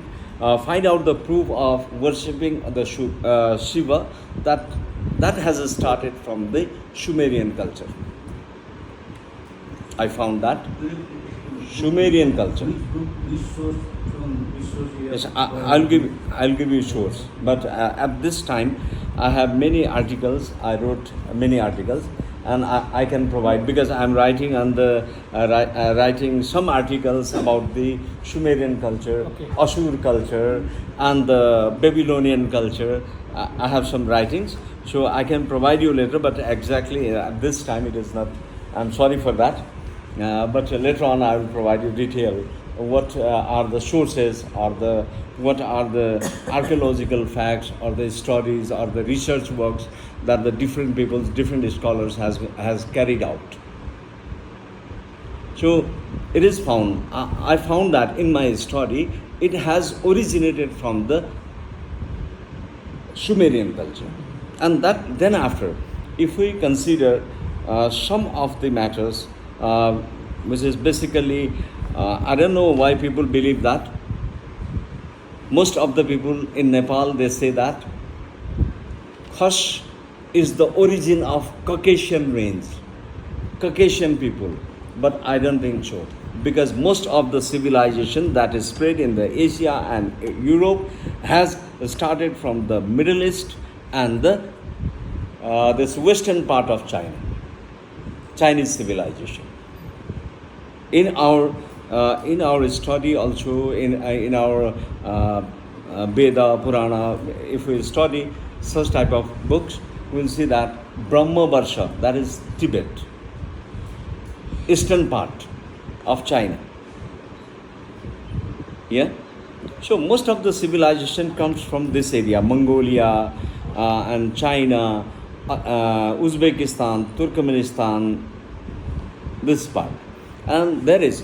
find out the proof of worshipping the Shiva, that has started from the Sumerian culture. I found that Sumerian culture. Yes, I'll give you source. But at this time, I have many articles. I wrote many articles, and I can provide, because I'm writing on the writing some articles about the Sumerian culture,
Okay.
Ashur culture, and the Babylonian culture. I have some writings, so I can provide you later. But exactly at this time, it is not. I'm sorry for that. But later on, I will provide you detail. What are the sources, or what are the archaeological facts, or the stories, or the research works that the different peoples, different scholars has carried out. So it is found. I found that in my study, it has originated from the Sumerian culture, and that then after, if we consider some of the matters, which is basically. I don't know why people believe that. Most of the people in Nepal, they say that Khash is the origin of Caucasian range, Caucasian people. But I don't think so, because most of the civilization that is spread in the Asia and Europe has started from the Middle East and this western part of China, Chinese civilization. In our study also, in our Veda, Purana, if we study such type of books, we'll see that Brahma Varsha, that is Tibet, eastern part of China. Yeah? So most of the civilization comes from this area, Mongolia and China, Uzbekistan, Turkmenistan, this part. And there is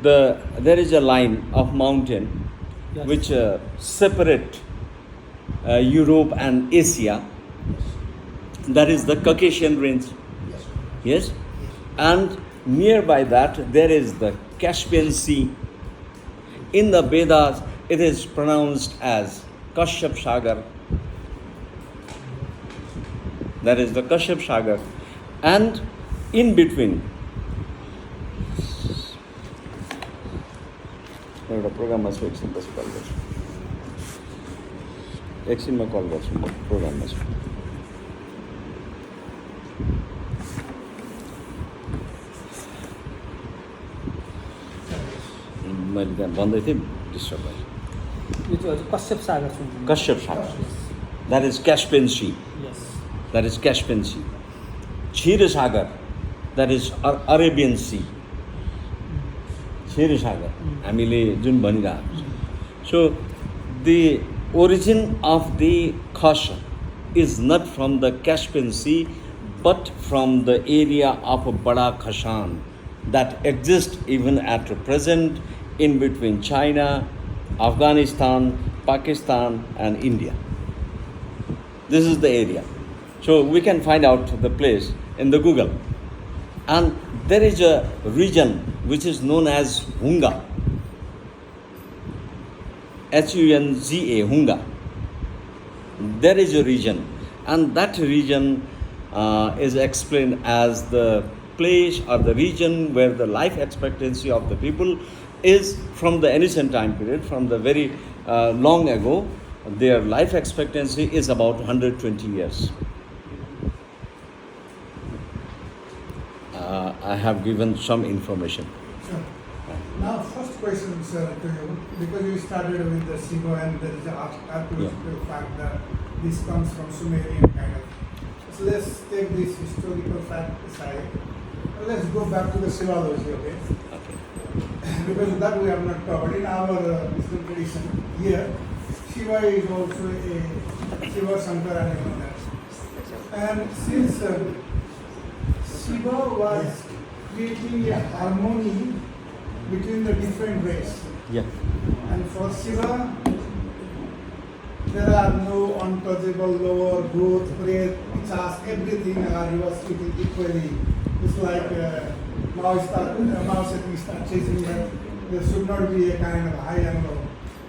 a line of mountain,
Yes.
which separate Europe and Asia. That is the Caucasian range. Yes? And nearby that, there is the Caspian Sea. In the Vedas, it is pronounced as Kashyap Sagar. That is the Kashyap Sagar. And in between, एउटा प्रोग्राममा छु, एकछिनपछि कल गर्छु, एकछिनमा कल गर्छु, म प्रोग्राममा छु. मैले त्यहाँ भन्दै थिएँ, डिस्टर्ब भयो.
Which was Kashyap Sagar.
Kashyap Sagar. That is Caspian Sea.
Yes.
That is Caspian Sea. Ksheera Sagar. That is Arabian Sea. Ksheera Sagar. हामीले जुन भनिरहेको छ. So the origin of the Khash is not from the Caspian Sea, but from the area of Bada Khashan that exists even at present in between China, Afghanistan, Pakistan and India. This is the area. So we can find out the place in the Google. And there is a region which is known as Hunga. Hunga, Hunga. There is a region, and that region is explained as the place or the region where the life expectancy of the people is from the ancient time period, from the very long ago. Their life expectancy is about 120 years. I have given some information.
Sure. Now, first question, sir, to you, because you started with the Shiva and there is an archaeological fact that this comes from Sumerian kind of. So let's take this historical fact aside. Let's go back to the Shivalogy, okay? Because that we have not covered. In our Muslim tradition here, Shiva is also a Shiva Shankara and all that. And since Shiva was creating a harmony between the different races,
Yeah.
and for Shiva, there are no untouchable lower, growth, breath, pichas, everything he was treating equally. It's like mouse that we start chasing that there should not be a kind of high and low.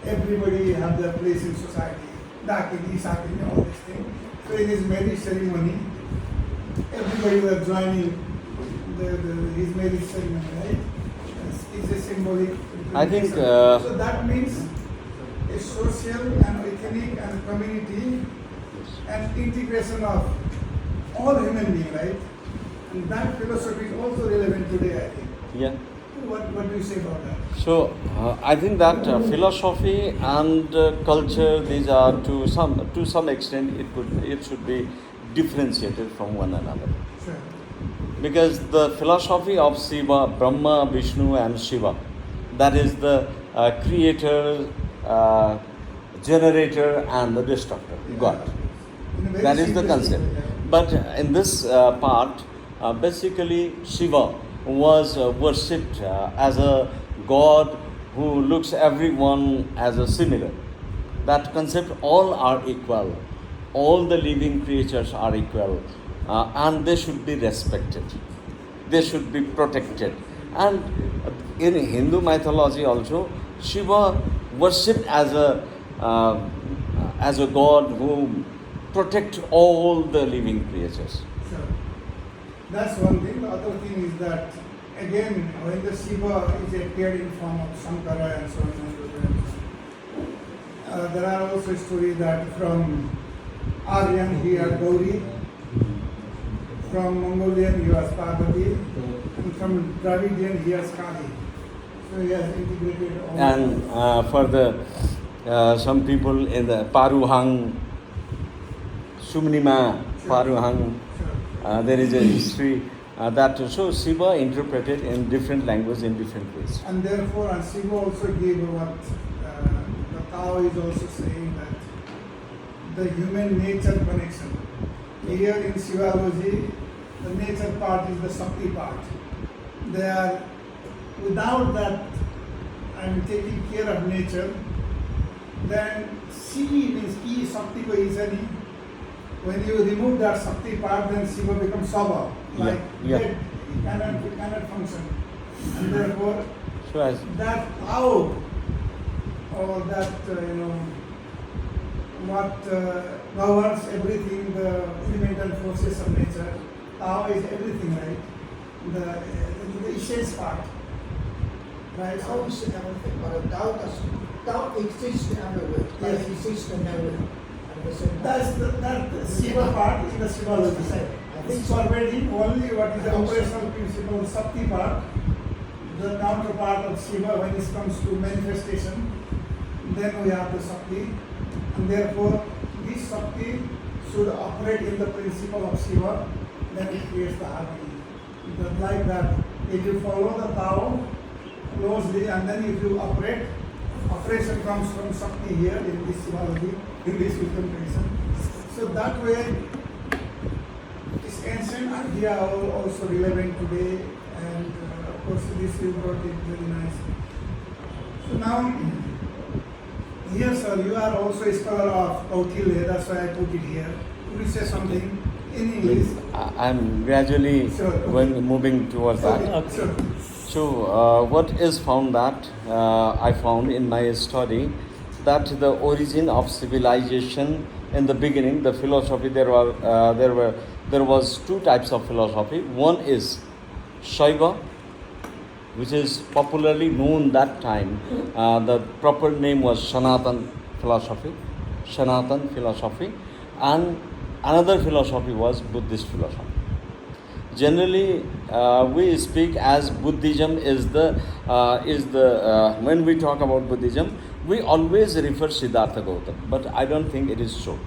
Everybody have their place in society. Dakini, Sakini, all these things. So in his marriage ceremony, everybody was joining his marriage ceremony, right? It's a symbolic.
I think,
so that means a social and ethnic and community and integration of all human beings, right? And that philosophy is also relevant today, I think.
Yeah.
What do you say about that?
So I think that philosophy and culture, these are to some extent it should be differentiated from one another.
Sure.
Because the philosophy of Shiva, Brahma, Vishnu and Shiva, that is the creator, generator and the destructor, God.
In a very
That is the
simplistic
concept.
way, yeah.
But in this part, basically Shiva was worshipped as a God who looks everyone as a similar. That concept, all are equal. All the living creatures are equal. And they should be respected. They should be protected. And in Hindu mythology also, Shiva worshipped as a God who protects all the living creatures.
Sure. That's one thing. The other thing is that, again, when the Shiva is appeared in form of Shankara and so on and so on, there are also stories that from Aryan he had Gauri, from Mongolian he was Parvati, and from Dravidian he has Kali. So he has integrated all.
And for the some people in the Paruhang, Sumnima, Paruhang,
Sure.
there is a history that shows Shiva interpreted in different languages in different ways.
And therefore, and Shiva also gave what the Tao is also saying, that the human nature connection. Here in Shivalogy, the nature part is the Shakti part. They are, without that, taking care of nature, then Shi means Ki, Shakti ko Isani. When you remove that Shakti part, then Shiva becomes Sava, like
Yeah.
dead, it cannot function. And therefore,
So as
that Tao, or that, what governs everything, the elemental forces of nature, Tao is everything, right? The essence part, right?
Tao is everything, but Tao exists everywhere. Tao
Yes.
exists everywhere. At the same time.
That's the Shiva part in the Shivalogy side. It's pervading only what is the operational principle, the Shakti part, the counterpart of Shiva when it comes to manifestation. Then we have the Shakti, and therefore this Shakti should operate in the principle of Shiva, then it creates the harmony. Just like that, if you follow the Tao closely and then if you operation comes from Shakti here in this Shivalogy, in this wisdom tradition. So that way, this ancient idea are also relevant today, and of course this you brought it very nicely. So now, here sir, you are also a scholar of Kautilya, that's why I put it here. Could you say something in English?
I'm gradually
Sure, okay.
moving towards that.
Okay, sure.
So what is found that I found in my study that the origin of civilization in the beginning, the philosophy, there was two types of philosophy. One is Shaiva, which is popularly known that time. The proper name was Sanatan philosophy, and another philosophy was Buddhist philosophy. generally we speak as Buddhism is the when we talk about Buddhism, we always refer Siddhartha Gautam, but I don't think it is so,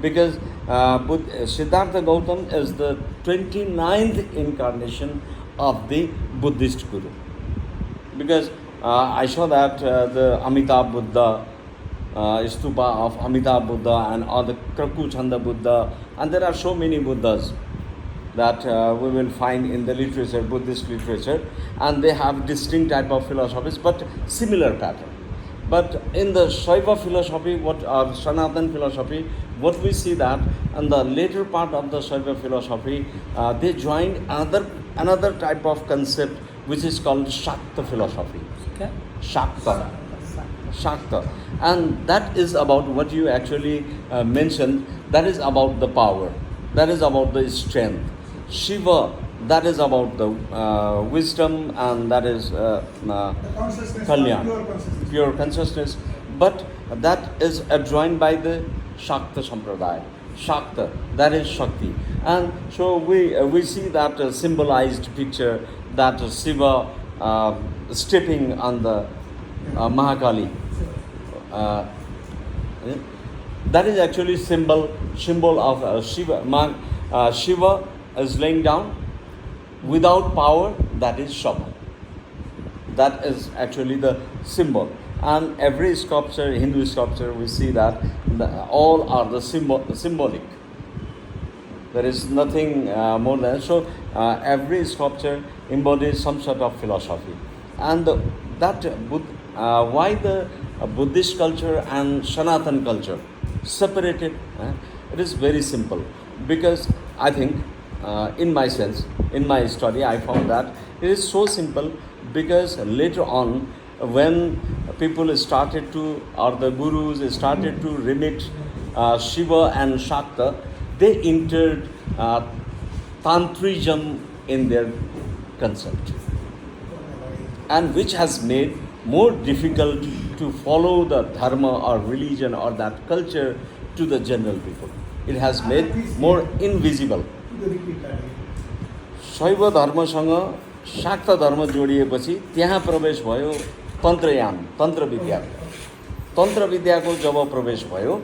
because Siddhartha Gautam is the 29th incarnation of the Buddhist Guru. Because I saw that the Amitabh Buddha, stupa of Amitabh Buddha and or the Kraku Chanda Buddha, and there are so many Buddhas that we will find in the literature, Buddhist literature, and they have distinct type of philosophies, but similar pattern. But in the Shaiva philosophy, Sanatan philosophy, what we see that in the later part of the Shaiva philosophy, they joined another type of concept which is called Shakta philosophy.
Okay.
Shakta. And that is about what you actually mentioned, that is about the power, that is about the strength. Shiva, that is about the wisdom, and that is Kalyan, pure consciousness. But that is adjoined by the Shakta Sampradaya. Shakta, that is Shakti. And so we see that symbolized picture, that Shiva stepping on the Mahakali. That is actually symbol of Shiva. Shiva is laying down without power, that is Shava. That is actually the symbol. And every sculpture, Hindu sculpture, we see that all are the symbolic. There is nothing more than so. Every sculpture embodies some sort of philosophy, and why the Buddhist culture and Sanatan culture separated? It is very simple, because I think, in my sense, in my study, I found that it is so simple because later on, when people started to, or the gurus started to remit Shiva and Shakta, they entered Tantrism in their concept, and which has made more difficult to follow the dharma or religion or that culture to the general people. It has made more invisible. शैव धर्मसँग शाक्त धर्म जोडिएपछि त्यहाँ प्रवेश भयो तन्त्रयान, तन्त्र विद्याको जब प्रवेश भयो,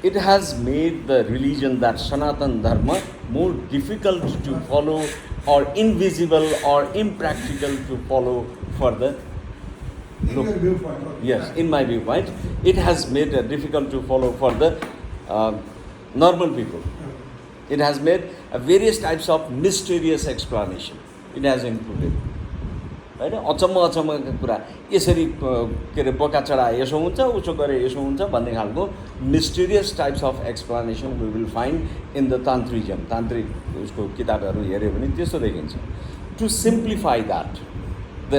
it has made the religion, that Sanatan Dharma, more difficult to follow, or invisible or impractical to follow for the yes, in my viewpoint, it has made it difficult to follow for the normal people. It has made various types of mysterious explanation. It has included. होइन, अचम्मका कुरा यसरी के अरे बोका चढाए यसो हुन्छ, उसो गरे यसो हुन्छ भन्ने खालको mysterious types of explanation we will find in the tantrism. तान्त्रिक उसको किताबहरू हेऱ्यो भने त्यस्तो देखिन्छ. To simplify that, the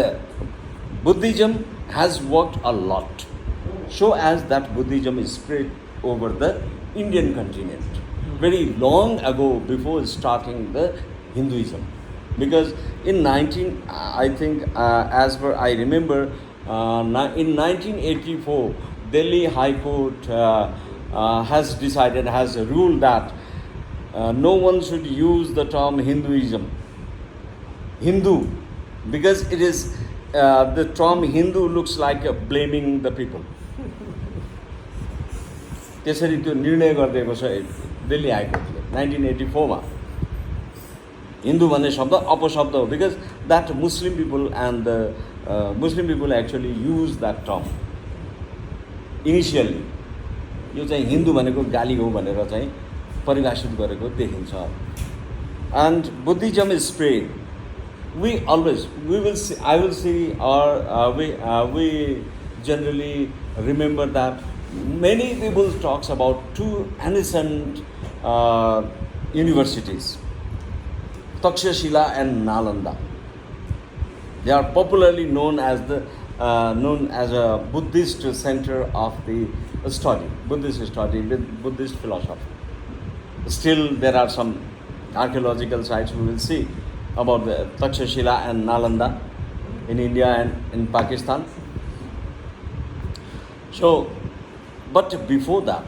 Buddhism has worked a lot, so as that Buddhism is spread over the Indian continent very long ago, before starting the Hinduism. Because in I think as per I remember, in 1984, Delhi High Court has ruled that no one should use the term Hinduism, Hindu, because it is the term Hindu looks like blaming the people. त्यसरी त्यो निर्णय गरिदिएको छ दिल्ली हाइकोर्टले 1984 मा. हिन्दू भन्ने शब्द अपशब्द हो, because that Muslim people and the Muslim people actually use that term initially. यो चाहिँ हिन्दू भनेको गाली हो भनेर चाहिँ परिभाषित गरेको देखिन्छ. And Buddhism is spread. We will see, I will see, or we generally remember that many people talks about two ancient universities, Takshashila and Nalanda. They are popularly known as a Buddhist center of the study, Buddhist study with Buddhist philosophy. Still, there are some archaeological sites we will see about the Takshashila and Nalanda in India and in Pakistan. So, but before that,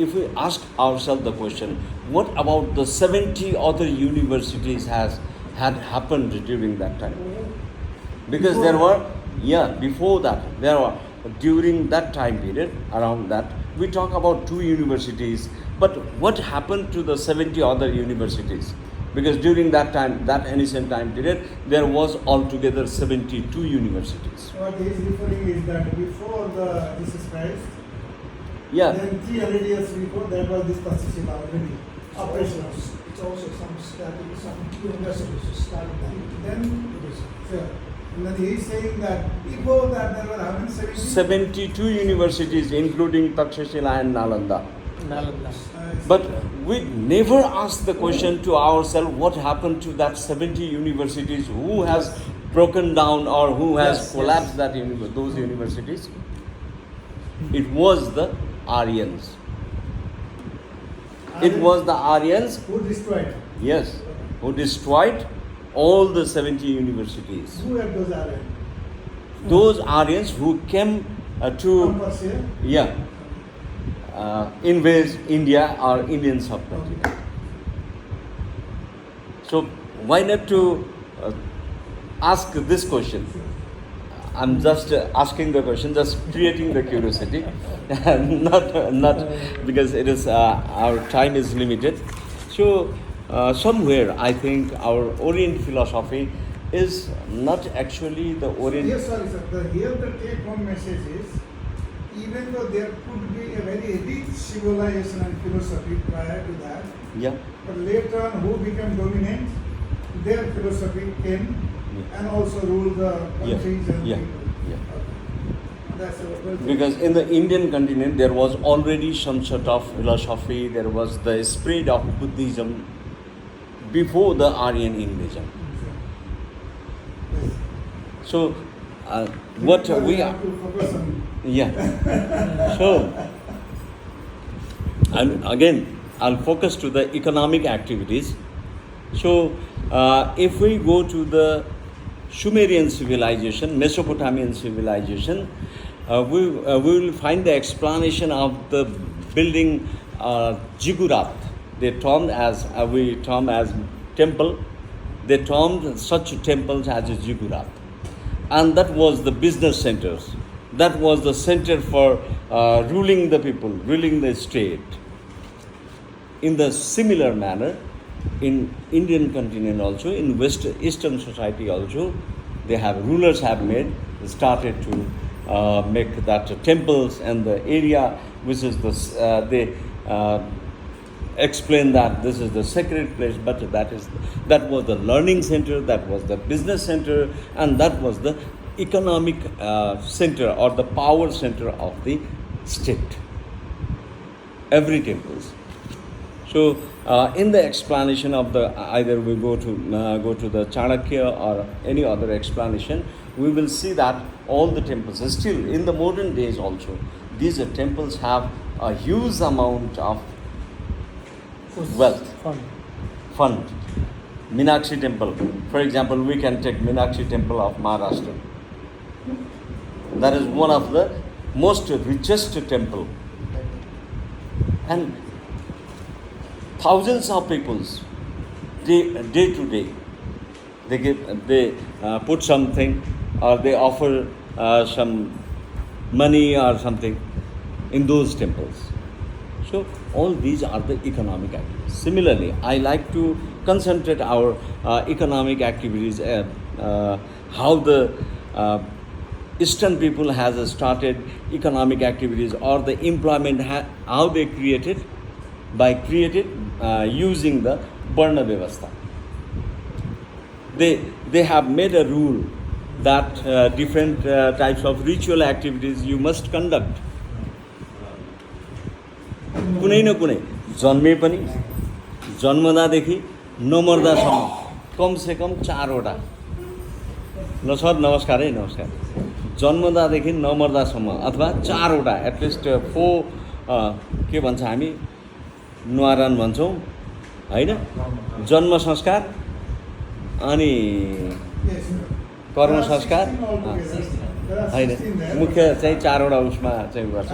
if we ask ourselves the question, what about the 70 other universities had happened during that time? Because there were, before that, there were, during that time period, around that, we talk about 2 universities, but what happened to the 70 other universities? Because during that time, that ancient time period, there was altogether 72 universities.
What he is referring is that before the Jesus Christ,
Yeah.
then 300 years before, there was this Tashisila already operational.
It's also some universities starting that.
Then it is sure. And then he is saying that before that there were how many
72 universities, including Takshashila and Nalanda.
Nalanda.
But we never ask the question to ourselves, what happened to that 70 universities? Who has broken down or who has collapsed that those universities? It was the Aryans. It was the Aryans,
who destroyed?
yes, who destroyed all the 70 universities.
Who are those Aryans?
Those Aryans who came
From
to
Persia?
invade India or Indian subcontinent. So why not to ask this question? I'm just asking the question, just creating the curiosity, not because it is our time is limited. So somewhere I think our Orient philosophy is not actually the Orient.
Yes, sorry, sir. Here the take-home message is, even though there could be a very rich civilization and philosophy prior to that,
Yeah.
but later on who became dominant, their philosophy came and also ruled the countries and
Yeah.
people.
Yeah.
Okay. That's a
Because in the Indian continent there was already some sort of philosophy, there was the spread of Buddhism before the Aryan invasion. So what we are,
have to focus on.
yeah. So and again I'll focus to the economic activities. So if we go to the Sumerian civilization, Mesopotamian civilization, we will find the explanation of the building ziggurat. They termed as we term as temple. They termed such temples as a ziggurat, and that was the business centers. That was the center for ruling the people, ruling the state. In the similar manner, in Indian continent also, in Eastern society also, they have rulers have started to make that temples and the area which is the they explain that this is the sacred place, but that was the learning center, that was the business center, and that was the economic center or the power center of the state. Every temples. So, in the explanation of the either we go to the Chanakya or any other explanation, we will see that all the temples still in the modern days also these temples have a huge amount of wealth, fund. Meenakshi temple, for example, we can take Meenakshi temple of Maharashtra. That is one of the most richest temple, and thousands of peoples day to day they put something or they offer some money or something in those temples. So all these are the economic activities. Similarly, I like to concentrate our economic activities, how the Eastern people has started economic activities or the employment, how they created using the Varna Vyavastha. They have made a rule that different types of ritual activities you must conduct. कुनै न कुनै जन्मे पनि जन्मदादेखि नमर्दासम्म कम से कम 4 वटा ल sir नमस्कार है नमस्कार जन्मदादेखि नमर्दासम्म अथवा 4 वटा एटलिस्ट 4 के भन्छ हामी न्वारान भन्छौँ हैन जन्म संस्कार अनि कर्म संस्कार होइन मुख्य चाहिँ 4वटा उसमा चाहिँ गर्छ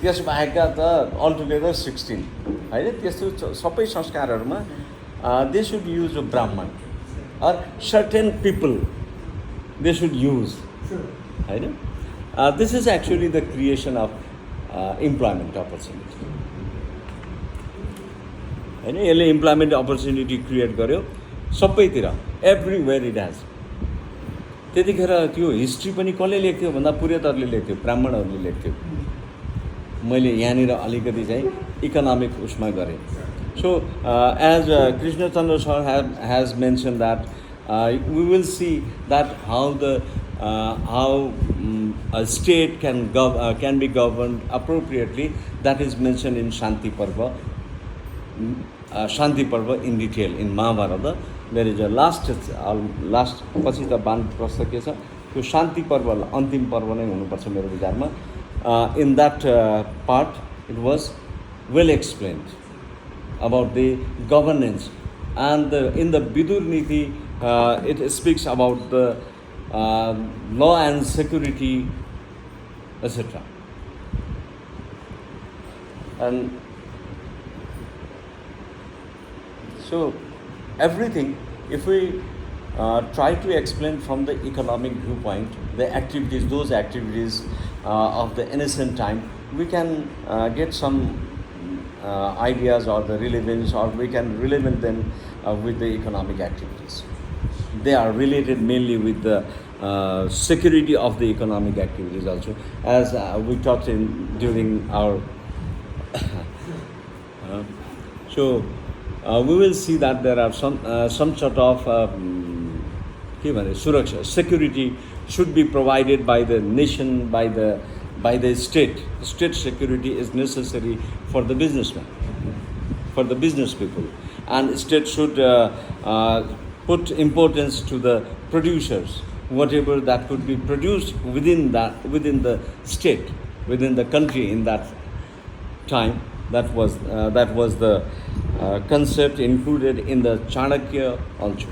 त्यस बाहेकका त अल्टुगेदर 16 होइन त्यस्तो सबै संस्कारहरूमा दे should use Brahmin or certain people they should use होइन this is actually the creation of employment opportunity होइन यसले इम्प्लोइमेन्ट अपर्च्युनिटी क्रिएट गर्यो सबैतिर एभ्रिवेयर इट हेज त्यतिखेर त्यो हिस्ट्री पनि कसले लेख्थ्यो भन्दा पुरेतहरूले लेख्थ्यो ब्राह्मणहरूले लेख्थ्यो मैले यहाँनिर अलिकति चाहिँ इकोनोमिक उसमा गरेँ so as Krishnachandra sir has mention that we will see that how the a state can be governed appropriately. That is mentioned in Shanti Parva. Shanti Parva in detail in Mahabharata. There is a last पछि त वानप्रस्थ के छ त्यो शान्ति पर्व अन्तिम पर्व नै हुनुपर्छ मेरो विचारमा in that part it was well explained about the governance and in the Vidur Niti it speaks about the law and security etc. And so everything, if we try to explain from the economic viewpoint, the activities, those activities of the ancient time, we can get some ideas or the relevance, or we can relate them with the economic activities. They are related mainly with the security of the economic activities also, as we talked in during our so we will see that there are some sort of suraksha, security should be provided by the nation, by the state. State security is necessary for the businessman, for the business people, and state should put importance to the producers, whatever that could be produced within the state, within the country in that time. That was the concept included in the Chanakya also.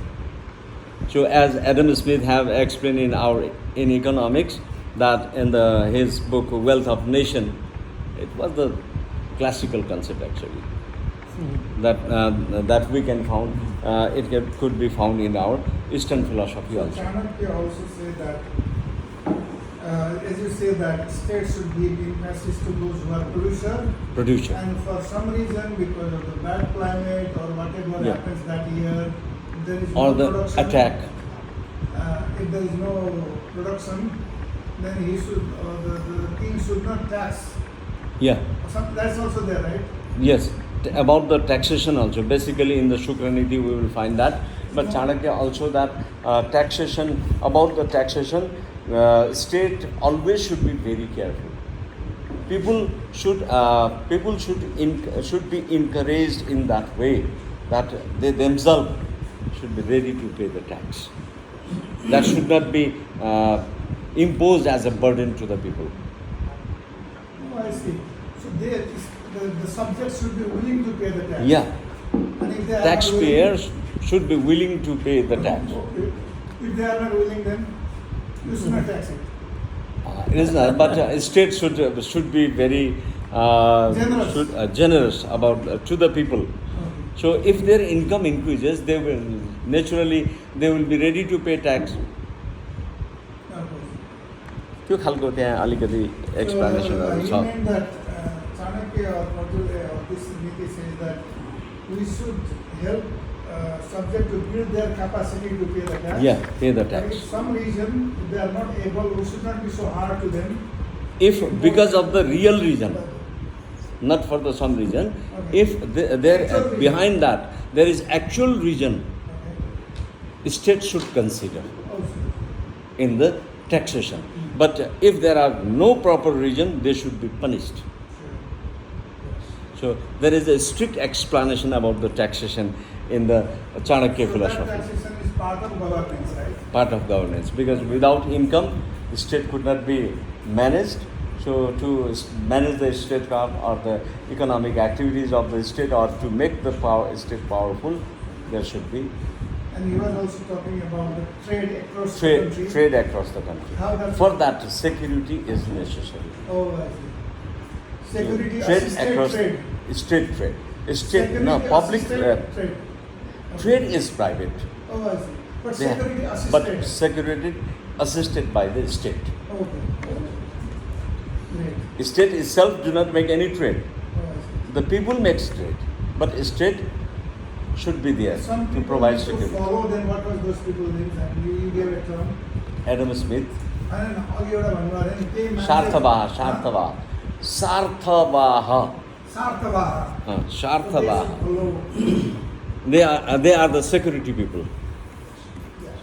So as Adam Smith have explained in economics, that in his book Wealth of Nation, it was the classical concept actually. That we can found, it could be found in our Eastern philosophy also.
Chanakya also say that, as you say, that states should give emphasis to those who are producer. And for some reason, because of the bad climate or whatever happens that year, there is
or
no
the
production.
attack.
If there is no production, then he should, the king should not tax.
Yeah.
That's also there, right?
Yes. About the taxation also, basically in the Shukraniti we will find that, but Chanakya also that taxation, about the taxation, state always should be very careful. People should be encouraged in that way, that they themselves should be ready to pay the tax. That should not be imposed as a burden to the people.
Oh, I see. So the subjects should be willing to pay the tax.
Yeah.
And if they are
Taxpayers should be willing to pay the tax.
Okay. If they are not willing, then you should not tax it.
It is not, but state should be very
Generous.
generous about to the people.
Okay.
So if their income increases, they will be ready to pay tax. त्यो खालको त्यहाँ अलिकति एक्सप्लेनेसनहरु छ.
You mean that Chanakya or Pratule or this Niti says that we should help subject to build their capacity to pay the tax.
Yeah, pay the
But
tax.
if some reason they are not able, we should not be so hard to them.
If because of the real reason, not for the some reason,
Okay.
if there behind that there is actual reason,
Okay.
state should consider
Also.
in the taxation. But if there are no proper reason, they should be punished. So there is a strict explanation about the taxation in the Chanakya
So
philosophy.
that taxation is part of governance, right?
Part of governance, because without income, the state could not be managed. So to manage the statecraft or the economic activities of the state, or to make the state powerful, there should be
And he was also talking about the trade across the country.
Trade across the country.
How does
For that, security is necessary.
Oh, I see. Security
Trade
assisted
across
trade.
state trade. State,
Security
no, public
assisted trade.
trade is private.
Oh, I see. But
They-
security assisted.
But security assisted by the state.
Okay. Great.
State itself do not make any trade.
Oh, I see.
The people makes trade, but state should be there
Some
to
people
provide
used to
security.
follow them. What was those people names? And you gave a term.
Adam Smith,
And अघि एउटा भन्नुभयो अरे नि, त्यही मान्छे-
Sharthavaha,
हाँ?
Sharthavaha, Sarthavaha,
सार्थवाह।
Sharthavaha.
Follow-
They are the security people.
Yes.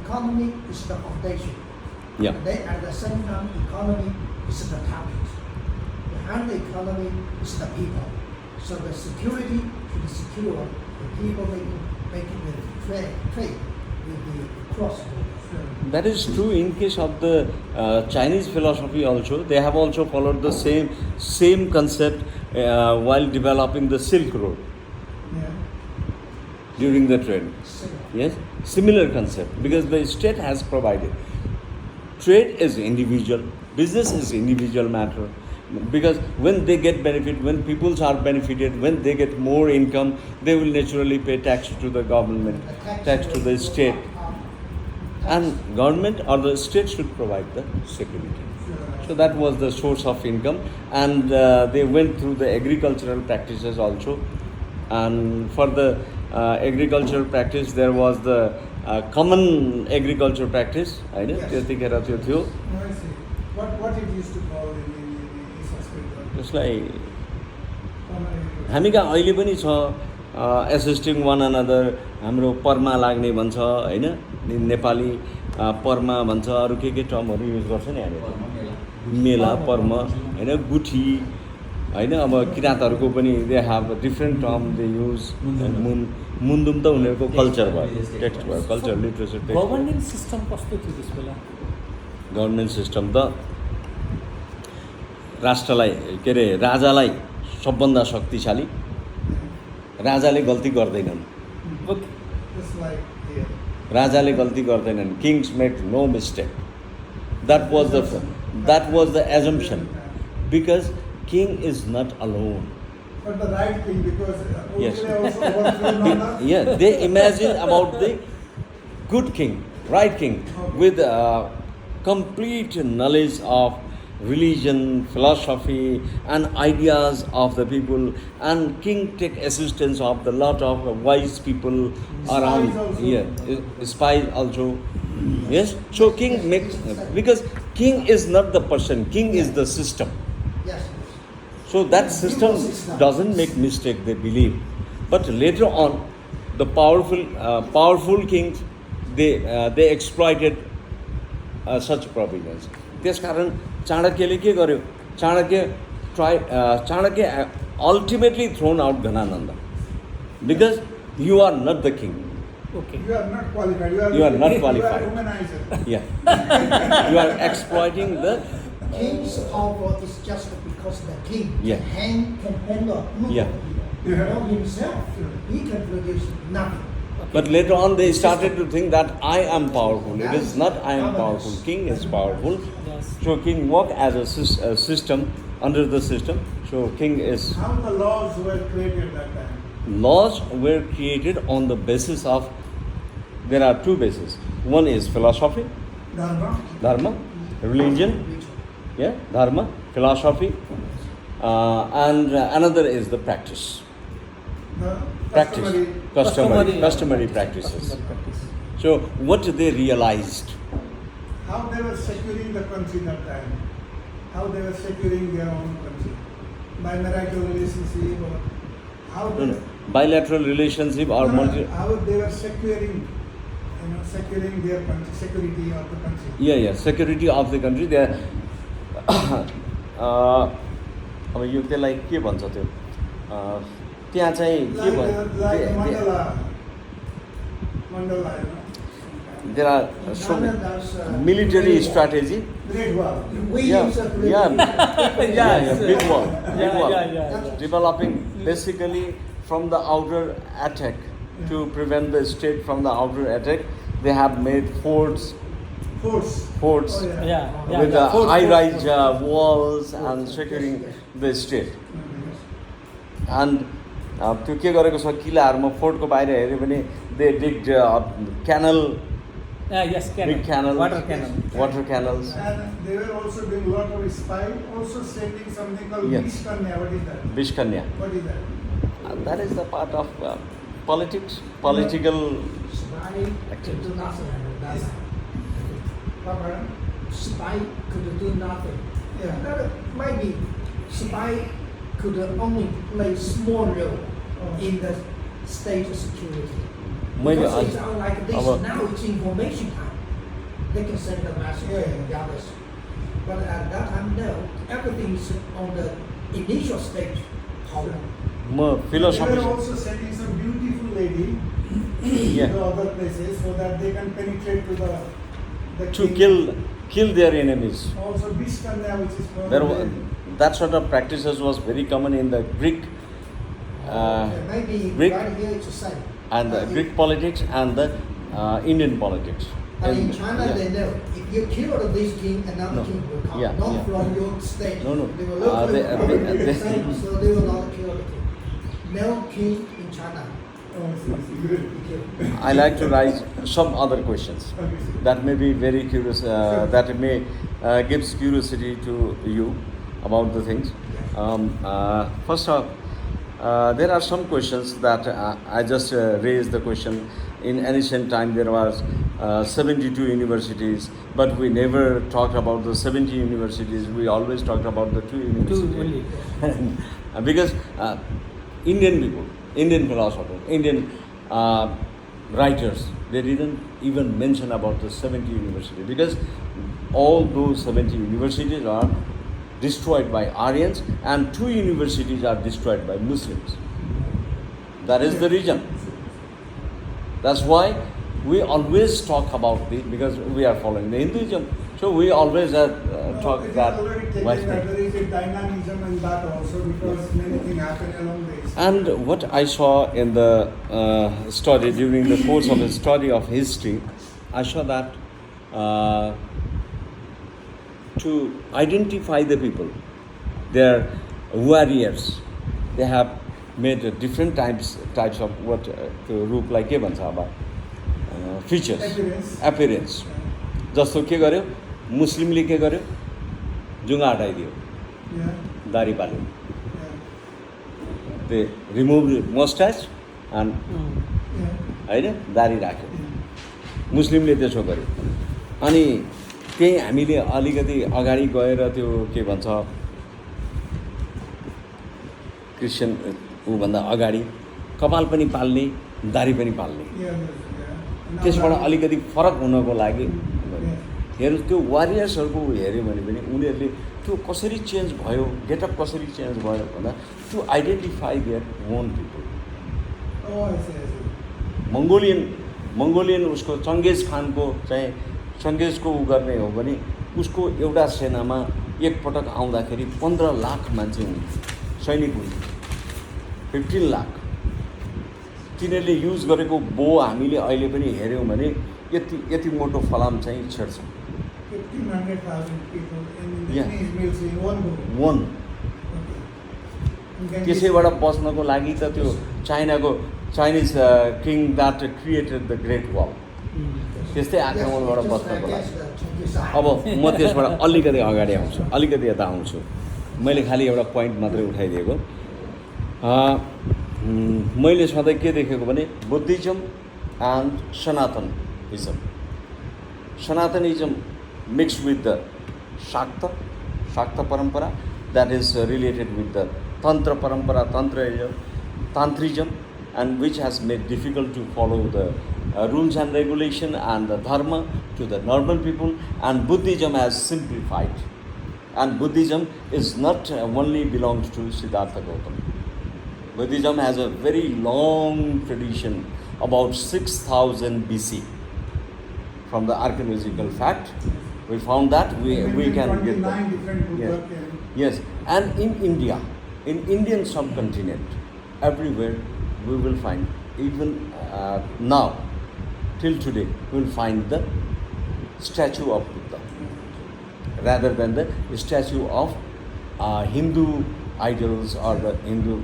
Economy is the foundation.
Yeah.
And then at the same time, economy is the target. Behind the economy is the people. So the security should secure the people making the trade with the cross borders.
That is true in case of the Chinese philosophy also. They have also followed the same concept while developing the Silk Road
Yeah.
during the trade.
So,
Yes, similar concept because the state has provided. Trade is individual, business is individual matter. Because when they get benefit, when peoples are benefited, when they get more income, they will naturally pay tax to the government, tax to the state. And government or the state should provide the security. So that was the source of income, and they went through the agricultural practices also. And for the agricultural practice, there was the common agriculture practice. होइन
Yes.
त्यतिखेर त्यो थियो
No, I see. What it used to call in Sanskrit?
त्यसलाई
Common agriculture.
हामी कहाँ अहिले पनि छ एसिस्टिङ वान अनदर हाम्रो परमा लाग्ने भन्छ होइन नेपाली परमा भन्छ अरू के टर्महरू युज गर्छ नि हामी मेला पर्म होइन गुठी होइन अब किराँतहरूको पनि they have different term they use Mundhum त उनीहरूको कल्चर भयो टेक्स्ट भयो culture literature text
governance system कस्तो थियो त्यस बेला?
गभर्मेन्ट सिस्टम त राष्ट्रलाई के अरे राजालाई सबभन्दा शक्तिशाली राजाले गल्ती गर्दैनन्
ओके
Just like here.
राजाले गल्ती गर्दैनन् kings make no mistake that was the assumption because king is not alone
But the right thing, because
Yes.
also overthrew Nanda.
Yeah, they imagine about the good king, right king, with complete knowledge of religion, philosophy, and ideas of the people. And king take assistance of the lot of wise people around.
Spies also.
Yeah, spies also. Yes. So king makes because king is not the person. King is the system.
yes.
So that system doesn't make mistake, they believe. But later on, the powerful kings, they exploited such provisions. त्यसकारण चाणक्यले के गर्यो? Chanakya ultimately thrown out Ghanananda because you are not the king.
Okay
You are not qualified.
You are not
You
qualified.
are womanizer.
Yeah, you are exploiting the
King's power is just because the king
Yeah.
can handle a group
Yeah.
of people. You know himself, he can produce nothing.
But later on, they started to think that I am powerful. It is not I am powerful. King is powerful.
Yes.
So king work as a system under the system. So king is
How the laws were created that time?
laws were created on the basis of there are two bases. One is philosophy,
Dharma.
dharma, religion, yeah, dharma, philosophy, and another is the practice.
The
Practice, customary practices. So what they realized,
How they were securing the country that time? How they were securing their own country? By marital relationship or how
no,
they,
no, bilateral relationship or multi.
how they were securing, securing their country, security of the country.
Yeah, security of the country. They are. अब यो त्यसलाई के भन्छ त्यो त्यहाँ चाहिँ के
Like
भन्छ
mandala, you know.
there are so many military strategy.
Great Wall.
Yeah, big wall,
Yeah.
developing basically from the outer attack to prevent the state from the outer attack. They have made forts
Force.
forts
Oh, yeah.
Yeah,
with
yeah.
high-rise walls and securing the state. And त्यो के गरेको छ किलाहरूमा फोर्टको बाहिर हेऱ्यो भने दे डिग canal
Yes,
big canals,
Water canal.
water canals.
And they were also doing a lot of spy, also sending something called
Yes.
Bishkanya. What is that?
Bishkanya.
What is that?
That is the part of politics, political
Spy could do nothing. That's
What, madam?
spy could do nothing.
Yeah.
That maybe spy could only play small role in the state security.
मैले
Because it's not like this.
अब
Now it's information time. They can send the message and the others. But at that time, no. Everything is on the initial stage. Power.
म
They were
philosophy
also sending some beautiful lady
Yeah.
to other places so that they can penetrate to the
to
king.
kill their enemies.
Also Bishkanya, which is called
There was, that sort of practices was very common in the Greek
Maybe
Greek
right here it's the same.
and the Greek politics and the Indian politics.
But in
And-
China,
yeah.
they know if you kill this king, another
No.
king will come,
Yeah,
not
yeah.
from your state.
No, no.
They will look
They-
for
they-
the same, so they will not kill the king. No king in China
Oh, I see, I see. Good.
will kill.
I like to raise some other questions
Okay, sir.
that may be very curious, that may gives curiosity to you about the things. First off, there are some questions that I just raised the question. In ancient time, there was 72 universities, but we never talked about the 70 universities. We always talked about the 2 universities.
only.
Because Indian people, Indian philosophers, Indian writers, they didn't even mention about the 70 universities because all those 70 universities are destroyed by Aryans and 2 universities are destroyed by Muslims. That is the reason. That's why we always talk about this because we are following the Hinduism. So we always talk
It is
that.
already taken
why-
that there is a dynamism in that also because many things happen along the way.
And what I saw in the study, during the course of the study of history, I saw that to identify the people, their warriors, they have made different types of what to रूप like के भन्छ अब features, appearance. जस्तो के गर्यो मुस्लिमले के गर्यो जुङ्गा हटाइदियो
Yeah.
दारी पाल्यो
Yeah.
they removed mustache and
Yeah.
होइन दारी राख्यो मुस्लिमले त्यसो गर्यो अनि त्यही हामीले अलिकति अगाडि गएर त्यो के भन्छ क्रिस्चियन ऊभन्दा अगाडि कपाल पनि पाल्ने दारी पनि पाल्ने
Yeah. Yeah.
त्यसबाट अलिकति फरक हुनको लागि
Yeah.
हेर्नु त्यो वारियर्सहरूको हेऱ्यो भने पनि उनीहरूले त्यो कसरी चेन्ज भयो गेटअप कसरी चेन्ज भयो भन्दा to identify their own people
Oh, I see, I see.
Mongolian उसको चङ्गेज खानको चाहिँ चङ्गेजको ऊ गर्ने हो भने उसको एउटा सेनामा एकपटक आउँदाखेरि 15 लाख मान्छे हुन्थ्यो सैनिक हुन्थ्यो 15 लाख तिनीहरूले युज गरेको बो हामीले अहिले पनि हेऱ्यौँ भने यति मोटो फलाम चाहिँ छेड्छ
1,500,000 people in the
Yeah.
Chinese military in one go.
One
Okay. And can
त्यसैबाट बच्नको लागि त त्यो Chinese king that created the great वाल त्यस्तै आक्रमणबाट
Just
बच्नको लागि
against the Chinese side.
अब म त्यसबाट अलिकति अगाडि आउँछु अलिकति यता आउँछु मैले खालि एउटा पोइन्ट मात्रै उठाइदिएको मैले सधैँ के देखेको भने Buddhism and Sanatanism mix with the Shakta parampara that is related with the tantra parampara tantrism and which has made difficult to follow the rules and regulation and the dharma to the normal people, and Buddhism has simplified, and Buddhism is not only belongs to Siddhartha Gautama. Buddhism has a very long tradition, about 6,000 BC. From the archaeological fact, we found that we can get
29 different
yes.
Buddha.
Yes, and in India, in Indian subcontinent, everywhere we will find even now, till today, you will find the statue of Buddha rather than the statue of Hindu idols or the Hindu.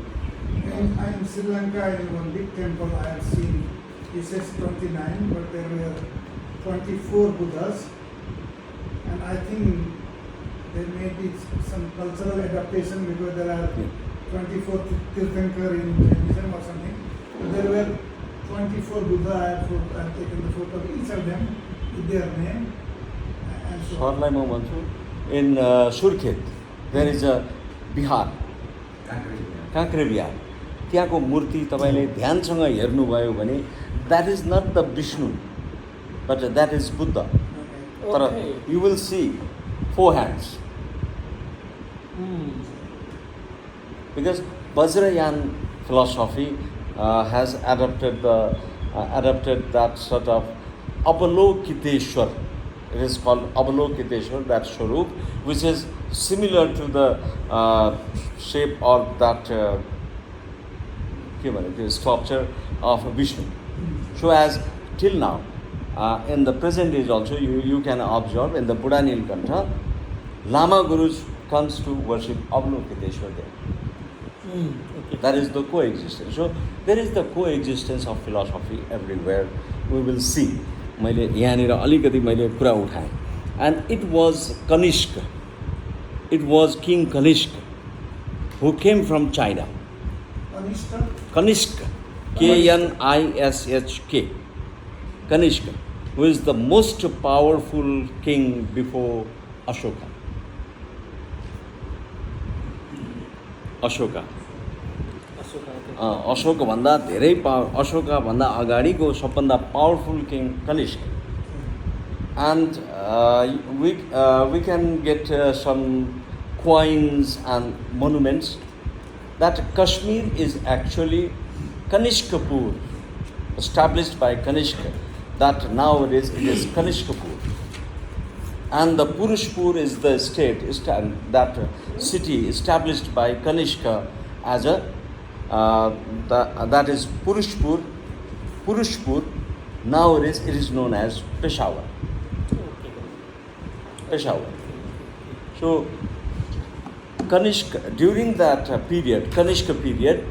In Sri Lanka, in one big temple I have seen, it says 29, but there were 24 Buddhas. And I think there may be some cultural adaptation because there are 24 Tirthankar in Jainism or something. But there were 24 Buddha. I have taken the photo of each of them with their name. And so
सरलाई म भन्छु in Surkhet there is a Bihar Kankre Bihar त्यहाँको मूर्ति तपाईँले ध्यानसँग हेर्नुभयो भने that is not the Vishnu but that is Buddha तर you will see 4 hands because Vajrayana philosophy has adopted that sort of Avalokiteshwar. It is called Avalokiteshwar, that Swarup, which is similar to the shape or that sculpture of Vishnu. So as till now, in the present age also, you can observe in the Buddha Nilkantha, Lama Gurus comes to worship Avalokiteshwar there.
Okay.
That is the coexistence. So there is the coexistence of philosophy everywhere. We will see. मैले यहाँनिर अलिकति मैले कुरा उठाएँ. And it was Kanishka. It was King Kanishka who came from China. Kanishka. K-N-I-S-H-K. Kanishka, who is the most powerful king before Ashoka. Ashoka. Ashok भन्दा धेरै अशोका भन्दा अगाडिको सबभन्दा powerful king Kanishka and we can get some coins and monuments that Kashmir is actually Kanishkapur, established by Kanishka, that nowadays it is Kanishkapur, and the Purushpur is the state, that city established by Kanishka as a that is Purushpur. Purushpur, nowadays it is known as Peshawar. Peshawar. So Kanishka, during that period, Kanishka period,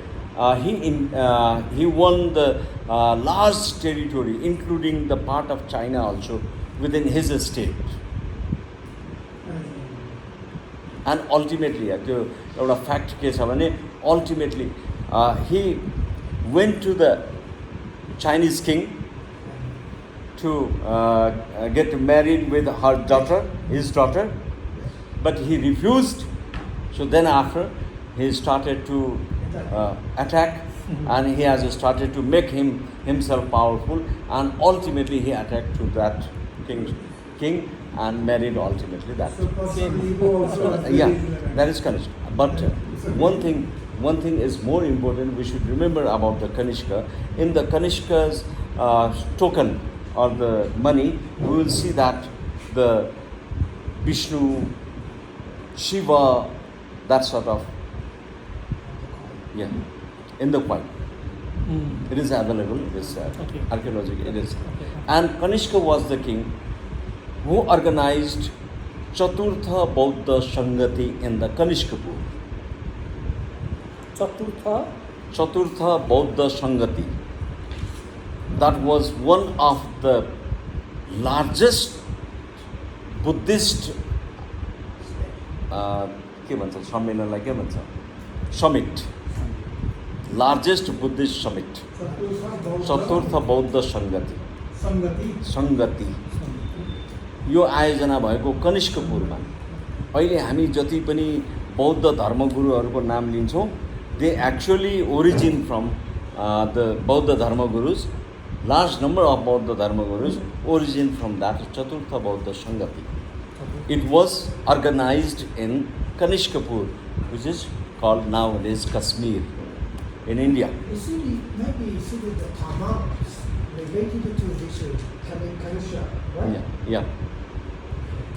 he won the large territory, including the part of China also, within his state. And ultimately, त्यो एउटा fact के छ भने ultimately he went to the Chinese king to get married with her daughter, his daughter, but he refused. So then after, he started to attack, and he has started to make himself powerful, and ultimately he attacked to that king and married ultimately that. Yeah, that is Kanishka. But one thing is more important. We should remember about the Kanishka. In the Kanishka's token or the money, we will see that the Vishnu, Shiva, that sort of, in the coin. It is available. It is archaeological. It is. And Kanishka was the king who organized Chaturtha Bauddha Sangati in the Kanishkapur. Chaturtha Bauddha Sangati. That was one of the largest Buddhist summit. Largest Buddhist summit. Chaturtha Bauddha Sangati. यो आयोजना भएको कनिष्कपुरमा. अहिले हामी जति पनि बौद्ध धर्मगुरुहरूको नाम लिन्छौँ, they actually origin from the Bauddha Dharma Gurus. Large number of Bauddha Dharma Gurus origin from that Chaturtha Bauddha Sangati. It was organized in Kanishkapur, which is called nowadays Kashmir in India.
You see, maybe you see the Tamils related to this Kanishka, right?
Yeah.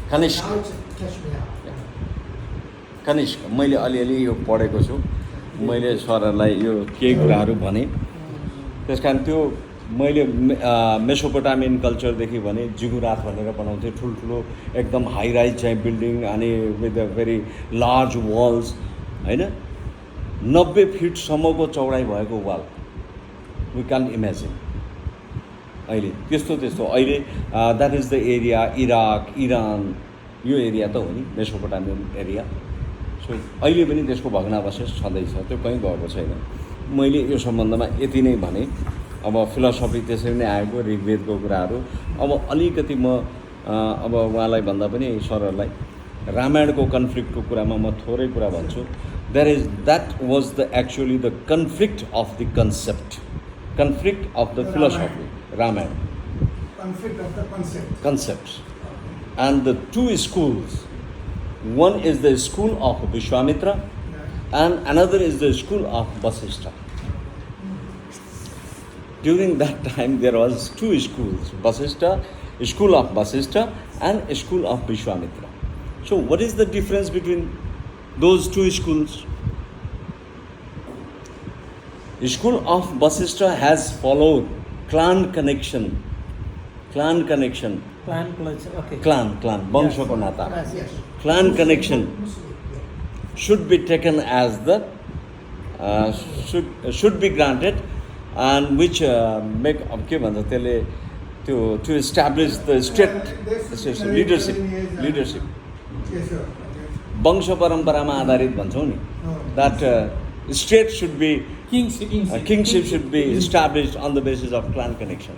Kanishka.
Now it's Kashmir.
Kanishka मैले अलिअलि यो पढेको छु. मैले सरहरूलाई यो केही कुराहरू भने. त्यस कारण त्यो मैले मेसोपोटामियन कल्चरदेखि भने जिगुरात भनेर बनाउँथेँ ठुल्ठुलो एकदम हाई राइज चाहिँ बिल्डिङ अनि with a very large walls होइन 90 फिटसम्मको चौडाइ भएको वाल वी क्यान इमेजिन अहिले त्यस्तो अहिले that is the area Iraq Iran yo area त हो नि मेसोपोटामियन एरिया सो अहिले पनि त्यसको भग्नावशेष छँदैछ त्यो कहीँ गएको छैन मैले यो सम्बन्धमा यति नै भने अब फिलोसफी त्यसरी नै आएको ऋग्वेदको कुराहरू अब अलिकति म अब उहाँलाई भन्दा पनि सरहरूलाई रामायणको कन्फ्लिक्टको कुरामा म थोरै कुरा भन्छु that was the actually the conflict of the conflict of the philosophy Ramayana
Conflict of the concept.
concepts and the two schools, one is the school of Vishwamitra and another is the school of Vasishtha. During that time there was two schools, school of Vasishtha and school of Vishwamitra. So what is the difference between those two schools? School of Vasishtha has followed clan connection,
Clan culture, okay.
clan वंशको नाता,
Yes.
clan connection should be taken as the should be granted and which make के भन्छ त्यसले त्यो to establish the state leadership
Yes, sir. Okay.
वंश परम्परामा आधारित भन्छौँ नि that state should be kingship should be established on the basis of clan connection.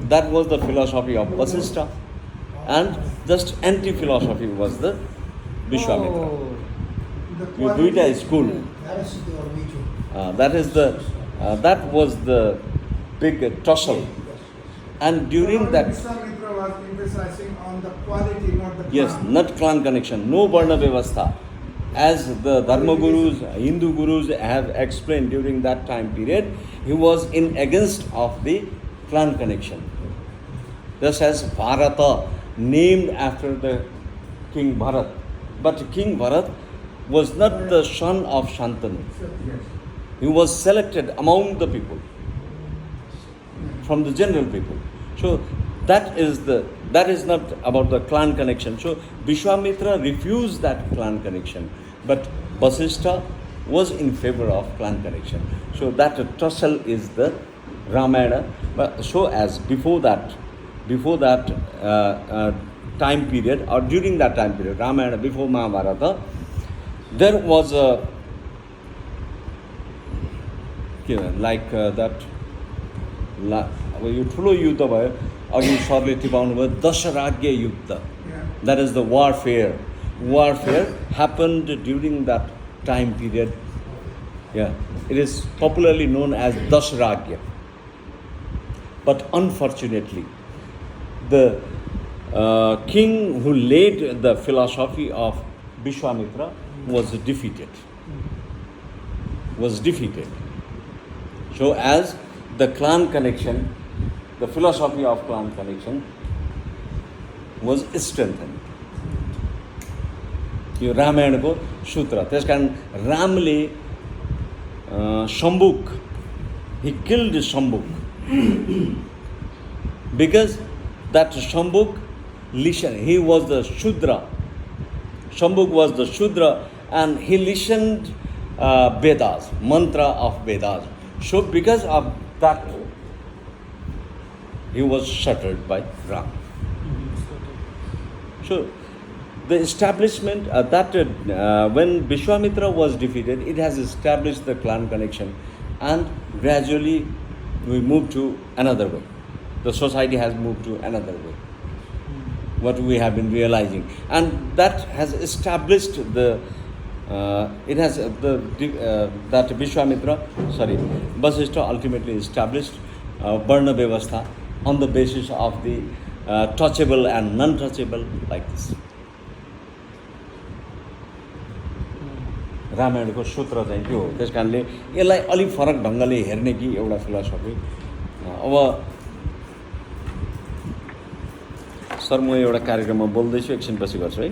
That was the philosophy of Vasishtha, and just anti-philosophy was the Vishwamitra.
The
yo
quality-
दुईटा school
That is the origin.
that was the big tussle, and during
Lord
that
Vishwamitra was emphasizing on the quality, not the
yes,
clan.
not clan connection, no Varna Vyavastha. As the Dharma Gurus, Hindu Gurus have explained during that time period, he was in against of the clan connection. Just as Bharata, named after the King Bharat, but King Bharat was not the son of Shantanu.
Yes.
He was selected among the people, from the general people. So that is not about the clan connection. So Vishwamitra refused that clan connection, but Vasishtha was in favor of clan connection. So that tussle is the Ramayana. But so as before that time period, or during that time period, Ramayana before Mahabharata, there was a like that अब यो ठुलो युद्ध भयो अघि सरले टिपाउनु भयो दशराज्य युद्ध.
Yeah.
That is the warfare happened during that time period. Yeah, it is popularly known as Dashragya. But unfortunately, the king who led the philosophy of Vishwamitra was defeated. So as the clan connection, the philosophy of clan connection was strengthened. यो रामायणको सूत्र. त्यस कारण रामले शम्भुक, he killed Shambhuk because that Shambhuk listened. He was the Shudra. Shambhuk was the Shudra and he listened Vedas, mantra of Vedas. So because of that, he was shattered by Ram. So the establishment when Vishwamitra was defeated, it has established the clan connection, and gradually we moved to another way. The society has moved to another way. What we have been realizing, and that has established that Vasishtha ultimately established Varna Vyavastha on the basis of the touchable and non-touchable, like this. रामायणको सूत्र चाहिँ त्यो हो. त्यस कारणले यसलाई अलिक फरक ढङ्गले हेर्ने कि एउटा फिलोसफी. अब सर म एउटा कार्यक्रममा बोल्दैछु, एकछिनपछि गर्छु है.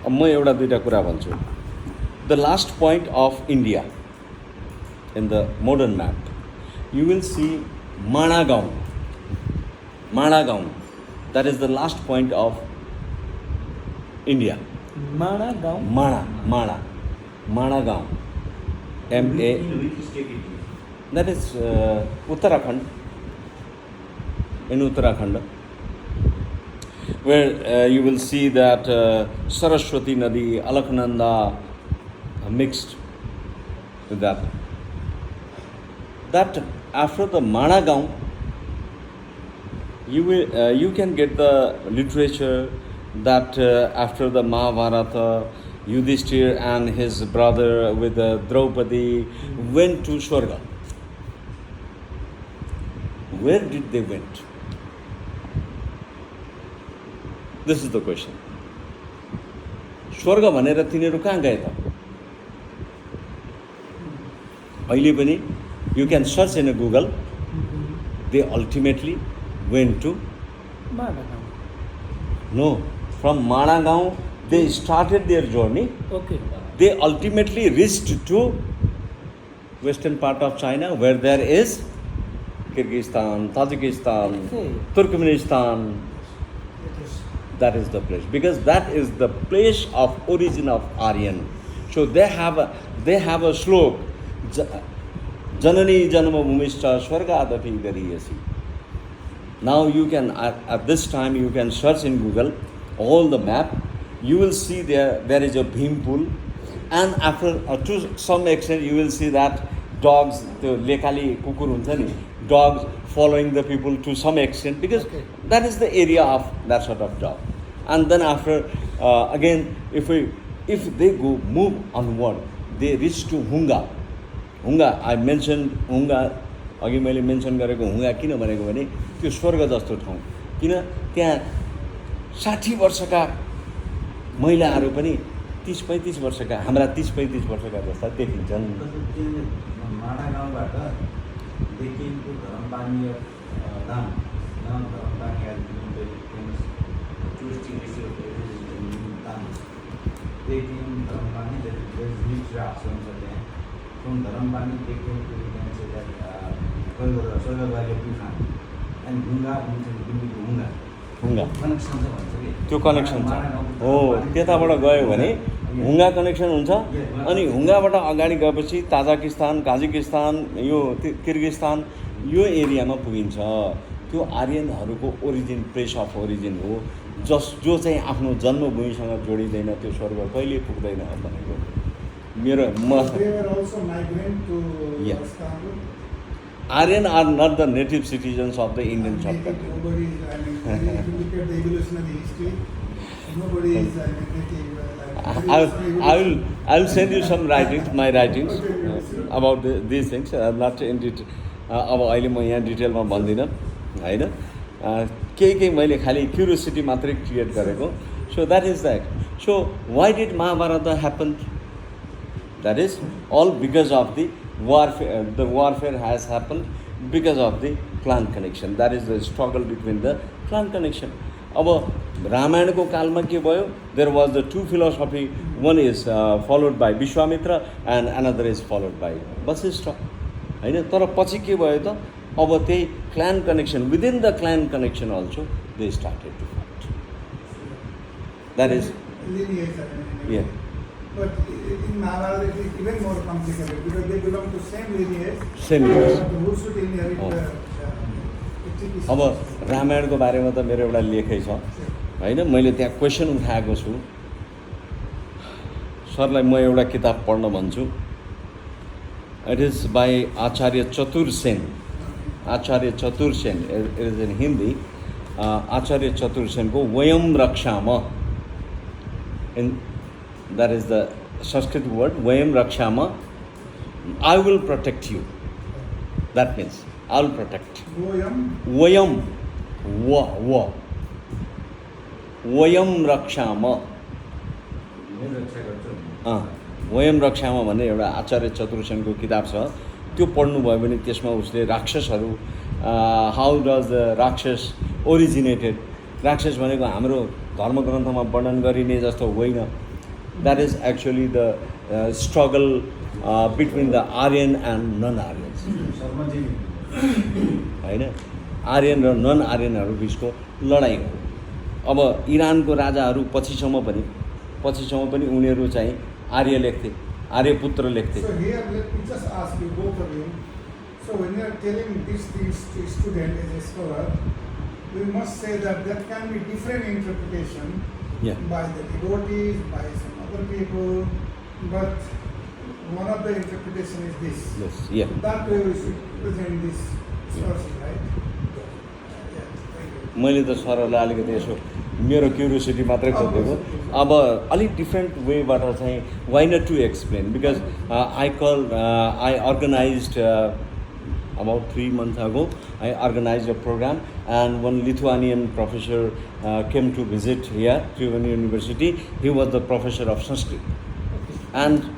अब म एउटा दुईवटा कुरा भन्छु. The last point of India in the modern map, you will see Managaon. Managaon. That is the last point of India.
Managaon.
Managaon. M-A. That is Uttarakhand. In Uttarakhand, where you will see that Saraswati Nadi, Alaknanda mixed with that. That after the Managaon, you can get the literature that after the Mahabharata, Yudhishthir and his brother with Draupadi went to Swarga. Where did they went? This is the question. स्वर्ग भनेर तिनीहरू कहाँ गए त? अहिले पनि you can search in a Google. They ultimately went to
Managaon.
no. From Managaon, they started their journey.
Okay.
They ultimately reached to western part of China, where there is Kyrgyzstan, Tajikistan,
Okay.
Turkmenistan. That is the place, because that is the place of origin of Aryan. So they have a slope. Janani janmabhumischa swargadati gariyasi. Now you can at this time you can search in Google all the map. You will see there is a Bhim pool, and after to some extent you will see that dogs, the lekali kukur huncha ni, dogs following the people to some extent, because that is the area of that sort of dog. And then after again, if they move onward, they reach to Hunga. Hunga, I mentioned Hunga. अघि मैले mention गरेको हुँगा किन भनेको भने त्यो स्वर्ग जस्तो ठाउँ, किन त्यहाँ 60 वर्षका महिलाहरू पनि 30-35 वर्षका, हाम्रा 30-35 वर्षका जस्ता देखिन्छन्।
माडागाउँबाट देखिएको धरमपानीय धाम, धरमपानी has been very famous touristic धाम। देखिन धरमपानी, there is rich options are there. From धरमपानी देखिन to you can say that Swargadwar पुखान and Hunga means Hunga.
हुँगा
Connection छ भन्छ के?
त्यो कनेक्सन छ हो, त्यताबाट गयो भने हुँगा कनेक्सन हुन्छ। अनि हुँगाबाट अगाडि गएपछि ताजिकिस्तान, काजाकिस्तान, यो किर्गिस्तान, यो एरियामा पुगिन्छ। त्यो आर्यनहरूको ओरिजिन, प्लेस अफ ओरिजिन हो, जो चाहिँ आफ्नो जन्मभूमिसँग जोडिँदैन, त्यो स्वर्ग कहिले पुग्दैन भनेको मेरो म।
They were also migrant to
Yeah.
Istanbul.
Aryan are not the native citizens of the Indian subcontinent.
Nobody is, I mean, if you look at the evolutionary history, nobody is native.
I will send you some writings, my writings about these things. Not in detail. अब अहिले म यहाँ डिटेलमा भन्दिनँ हैन, केही मैले खालि curiosity मात्रै create गरेको। So that is that. So why did Mahabharata happen? That is all because of the warfare. The warfare has happened because of the clan connection. That is the struggle between the clan connection. अब रामायणको कालमा के भयो? There was the two philosophy. One is followed by Vishwamitra and another is followed by Vasishtha. हैन, तर पछि के भयो त? अब त्यही clan connection, within the clan connection also they started to fight. That is
Lineage,
yeah.
But in Mahabharata it is even more complicated because they belong to same lineage.
Same lineage.
Who should inherit
Oh.
the
अब रामायणको बारेमा त मेरो एउटा लेखै छ हैन, मैले त्यहाँ question उठाएको छु। सरलाई म एउटा किताब पढ्न भन्छु। It is by Acharya Chatur Sen. Acharya Chatur Sen, it is in Hindi. Acharya Chatur सेनको Vayam Raksham, in that is the Sanskrit word Vayam Raksham, I will protect you. That means I will protect. Vayam Vayam रक्षाम, वयम रक्षामा भन्ने एउटा आचार्य चतुर्सेनको किताब छ। त्यो पढ्नुभयो भने त्यसमा उसले राक्षसहरू, हाउ डज द राक्षस ओरिजिनेटेड, राक्षस भनेको हाम्रो धर्मग्रन्थमा वर्णन गरिने जस्तो होइन। That is actually the struggle between the Aryan and non-Aryans. होइन आर्यन र नन आर्यनहरू बिचको लडाइँ हो. अब इरानको राजाहरू पछिसम्म पनि उनीहरू चाहिँ आर्य लेख्थे, आर्यपुत्र लेख्थे.
So here let me just ask you both of you. So when you are telling these things to a student as a scholar, we must say that there can be different interpretation
Yeah.
by the devotees, by some other people, but one of the interpretation is this.
Yes, yeah.
That way we should present this source, right? Yeah, thank you.
मैले त सरलाई अलिकति यसो मेरो curiosity मात्रै खोजेको. अब अलिक different वेबाट चाहिँ why not to explain because I organized about 3 months ago. I organized a program and one Lithuanian professor came to visit here, Triveni University. He was the professor of Sanskrit. And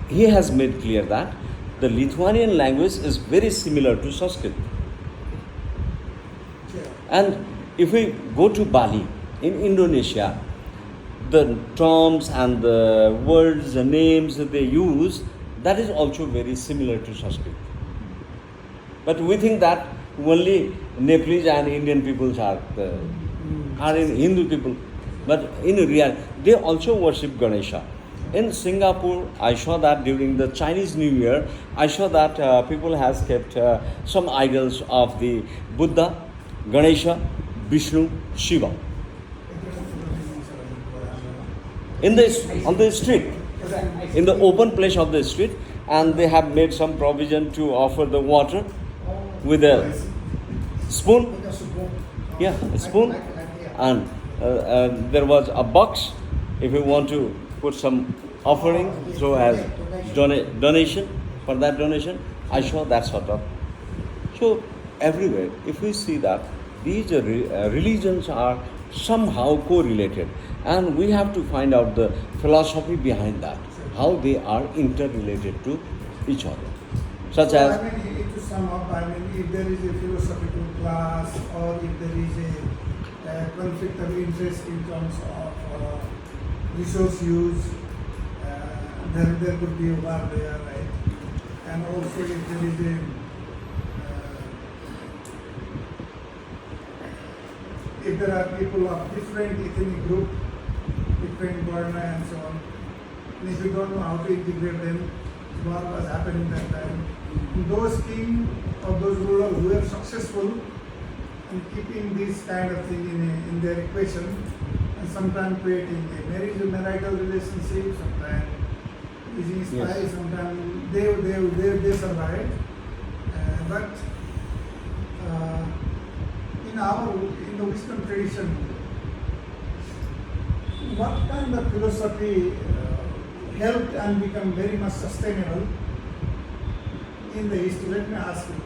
he has made clear that the Lithuanian language is very similar to Sanskrit. And if we go to Bali, in Indonesia, the terms and the words, the names that they use, that is also very similar to Sanskrit. But we think that only Nepalese and Indian peoples are in Hindu people. But in reality, they also worship Ganesha. In Singapore, I saw that during the Chinese New Year, I saw that people has kept some idols of the Buddha, Ganesha, Vishnu, Shiva. On the street, in the open place of the street, and they have made some provision to offer the water with a spoon. Yeah, a spoon. And there was a box if you want to put some offering, so as donation. For that donation, I saw that sort of. So everywhere, if we see that these religions are somehow correlated, and we have to find out the philosophy behind that, how they are interrelated to each other. Such
So,
as,
I mean, to sum up, I mean, if there is a philosophical class or if there is a conflict of interest in terms of resource use, there could be a war there, right? And also if there is if there are people of different ethnic group, different Varna and so on, and if you don't know how to integrate them, war was happening that time. Those kings or those rulers who were successful in keeping this kind of thing in their equation, and sometimes creating a marriage or marital relationship, sometimes using spies,
Yes.
sometimes they survived. But in the wisdom tradition, what kind of philosophy helped and become very much sustainable in the history? Let me ask you.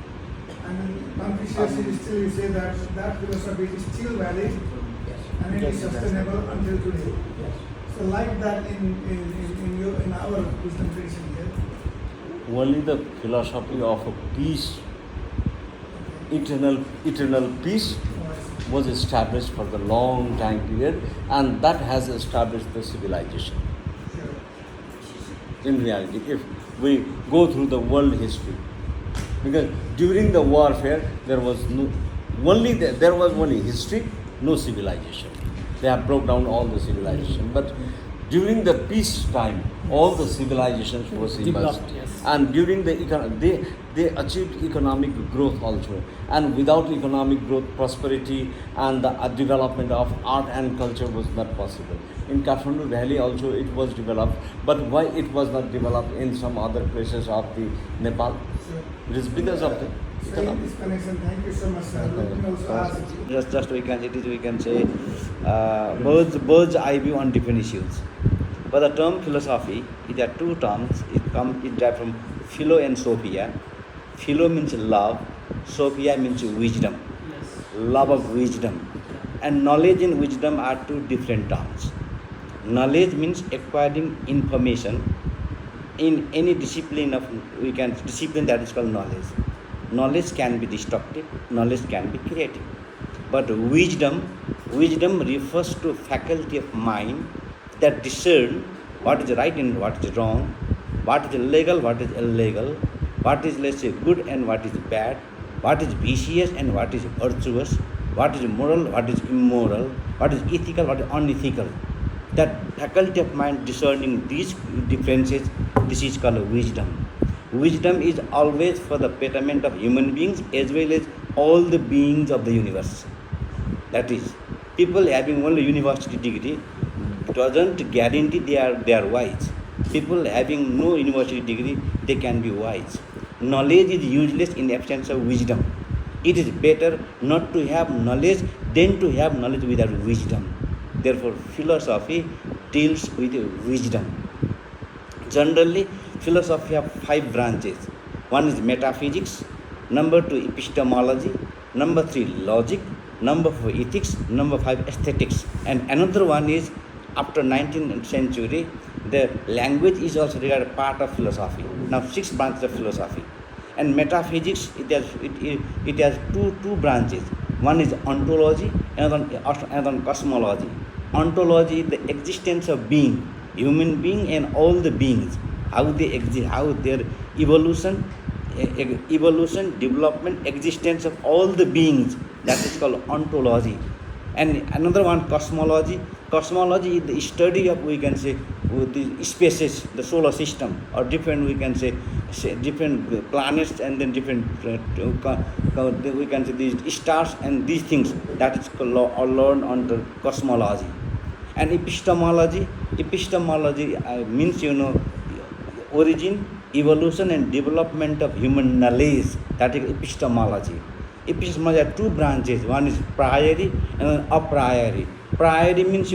I mean, Confucius is still, you say that philosophy is still valid and it is sustainable until today. So like that in our wisdom tradition here.
only the philosophy of a peace, eternal peace, was established for the long time period, and that has established the civilization. In reality, if we go through the world history, because during the warfare there was only history, no civilization. They have broke down all the civilization, but during the peace time, all the civilizations was emerged, and during the they achieved economic growth also, and without economic growth, prosperity and the development of art and culture was not possible. In Kathmandu Valley also it was developed, but why it was not developed in some other places of the Nepal? It is because of the
So in this connection, thank you so much, sir. Let me also ask you.
Just we can say bird's eye view on different issues. But the term philosophy, there are two terms. It derives from philo and sophia. Philo means love, sophia means wisdom, love of wisdom. And knowledge and wisdom are two different terms. Knowledge means acquiring information in any discipline discipline that is called knowledge. Knowledge can be destructive, knowledge can be creative. But wisdom refers to faculty of mind that discern what is right and what is wrong,
what is legal, what is illegal, what is, let's say, good and what is bad, what is vicious and what is virtuous, what is moral, what is immoral, what is ethical, what is unethical. That faculty of mind discerning these differences, this is called wisdom. Wisdom is always for the betterment of human beings as well as all the beings of the universe. That is, people having only university degree doesn't guarantee they are wise. People having no university degree, they can be wise. Knowledge is useless in absence of wisdom. It is better not to have knowledge than to have knowledge without wisdom. Therefore, philosophy deals with wisdom. Generally, philosophy have 5 branches. One is metaphysics, number 2 epistemology, number 3 logic, number 4 ethics, number 5 aesthetics. And another one is, after 19th century, the language is also regarded part of philosophy. Now 6 branches of philosophy. And metaphysics, it has two branches. One is ontology, another cosmology. Ontology is the existence of being, human being and all the beings, how they exist, how their evolution, development, existence of all the beings. That is called ontology. And another one, cosmology. Cosmology is the study of, we can say, the spaces, the solar system, or different, we can say different planets, and then different, we can say these stars and these things. That is learned under cosmology. And epistemology means, origin, evolution and development of human knowledge. That is epistemology. Epistemology have 2 branches. One is priori and a priori. Priori means,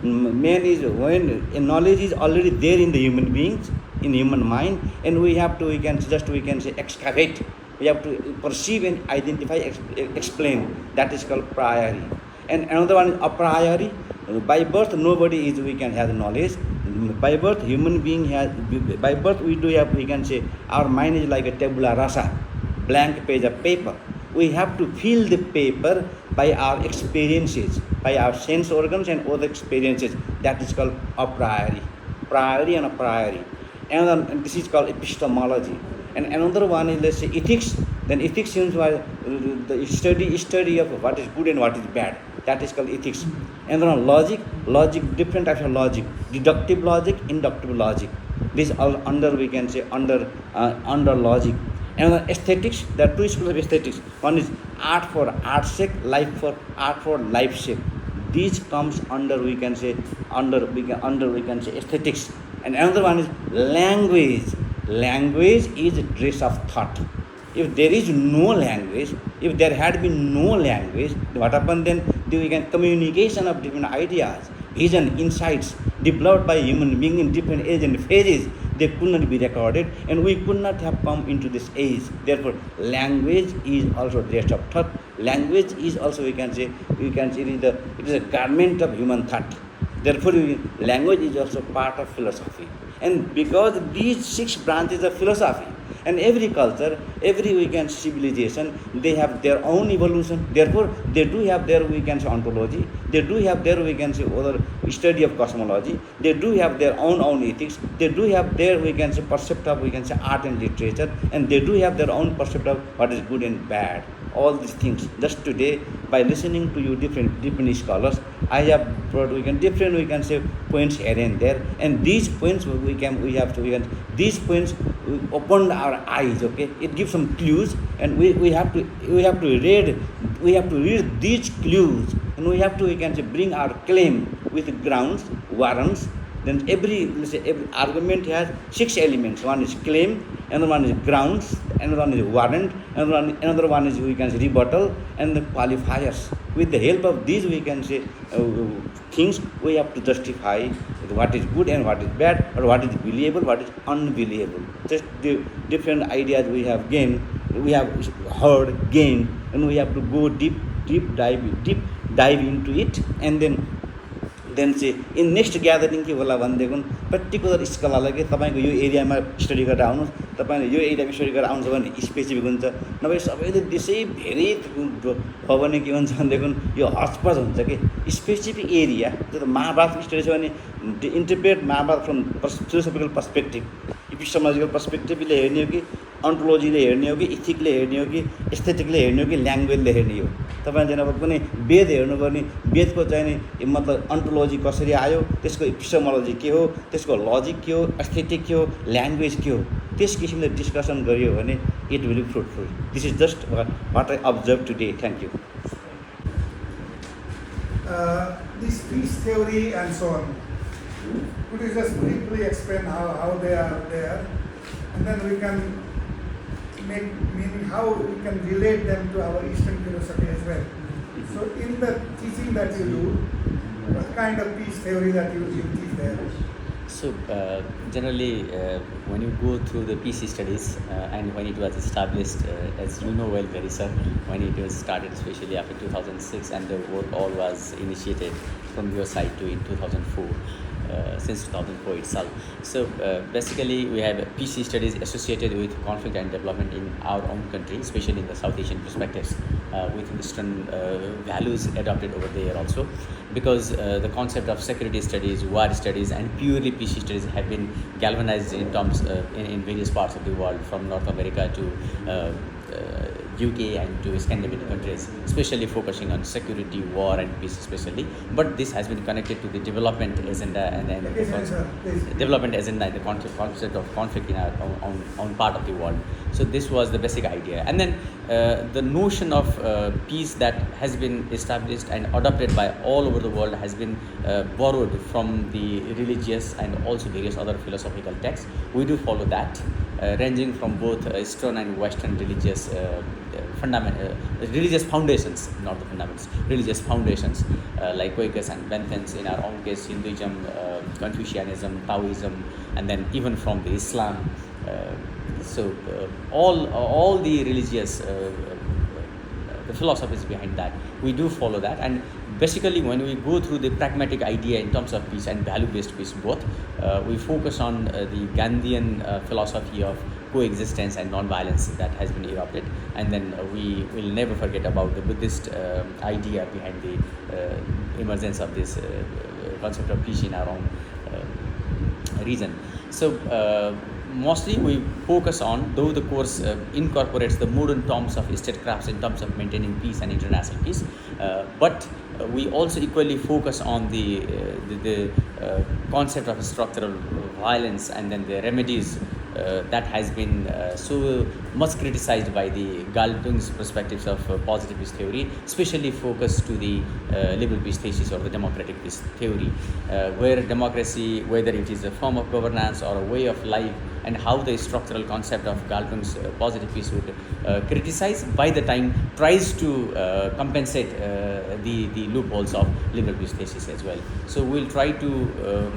man is when knowledge is already there in the human beings, in human mind, and we have to, we can say excavate. We have to perceive and identify, explain. That is called priori. And another one is a priori. By birth, nobody is, we can have knowledge. By birth, human being has, by birth we do have, we can say, our mind is like a tabula rasa, blank page of paper. We have to fill the paper by our experiences, by our sense organs and other experiences. That is called a priori. Priori and a priori. And this is called epistemology. And another one is, let's say, ethics. Then ethics means the study of what is good and what is bad. That is called ethics. And then logic, different types of logic. Deductive logic, inductive logic. These are under, we can say, under logic. And aesthetics, there are 2 schools of aesthetics. One is art for art's sake, life for art for life's sake. These comes under, we can say, aesthetics. And another one is language. Language is dress of thought. If there is no language, if there had been no language, what happened then? We can communication of different ideas, vision, insights developed by human being in different ages and phases. They could not be recorded, and we could not have come into this age. Therefore, language is also dress of thought. Language is also, we can say it is a garment of human thought. Therefore, language is also part of philosophy. And because these 6 branches of philosophy, and every culture, every, we can, civilization, they have their own evolution. Therefore, they do have their, we can say, ontology. They do have their, we can say, other study of cosmology. They do have their own ethics. They do have their, we can say, percept of, we can say, art and literature. And they do have their own percept of what is good and bad. All these things. Just today, by listening to you different scholars, I have brought, different, we can say, points here and there. And these points these points opened our eyes. Okay, it gives some clues, and we have to read these clues, and we have to, we can say, bring our claim with grounds, warrants. Then every argument has 6 elements. One is claim, another one is grounds, another one is warrant, another one is, we can say, rebuttal, and the qualifiers. With the help of these, we can say, things, we have to justify what is good and what is bad, or what is believable, what is unbelievable. Just the different ideas we have gained, we have heard, gained, and we have to go deep dive into it, and then चाहिँ in next gathering के होला भनेदेखि particular स्कलरलाई के तपाईँको यो एरियामा study गरेर आउनुहोस्, तपाईँले यो एरियामा स्टडी गरेर आउनुहुन्छ भने स्पेसिफिक हुन्छ, नभए सबैले देशैभरि हो भने के हुन्छ भनेदेखि यो हचपच हुन्छ कि स्पेसिफिक एरिया। त्यो त महाभारत स्टडी छ भने interpret Mahabharata from philosophical perspective. Epistemological पर्सपेक्टिभले हेर्ने हो कि अन्टोलोजीले हेर्ने हो कि इथिकले हेर्ने हो कि एस्थेटिकले हेर्ने हो कि ल्याङ्ग्वेजले हेर्ने हो। तपाईँले अब कुनै वेद हेर्नुभयो भने वेदको चाहिँ नि मतलब अन्टोलोजी कसरी आयो, त्यसको एपिस्टेमोलोजी के हो, त्यसको लजिक के हो, एस्थेटिक के हो, ल्याङ्ग्वेज के हो, त्यस किसिमले डिस्कसन गरियो भने it will be fruitful. This is just what I observe today. Thank you.
This peace theory and so on, could you just briefly explain how they are there, and then we can how we can relate them to our Eastern philosophy as well. So in the teaching that you do, what kind of peace theory that you teach there?
So generally when you go through the PC studies and when it was established, as you know well very sir, when it was started especially after 2006 and the work all was initiated from your side to in 2004, since 2004 itself. So basically we have PC studies associated with conflict and development in our own country, especially in the South Asian perspectives, with Eastern values adopted over there also, because the concept of security studies, war studies and purely PC studies have been galvanized in terms in various parts of the world, from North America to UK and to Scandinavian countries, especially focusing on security, war and peace especially. But this has been connected to the development agenda and development agenda and the concept of conflict in our own part of the world. So this was the basic idea. And then the notion of peace that has been established and adopted by all over the world has been borrowed from the religious and also various other philosophical texts. We do follow that, ranging from both Eastern and Western religious religious foundations, not the fundamentals, religious foundations like Quakers and Benthans, in our own case Hinduism, Confucianism, Taoism, and then even from the Islam. So all the religious the philosophies behind that, we do follow that. And basically when we go through the pragmatic idea in terms of peace and value-based peace both, we focus on the Gandhian philosophy of coexistence and non-violence that has been adopted, and then we will never forget about the Buddhist idea behind the emergence of this concept of peace in our own region. So mostly we focus on, though the course incorporates the modern terms of statecrafts in terms of maintaining peace and international peace, but we also equally focus on the concept of structural violence and then the remedies that has been so much criticized by the Galtung's perspectives of positive peace theory, especially focused to the liberal peace thesis or the democratic peace theory, where democracy, whether it is a form of governance or a way of life, and how the structural concept of Galtung's positive peace would criticize, by the time tries to compensate the loopholes of liberal peace thesis as well. So we'll try to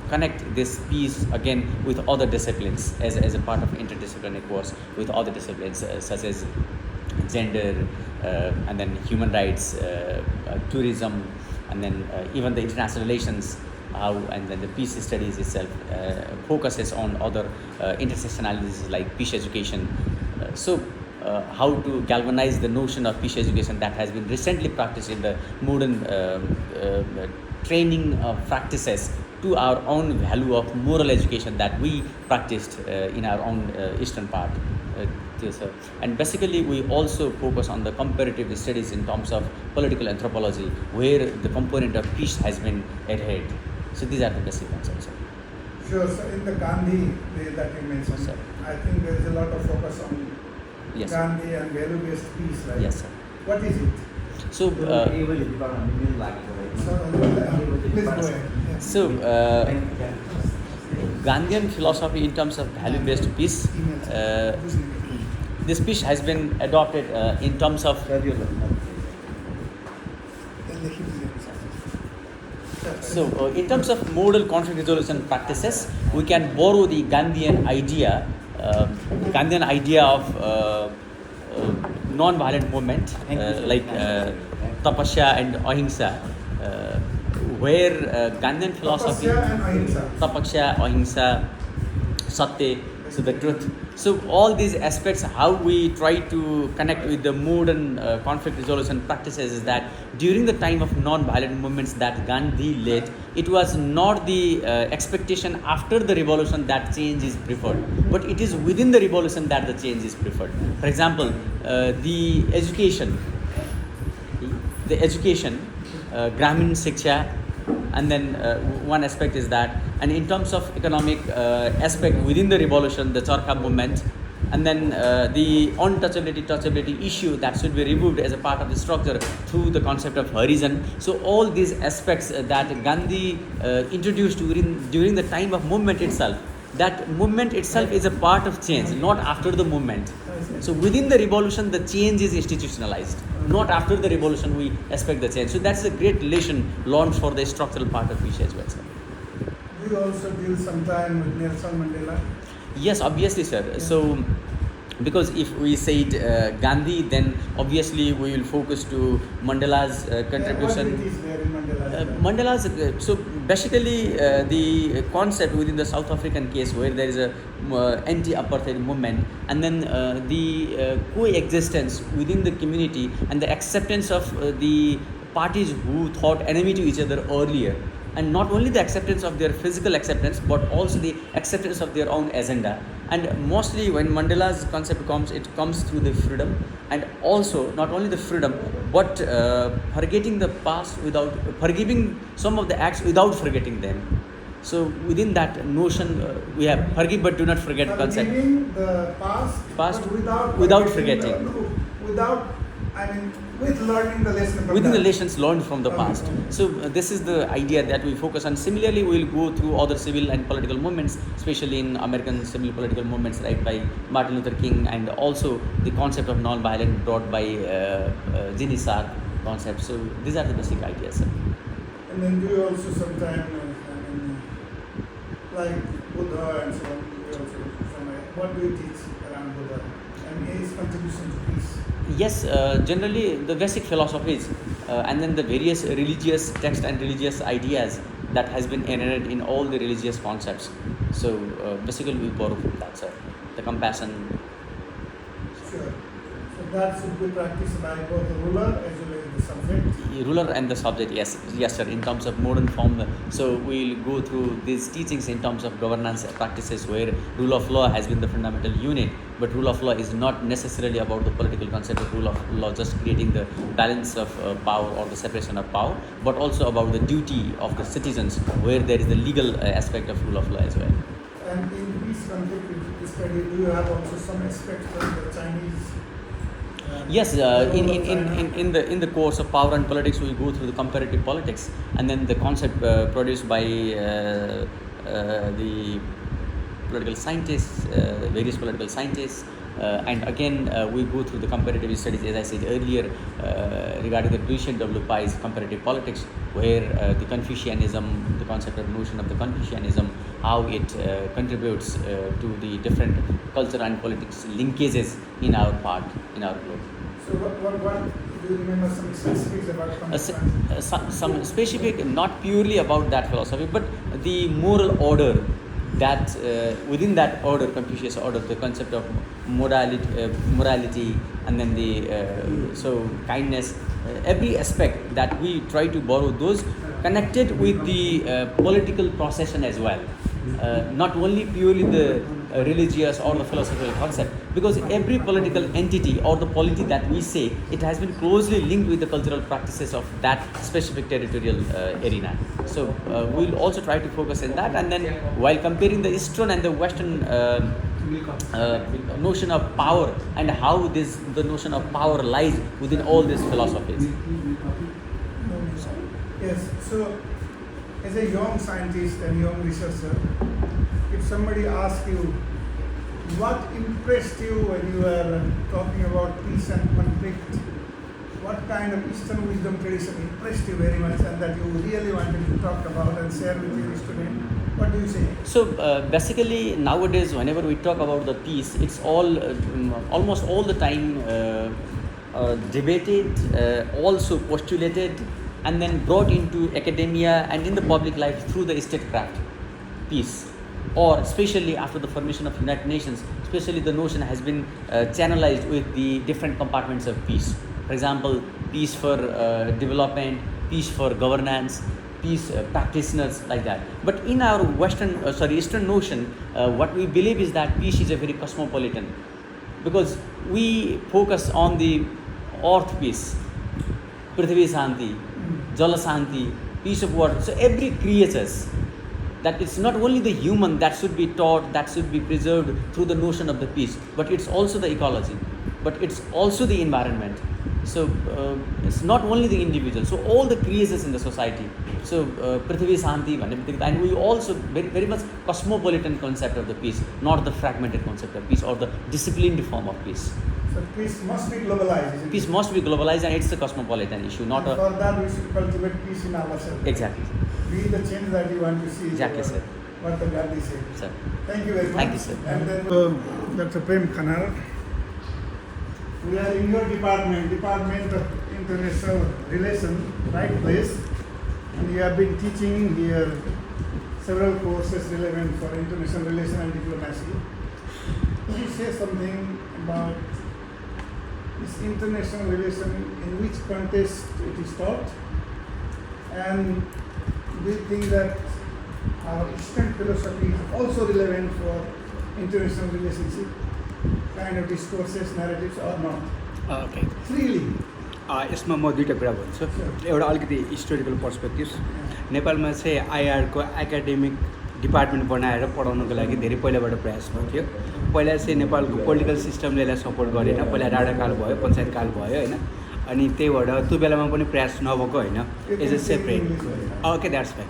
connect this piece again with other disciplines as a part of interdisciplinary course with other disciplines such as gender and then human rights, tourism, and then even the international relations, how, and then the peace studies itself focuses on other intersectionalities like peace education. So how to galvanize the notion of peace education that has been recently practiced in the modern training practices to our own value of moral education that we practiced in our own eastern part. And basically we also focus on the comparative studies in terms of political anthropology, where the component of peace has been adhered. So these are the basic concepts.
Sure. So in the Gandhi way that you mentioned,
Sir.
I think there is a lot of focus on
Yes,
Gandhi and value-based peace, right?
Yes, sir.
What is it?
So
So please go ahead. Yeah.
so Gandhian philosophy in terms of value-based peace, this peace has been adopted in terms of in terms of model conflict resolution practices, we can borrow the Gandhian idea of non-violent movement like tapasya and ahimsa, where Gandhian philosophy
Tapasya and ahimsa.
tapasya, ahimsa, satya, So the truth. So all these aspects, how we try to connect with the modern conflict resolution practices is that during the time of non-violent movements that Gandhi led, it was not the expectation after the revolution that change is preferred, but it is within the revolution that the change is preferred. For example, the education, Gramin Shiksha, and then one aspect is that, and in terms of economic aspect within the revolution, the Charkha movement, and then the touchability issue that should be removed as a part of the structure through the concept of Harijan. So all these aspects that Gandhi introduced during the time of movement itself, that movement itself is a part of change, not after the movement. So within the revolution, the change is institutionalized. Not after the revolution we expect the change. So that's a great lesson learned for the structural part of peace as well, sir.
Do you also deal sometime with Nelson Mandela?
Yes, obviously, sir. So, because if we say it, Gandhi, then obviously we will focus to Mandela's contribution.
What is there in Mandela's?
Mandela's, so basically the concept within the South African case where there is a anti-apartheid movement, and then the coexistence within the community and the acceptance of the parties who thought enemy to each other earlier, and not only the acceptance of their physical acceptance but also the acceptance of their own agenda. And mostly when Mandela's concept comes, it comes through the freedom, and also not only the freedom but forgetting the past without forgiving some of the acts without forgetting them. So within that notion we have forgive but do not forget concept.
Forgiving the past but
without forgetting.
With learning the lesson from
Within
that.
the lessons learned from the past. So this is the idea that we focus on. Similarly, we will go through other civil and political movements, especially in American civil political movements, right, by Martin Luther King, and also the concept of non-violent brought by Ginny Sark concept. So these are the basic ideas, sir.
And then do you also sometimes, like Buddha and so on, you also what do you teach around Buddha and his contribution to peace?
Yes, generally the basic philosophies and then the various religious texts and religious ideas that has been inherent in all the religious concepts. So basically we borrow from that, sir. The compassion.
Sure. So that should be practiced by both the ruler as well as the subject.
Ruler and the subject, yes, sir, in terms of modern form. So we'll go through these teachings in terms of governance practices where rule of law has been the fundamental unit, but rule of law is not necessarily about the political concept of rule of law just creating the balance of power or the separation of power, but also about the duty of the citizens where there is the legal aspect of rule of law as well.
And in peace conflict study, do you have also some aspects of the Chinese?
Yes, in the course of power and politics, we go through the comparative politics, and then the concept produced by the political scientists, various political scientists, and again we go through the comparative studies, as I said earlier, regarding the Bishal Sitaulla's comparative politics, where the Confucianism, the concept of notion of the Confucianism, how it contributes to the different cultural and politics linkages in our globe.
So what do you remember some specifics about Confucianism?
Some specific, not purely about that philosophy, but the moral order that within that order, Confucius order, the concept of morality, and then the so kindness, every aspect that we try to borrow those connected with the political procession as well. Not only purely the religious or the philosophical concept, because every political entity or the polity that we say, it has been closely linked with the cultural practices of that specific territorial arena. So we'll also try to focus on that, and then while comparing the Eastern and the Western notion of power and how the notion of power lies within all these philosophies.
Yes, so as a young scientist and young researcher, if somebody asks you, what impressed you when you were talking about peace and conflict, what kind of Eastern wisdom tradition impressed you very much and that you really wanted to talk about and share with your student, what do you say?
So basically nowadays whenever we talk about the peace, it's all almost all the time debated, also postulated, and then brought into academia and in the public life through the statecraft. Peace. or especially after the formation of United Nations, especially the notion has been channelized with the different compartments of peace. For example, peace for development, peace for governance, peace practitioners, like that. But in our Eastern notion, what we believe is that peace is a very cosmopolitan, because we focus on the earth peace, Prithvi Shanti, Jala Shanti, peace of water. So every creatures, that it's not only the human that should be taught, that should be preserved through the notion of the peace, but it's also the ecology, but it's also the environment. So it's not only the individual, so all the creatures in the society. So Prithvi Shanti, and we also very much cosmopolitan concept of the peace, not the fragmented concept of peace or the disciplined form of peace.
So peace must be globalized. Isn't
Peace
it?
must be globalized, and it's a cosmopolitan issue, not
And
a...
for that we should cultivate peace in ourselves.
Exactly,
Be the change that you want to see.
Exactly, sir.
What the Gandhi said.
sir.
Thank you very much.
Thank you, sir.
And then Dr. Prem Khanal. We are in your department, Department of International Relations, right place. And you have been teaching here several courses relevant for international relations and diplomacy. Could you say something about this international relation, in which context it is taught? And do you think that our Eastern philosophy is also relevant for international relationship, kind of discourses, narratives, or not?
Okay
Freely.
यसमा म दुईवटा कुरा भन्छु एउटा अलिकति historical perspective नेपालमा चाहिँ आइआरको academic department बनाएर पढाउनको लागि धेरै पहिलाबाट प्रयास भएको थियो। पहिला चाहिँ नेपालको पोलिटिकल सिस्टमले यसलाई सपोर्ट गरेन, पहिला राणाकाल भयो, पञ्चायतकाल भयो होइन, अनि त्यही भएर त्यो बेलामा पनि प्रयास नभएको होइन, as a separate. Okay, that's fine.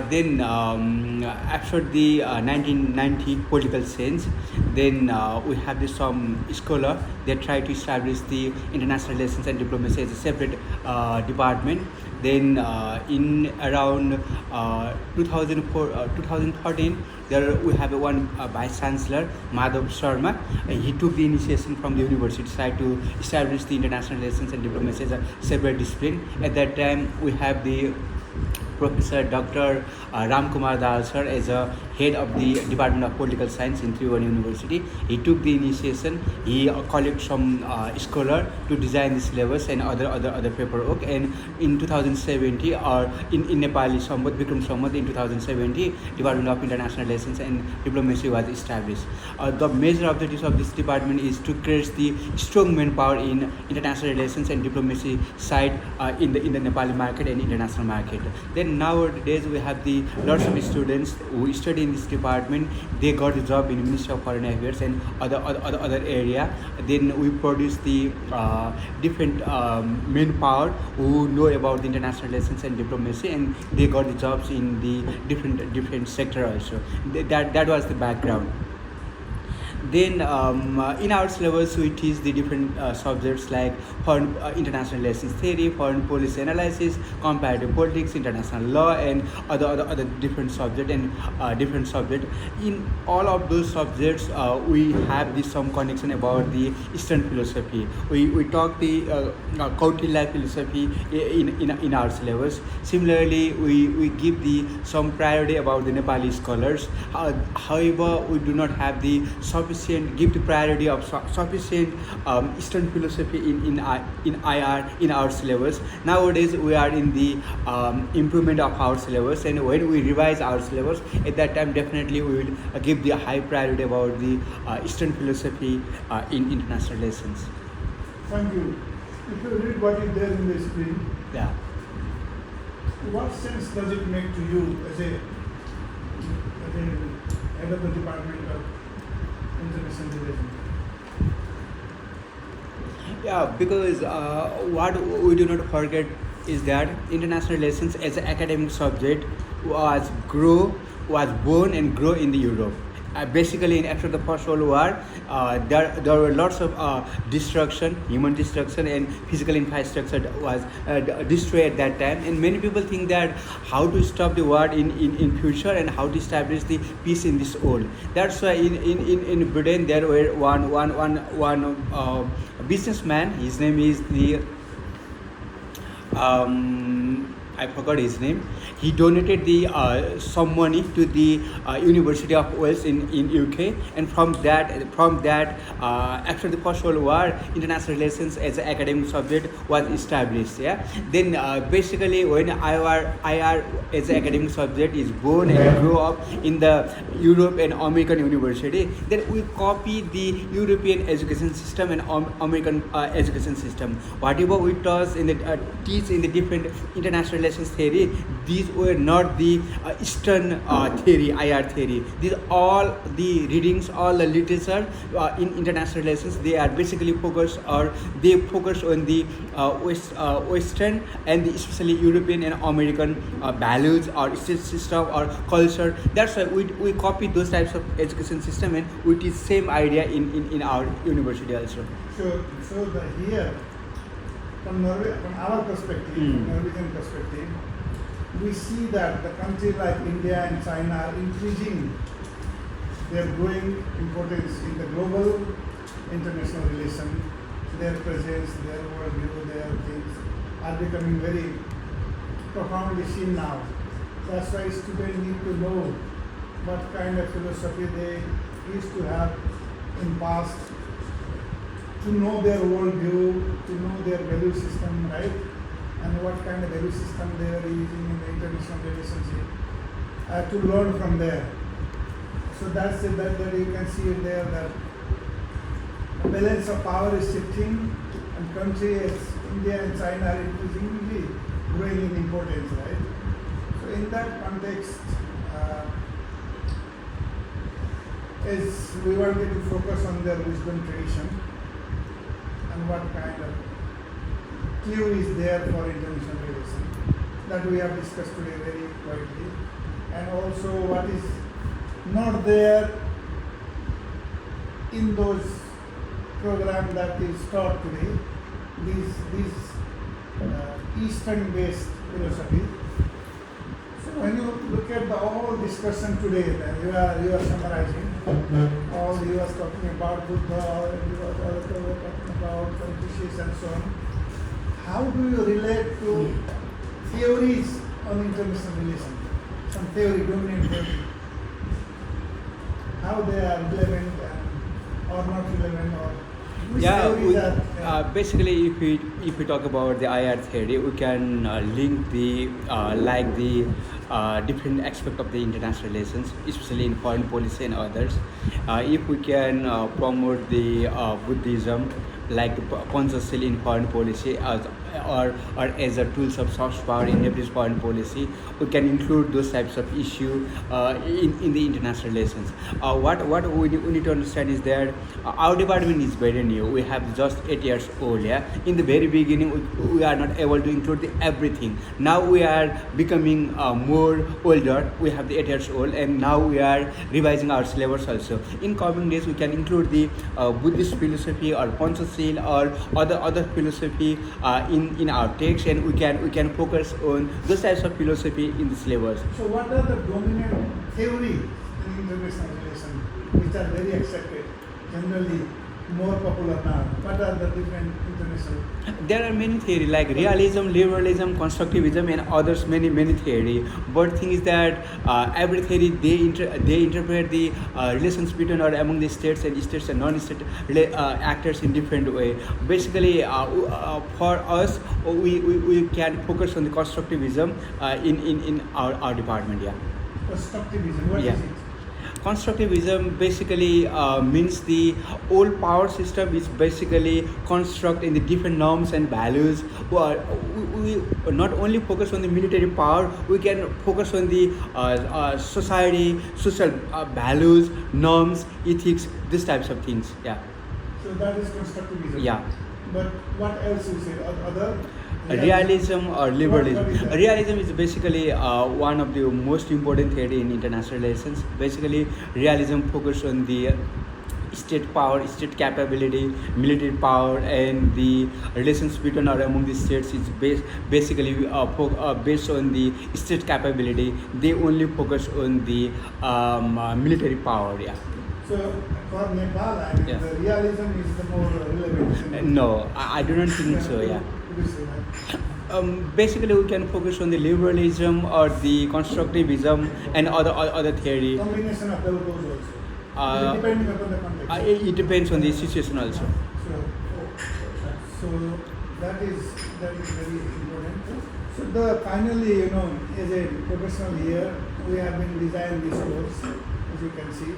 Then after the 1990 political change, then we have this some scholar. They try to establish the international relations and diplomacy as a separate department. Then in around 2013, there we have one vice chancellor, Madhav Sharma. He took the initiation from the university side to establish the international relations and diplomacy as a separate discipline. At that time, we have the Professor Dr. Ram Kumar Dal sir as a head of the Department of Political Science in Trivandrum University. He took the initiation. He collected some scholar to design the syllabus and other paperwork. And in 2070, or in Nepali Sambat, Bikram Sambat in 2070, Department of International Relations and Diplomacy was established. The major objectives of this department is to create the strong manpower in international relations and diplomacy side in the Nepali market and international market. Then nowadays we have the lots of students who study in this department. They got a job in Ministry of Foreign Affairs and other area. Then we produce the different manpower who know about the international relations and diplomacy, and they got the jobs in the different sector also. That was the background. Then in our syllabus we teach the different subjects like foreign international relations theory, foreign policy analysis, comparative politics, international law, and other different subject and different subject. In all of those subjects we have this some connection about the Eastern philosophy. We talk the Kautilya philosophy in our syllabus. Similarly, we give the some priority about the Nepali scholars. However, we do not have the give the priority of sufficient Eastern philosophy in our syllabus. Nowadays we are in the improvement of our syllabus, and when we revise our syllabus, at that time definitely we will give the high priority about the Eastern philosophy in international relations.
Thank you. If you read what is there in the screen,
Yeah.
what sense does it make to you as a head of the Department of International Relations?
Yeah, because what we do not forget is that international relations as an academic subject was born and grow in the Europe. Basically, after the First World War, there were lots of destruction, human destruction, and physical infrastructure was destroyed at that time. And many people think that how to stop the war in future and how to establish the peace in this world. That's why in Britain there were one businessman. His name is the I forgot his name. He donated the some money to the University of Wales in UK, and from that after the First World War, international relations as an academic subject was established. Yeah. Then basically when IR as an academic subject is born and grew up in the Europe and American university, then we copy the European education system and American education system. Whatever we teach in the different international relations theory, these were not the Eastern theory, IR theory. These all the readings, all the literature in international relations, they are basically focused on the Western and especially European and American values or system or culture. That's why we copy those types of education system, and we teach same idea in our university also.
So here, from our perspective, Norwegian perspective, we see that the countries like India and China are increasing their growing importance in the global international relation. Their presence, their worldview, their things are becoming very profoundly seen now. That's why students need to know what kind of philosophy they used to have in past, to know their worldview, to know their value system, right? And what kind of value system they are using in the international relationship. To learn from there. So that's it, that you can see it there, that the balance of power is shifting, and countries India and China are increasingly growing in importance, right? So in that context, as we wanted to focus on their wisdom tradition and what kind of clue is there for international relations that we have discussed today very widely, and also what is not there in those programs that is taught today, these Eastern-based philosophy. So when you look at the whole discussion today, then you are summarizing. All you are talking about Buddha, or you are talking about Confucius and so on. How do you relate to theories on international relations? Some theory, dominant theory. How they are relevant or not relevant, or which theories are
basically if we talk about the IR theory, we can link the different aspect of the international relations, especially in foreign policy and others. If we can promote the Buddhism, like the Panchashil in foreign policy, or as a tools of soft power in Nepalese foreign policy, we can include those types of issue in the international relations. What we need to understand is that our department is very new. We have just 8 years old. Yeah, in the very beginning we are not able to include everything. Now we are becoming more older. We have the 8 years old, and now we are revising our syllabus also. In coming days, we can include the Buddhist philosophy or Panchashil or other philosophy in our text, and we can focus on those types of philosophy in the syllabus.
So what are the dominant theories in international relations which are very accepted, generally more popular now? What are the different international?
There are many theories like realism, liberalism, constructivism, and others, many theory. But thing is that every theory they interpret the relations between or among the states and non-state actors in different way. Basically, for us, we can focus on the constructivism in our department. Yeah.
Constructivism. What is it?
Constructivism basically means the old power system is basically construct in the different norms and values. We not only focus on the military power, we can focus on the society, social values, norms, ethics, these types of things. Yeah.
So that is constructivism.
Yeah.
But what else you say? Other?
Realism or liberalism.
What is that?
Realism is basically one of the most important theory in international relations. Basically, realism focuses on the state power, state capability, military power, and the relations between or among the states is basically based on the state capability. They only focus on the military power. Yeah.
So for Nepal, I mean,
Yeah.
the realism is the more relevant.
No, I do not think so. Yeah.
Would you say that?
Basically, we can focus on the liberalism or the constructivism and other theory.
Combination of those also.
Uh,
Depending upon the context.
It depends on the situation also.
So that is very important. So finally, as a professional here, we have been designing this course, as you can see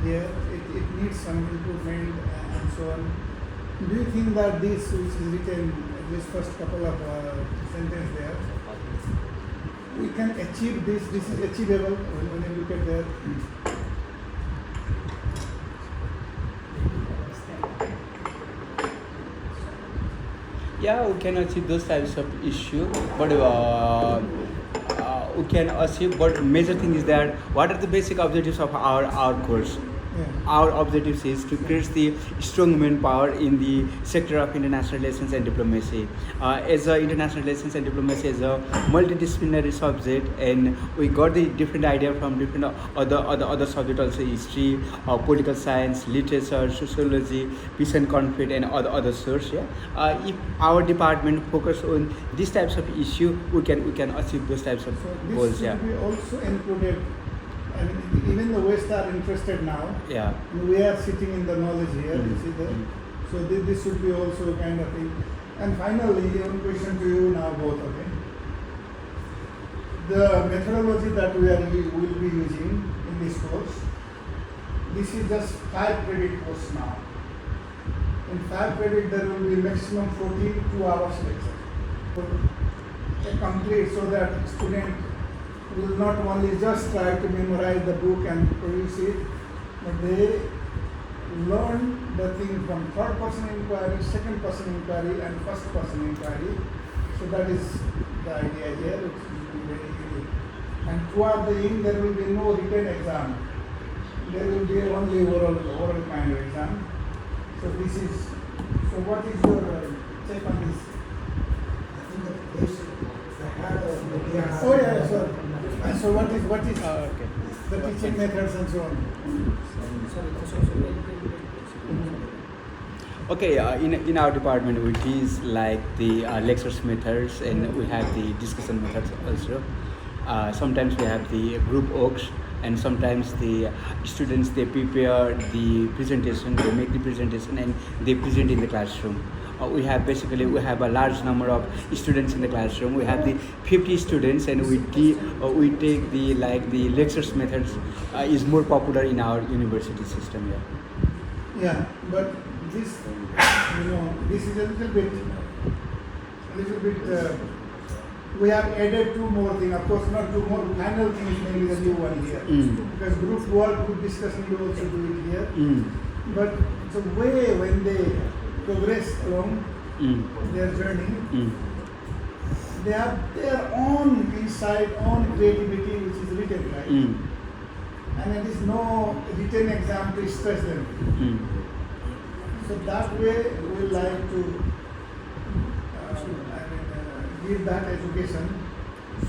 here. It needs some improvement and so on. Do you think that this, which is written, this first couple of sentences there, we can achieve this? This is achievable when you look at that.
Yeah, we can achieve those types of issue, but we can achieve. But major thing is that what are the basic objectives of our course?
Yeah.
Our objectives is to create the strong manpower in the sector of international relations and diplomacy. As international relations and diplomacy is a multidisciplinary subject, and we got the different idea from different other subject also, history, political science, literature, sociology, peace and conflict, and other source. Yeah, if our department focus on these types of issue, we can achieve those types of
So this
goals.
should
Yeah.
be also included. I mean, even the West are interested now.
Yeah.
And we are sitting in the knowledge here. You see that?
Mm.
So this should be also kind of thing. And finally, one question to you now both. Okay. The methodology that we will be using in this course. This is just 5 credit course now. In 5 credit, there will be maximum 14 2-hour lecture. Complete so that student will not only just try to memorize the book and produce it, but they learn the thing from third person inquiry, second person inquiry, and first person inquiry. So that is the idea here, which is very unique. And throughout the end, there will be no written exam. There will be only oral kind of exam. So this is. So what is your take on this? Oh yeah, so what is
Okay.
the teaching methods and so on?
Okay, in our department we teach like the lectures methods, and we have the discussion methods also. Sometimes we have the group works, and sometimes the students, they prepare the presentation, they make the presentation, and they present in the classroom. We have a large number of students in the classroom. We have the 50 students, and we take the lectures methods is more popular in our university system here.
Yeah, but this, this is a little bit. We have added 2 more things. Of course, not 2 more. Final thing is maybe the new one here. Because group work, group discussion, we also do it here. But the way when they progress along their journey, they have their own insight, own creativity, which is written, right? And there is no written exam to stress them. So that way, we like to give that education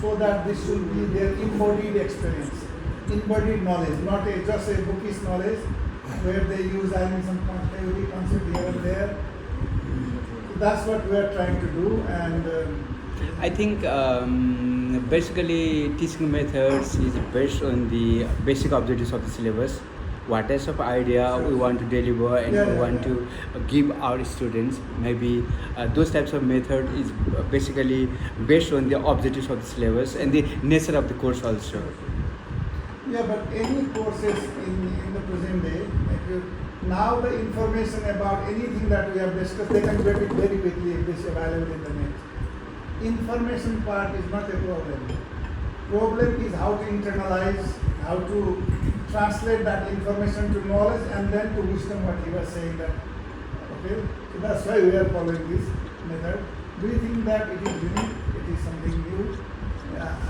so that this should be their embodied experience, embodied knowledge, not just a bookish knowledge where they use some theory concept here and there. So that's what we are trying to do, and
I think basically teaching methods is based on the basic objectives of the syllabus. What types of idea we want to deliver and we want to give our students. Maybe those types of method is basically based on the objectives of the syllabus and the nature of the course also.
Yeah, but any courses in the present day, now the information about anything that we have discussed, they can get it very quickly if this is available in the net. Information part is not a problem. Problem is how to internalize, how to translate that information to knowledge and then to wisdom, what he was saying that. Okay, so that's why we are following this method. Do you think that it is unique? It is something new?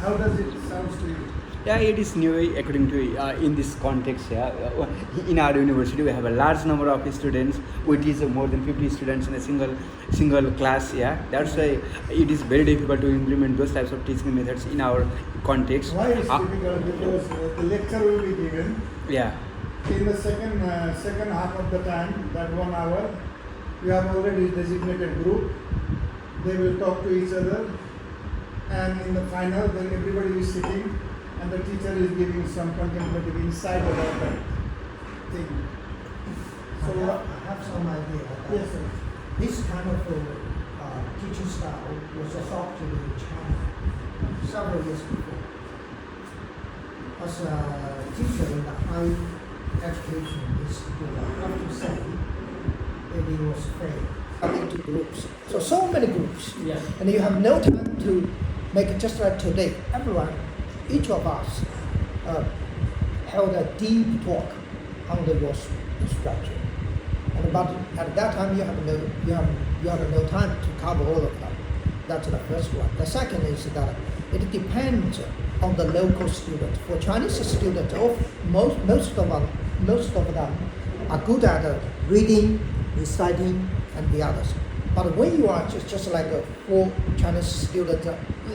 How does it sound to you?
Yeah, it is new according to in this context. Yeah, in our university we have a large number of students. We teach more than 50 students in a single class. Yeah, that's why it is very difficult to implement those types of teaching methods in our context.
Why is it difficult? Because the lecture will be given.
Yeah.
In the second half of the time, that 1 hour, you have already designated group. they will talk to each other, and in the final, then everybody is sitting, and the teacher is giving some contemplative insight about that thing. So,
I have some idea.
yes, sir.
This kind of teaching style was adopted in China several years before. As a teacher in the high education institute, I have to say that it was fair. Into groups. So many groups.
Yeah.
And you have no time to make it just like today. Everyone, each of us held a deep talk under your structure. But at that time, you have no time to cover all of them. That's the first one. The second is that it depends on the local student. For Chinese students, most of them are good at reading, reciting, and the others. But when you are just like a four Chinese students,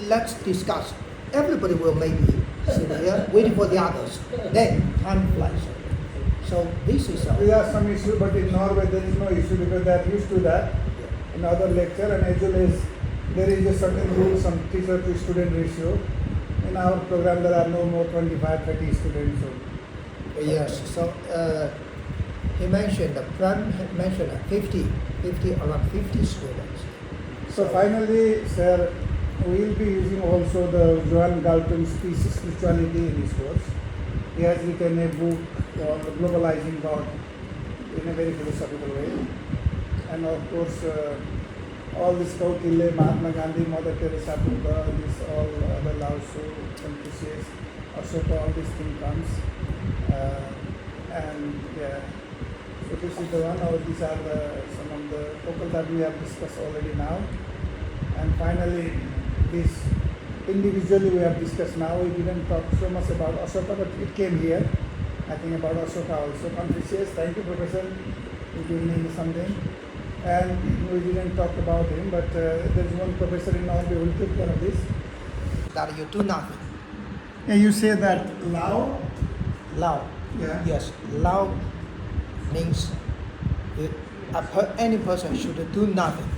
let's discuss. Everybody will maybe sit here waiting for the others. Then time flies. So this is
There are some issue, but in Norway there is no issue because they are used to that. In other lecture, and as well as there is a certain rule, some teacher to student ratio. In our program there are no more 25, 30 students. So.
yes. So he mentioned the plan mentioned 50 around 50 students.
So finally, sir, we will be using also the Joan Galton's thesis spirituality in his course. He has written a book called Globalizing God in a very philosophical way. And of course, all this Kautilya, Mahatma Gandhi, Mother Teresa, Buddha, this all other Lao Tzu, Confucius, Ashoka, all these things comes. And yeah, so this is the one, or these are some of the focal that we have discussed already now. And finally, this individually we have discussed now. We didn't talk so much about Ashoka, but it came here. I think about Ashoka also. Confucius, thank you, Professor. You gave me something. And we didn't talk about him, but there's one professor in Norway who will take care of this.
That you do nothing.
Yeah, you say that Lao.
Lao.
Yeah.
Yes, Lao means any person should do nothing.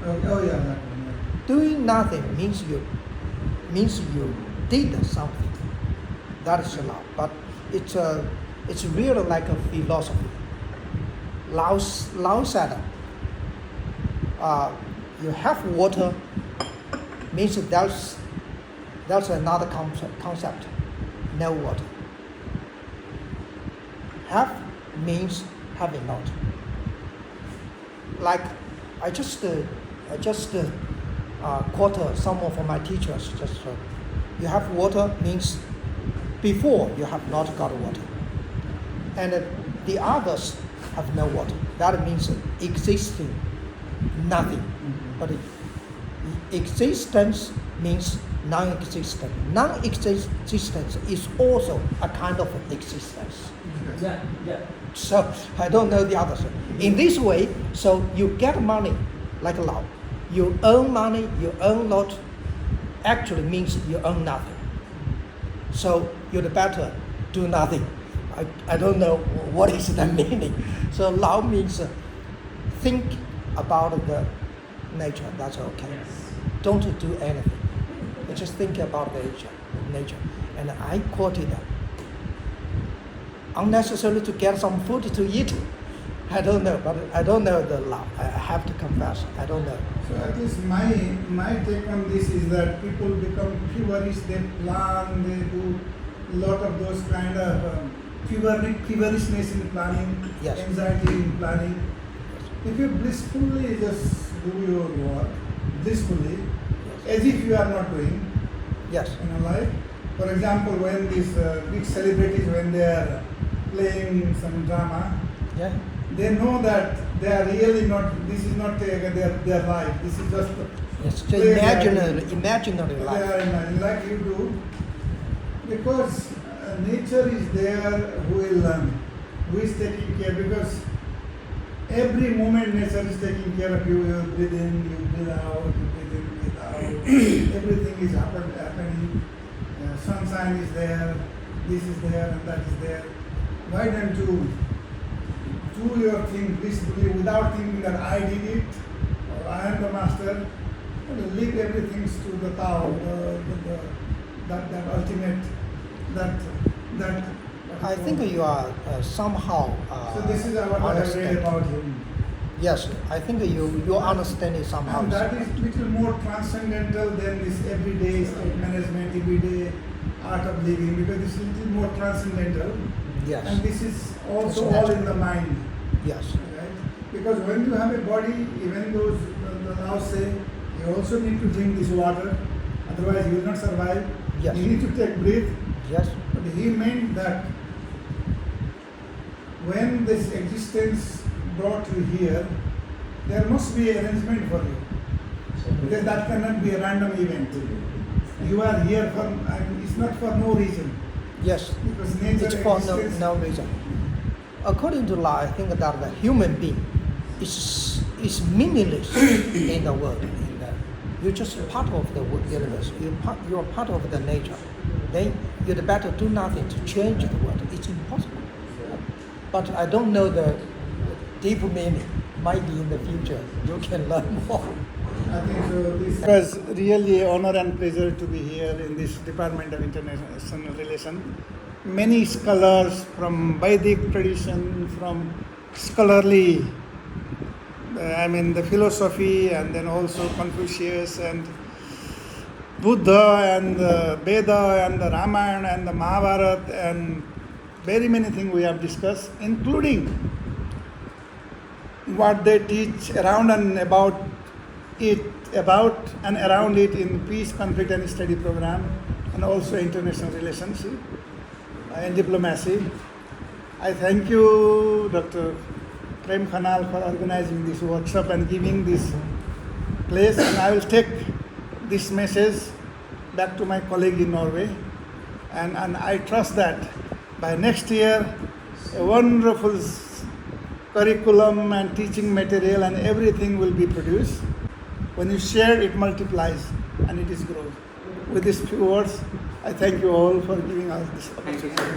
Oh yeah, that one. Yeah.
Doing nothing means you did something. That is Lao, but it's really like a philosophy. Lao said, you have water means there's another concept, no water. Have means having not. Like I just quote some of my teachers. You have water means before you have not got water, and the others have no water. That means existing, nothing. But existence means non-existent. Non-existence is also a kind of existence.
Yeah.
So I don't know the others. In this way, so you get money like Lao. You earn money, you earn lot, actually means you earn nothing. So you'd better do nothing. I don't know what is the meaning. So Lao means think about the nature, that's okay.
Yes.
Don't do anything. You just think about the nature. And I quoted that. Unnecessary to get some food to eat. I don't know, but I don't know the Lao. I have to confess, I don't know.
So at least my take on this is that people become feverish, they plan, they do lot of those kind of feverishness in planning,
Yes.
anxiety in planning. If you blissfully just do your work, blissfully, as if you are not doing,
Yes.
like, for example, when these big celebrities, when they are playing some drama,
Yeah.
they know that they are really not, this is not their life, this is just
Yes. So
play
imaginary
they
life.
are imagining, like you do, because nature is there who is taking care, because every moment nature is taking care of you. You breathe in, you breathe out, you breathe in, breathe out. Everything is happening. Sunshine is there, this is there, and that is there. Why don't you do your thing blissfully without thinking that I did it or I am the master? leave everything to the Tao, that ultimate, that.
I think you are somehow.
So this is what I have read about him.
Yes, I think you understand it somehow.
And that is little more transcendental than this everyday state management, everyday art of living, because this is little more transcendental.
Yes.
And this is also
It's
all
natural.
in the mind.
Yes.
Right? Because when you have a body, even those the laws say, you also need to drink this water, otherwise you will not survive.
Yes.
You need to take breath.
Yes.
But he meant that when this existence brought you here, there must be arrangement for you. Because that cannot be a random event. You are here for, it's not for no reason.
Yes.
Because nature
It's for
existence.
no reason. According to law, I think that the human being is meaningless in the world. You're just part of the universe. You're part of the nature. Then you'd better do nothing to change the world. It's impossible. But I don't know the deep meaning. Might be in the future. You can learn more.
I think so. This was really an honor and pleasure to be here in this Department of International Relations. Many scholars from Vedic tradition, from scholarly, the philosophy, and then also Confucius and Buddha and the Veda and the Ramayana and the Mahabharata, and very many things we have discussed, including what they teach around and about and around it in peace, conflict and study program, and also international relations and diplomacy. I thank you, Dr. Prem Khanal, for organizing this workshop and giving this place, and I will take this message back to my colleague in Norway, and I trust that by next year a wonderful curriculum and teaching material and everything will be produced. When you share, it multiplies and it is growth. With these few words, I thank you all for giving us this opportunity.